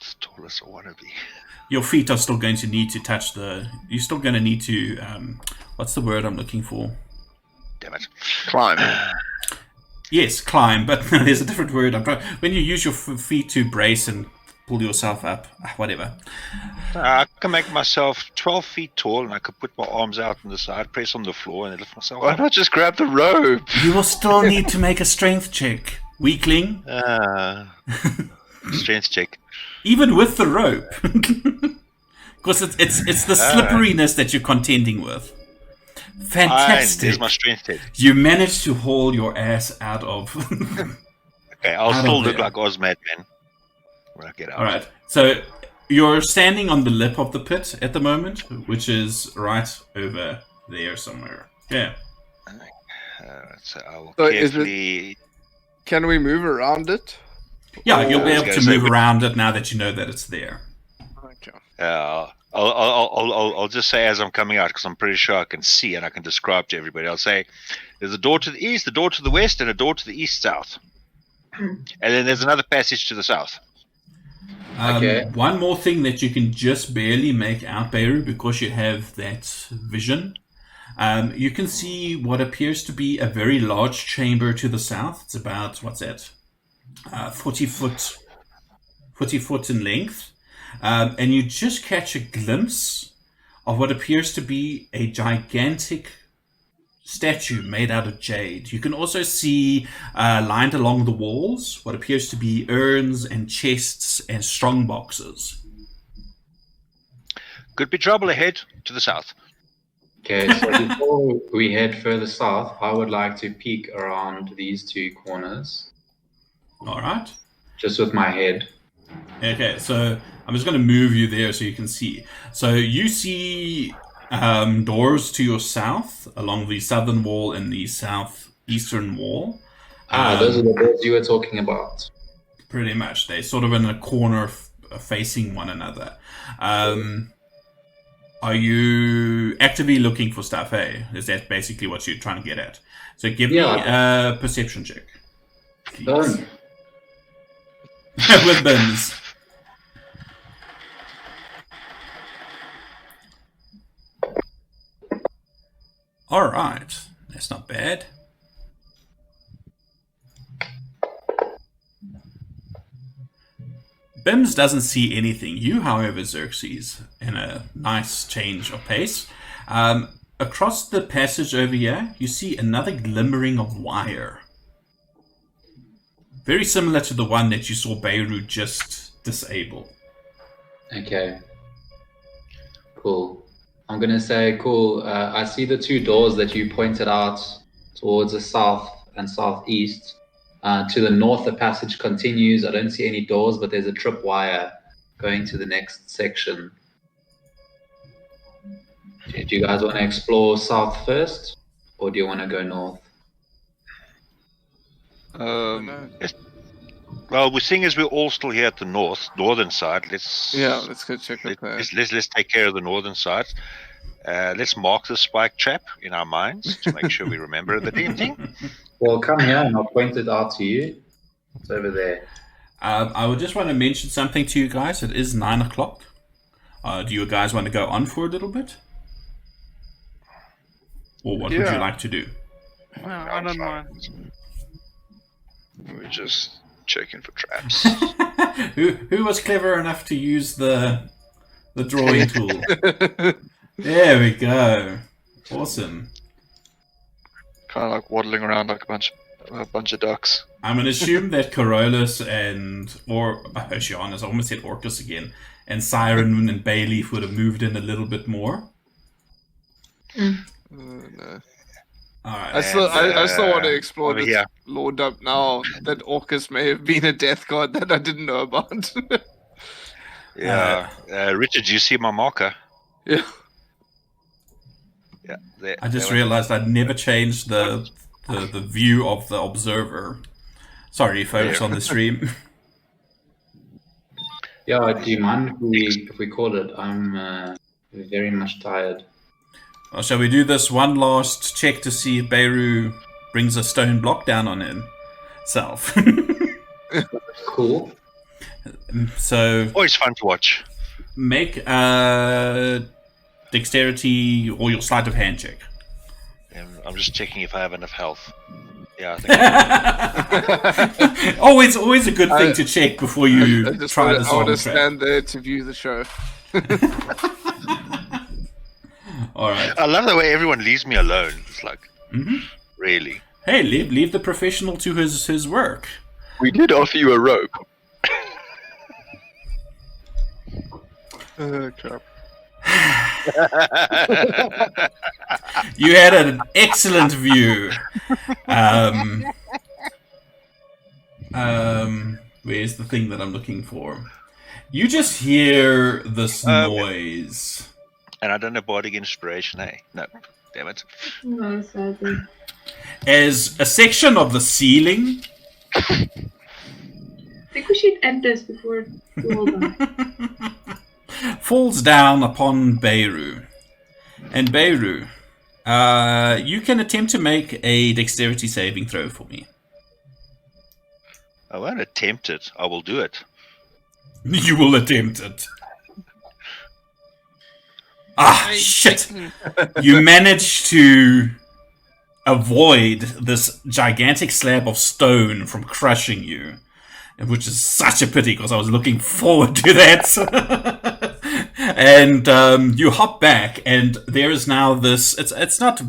[SPEAKER 2] As tall as I want to be.
[SPEAKER 1] Your feet are still going to need to touch the... You're still going to need to... what's the word I'm looking for?
[SPEAKER 2] Damn it.
[SPEAKER 7] Climb.
[SPEAKER 1] Yes, climb, but there's a different word. When you use your feet to brace and pull yourself up, whatever.
[SPEAKER 2] I can make myself 12 feet tall, and I could put my arms out on the side, press on the floor, and then lift myself
[SPEAKER 7] Why
[SPEAKER 2] up.
[SPEAKER 7] not just grab the rope?
[SPEAKER 1] You will still need to make a strength check, weakling.
[SPEAKER 2] Strength check.
[SPEAKER 1] Even with the rope. Because it's the slipperiness that you're contending with. Fantastic.
[SPEAKER 2] There's my strength check.
[SPEAKER 1] You managed to haul your ass out of...
[SPEAKER 2] Okay, I'll
[SPEAKER 1] Out
[SPEAKER 2] still
[SPEAKER 1] of
[SPEAKER 2] look
[SPEAKER 1] there.
[SPEAKER 2] like Ozmad, man. When I get out.
[SPEAKER 1] Alright, so you're standing on the lip of the pit at the moment, which is right over there somewhere. Yeah.
[SPEAKER 2] So I will
[SPEAKER 4] So is
[SPEAKER 2] carefully...
[SPEAKER 4] Can we move around it?
[SPEAKER 1] Yeah, you'll be able to
[SPEAKER 2] gonna say,
[SPEAKER 1] move around it now that you know that it's there.
[SPEAKER 4] Okay.
[SPEAKER 2] I'll just say as I'm coming out, because I'm pretty sure I can see and I can describe to everybody. I'll say, there's a door to the east, a door to the west, and a door to the east-south. And then there's another passage to the south.
[SPEAKER 5] Okay.
[SPEAKER 1] One more thing that you can just barely make out, Beiro, because you have that vision. You can see what appears to be a very large chamber to the south. It's about, 40 foot in length. And you just catch a glimpse of what appears to be a gigantic statue made out of jade. You can also see lined along the walls what appears to be urns and chests and strong boxes.
[SPEAKER 2] Could be trouble ahead to the south.
[SPEAKER 5] Okay, so before we head further south, I would like to peek around these two corners,
[SPEAKER 1] All right.
[SPEAKER 5] just with my head.
[SPEAKER 1] Okay, so I'm just going to move you there so you can see. So you see doors to your south along the southern wall and the southeastern wall.
[SPEAKER 5] Those are the doors you were talking about.
[SPEAKER 1] Pretty much. They're sort of in a corner facing one another. Are you actively looking for stuff, eh? Is that basically what you're trying to get at? So give me a perception check.
[SPEAKER 5] Done.
[SPEAKER 1] With bins. Alright. That's not bad. Bims doesn't see anything. You, however, Xerxes, in a nice change of pace. Across the passage over here, you see another glimmering of wire. Very similar to the one that you saw Beiro just disable.
[SPEAKER 5] Okay. Cool. I'm going to say, cool. I see the 2 doors that you pointed out towards the south and southeast. To the north, the passage continues. I don't see any doors, but there's a tripwire going to the next section. Do you guys want to explore south first, or do you want to go north?
[SPEAKER 2] Well, we're seeing as we're all still here at the northern side. Let's
[SPEAKER 4] go check up there.
[SPEAKER 2] Let's take care of the northern side. Let's mark the spike trap in our minds to make sure we remember the damn thing.
[SPEAKER 5] Well, come here and I'll point it out to you. It's over there.
[SPEAKER 1] I would just want to mention something to you guys. It is 9 o'clock. Do you guys want to go on for a little bit? Or what would you like to do?
[SPEAKER 6] Well, I don't mind.
[SPEAKER 7] We're just checking for traps.
[SPEAKER 1] Who was clever enough to use the drawing tool? There we go. Awesome.
[SPEAKER 7] Kind of like waddling around like a bunch of ducks.
[SPEAKER 1] I'm going to assume that Corollas or Oceanus, I almost said Orcus again, and Siren and Bayleaf would have moved in a little bit more.
[SPEAKER 4] No.
[SPEAKER 1] Alright.
[SPEAKER 4] I still want to explore this
[SPEAKER 2] here.
[SPEAKER 4] Lord up now that Orcus may have been a death god that I didn't know about.
[SPEAKER 2] Yeah. Richard, do you see my marker?
[SPEAKER 4] Yeah.
[SPEAKER 2] Yeah. There,
[SPEAKER 1] I just realized I'd never changed the view of the observer. Sorry, folks, on the stream.
[SPEAKER 5] Yeah, do you mind if we call it? I'm very much tired.
[SPEAKER 1] Well, shall we do this one last check to see if Beiro brings a stone block down on himself?
[SPEAKER 5] Cool.
[SPEAKER 1] So
[SPEAKER 2] always fun to watch.
[SPEAKER 1] make a dexterity or your sleight of hand check.
[SPEAKER 2] I'm just checking if I have enough health. Yeah, I think
[SPEAKER 1] always a good thing to check before you try this
[SPEAKER 4] I want
[SPEAKER 1] on
[SPEAKER 4] to
[SPEAKER 1] track.
[SPEAKER 4] stand there to view the show.
[SPEAKER 1] All right.
[SPEAKER 2] I love the way everyone leaves me alone. It's like, really?
[SPEAKER 1] Hey, leave the professional to his work.
[SPEAKER 7] We did offer you a rope.
[SPEAKER 4] Crap.
[SPEAKER 1] You had an excellent view. Where's the thing that I'm looking for? You just hear this noise.
[SPEAKER 2] And I don't have bardic inspiration, hey? No, damn it.
[SPEAKER 3] No, sadly.
[SPEAKER 1] As a section of the ceiling
[SPEAKER 3] I think we should end this before we all die.
[SPEAKER 1] falls down upon Beiro. And Beiro, you can attempt to make a dexterity saving throw for me.
[SPEAKER 2] I won't attempt it. I will do it.
[SPEAKER 1] You will attempt it. Ah, shit! You managed to avoid this gigantic slab of stone from crushing you, which is such a pity because I was looking forward to that. And you hop back, and there is now this. It's not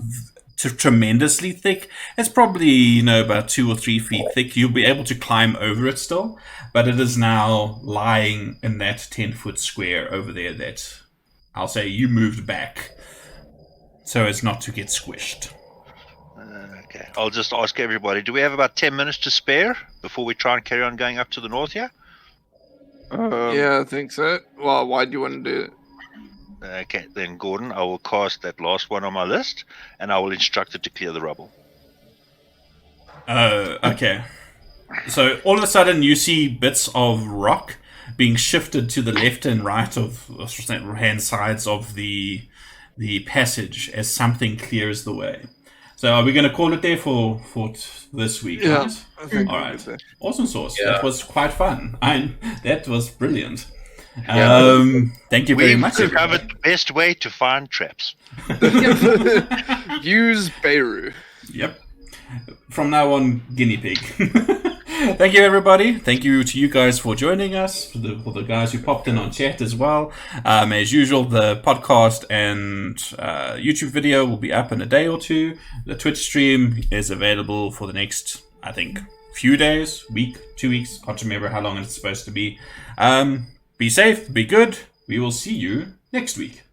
[SPEAKER 1] tremendously thick. It's probably about 2 or 3 feet thick. You'll be able to climb over it still, but it is now lying in that 10-foot square over there. That I'll say you moved back so as not to get squished.
[SPEAKER 2] Okay, I'll just ask everybody, do we have about 10 minutes to spare before we try and carry on going up to the north here?
[SPEAKER 4] Yeah, I think so. Well, why do you want to do it?
[SPEAKER 2] Okay, then Gordon, I will cast that last one on my list, and I will instruct it to clear the rubble.
[SPEAKER 1] Okay. So all of a sudden you see bits of rock being shifted to the left and right of hand sides of the passage as something clears the way. So are we going to call it there for this week?
[SPEAKER 4] Yeah,
[SPEAKER 1] Right?
[SPEAKER 4] I think
[SPEAKER 1] All
[SPEAKER 4] we'll
[SPEAKER 1] right.
[SPEAKER 4] get there.
[SPEAKER 1] Awesome sauce.
[SPEAKER 5] Yeah.
[SPEAKER 1] That was quite fun. That was brilliant.
[SPEAKER 5] Yeah.
[SPEAKER 1] Thank you very
[SPEAKER 2] We've
[SPEAKER 1] much. everybody.
[SPEAKER 2] discovered the best way to find traps.
[SPEAKER 4] Use Beiro.
[SPEAKER 1] Yep. From now on, guinea pig. Thank you, everybody. Thank you to you guys for joining us, for the guys who popped in on chat as well. As usual, the podcast and YouTube video will be up in a day or two. The Twitch stream is available for the next, I think, few days, week, 2 weeks. Can't remember how long it's supposed to be. Be safe, be good. We will see you next week.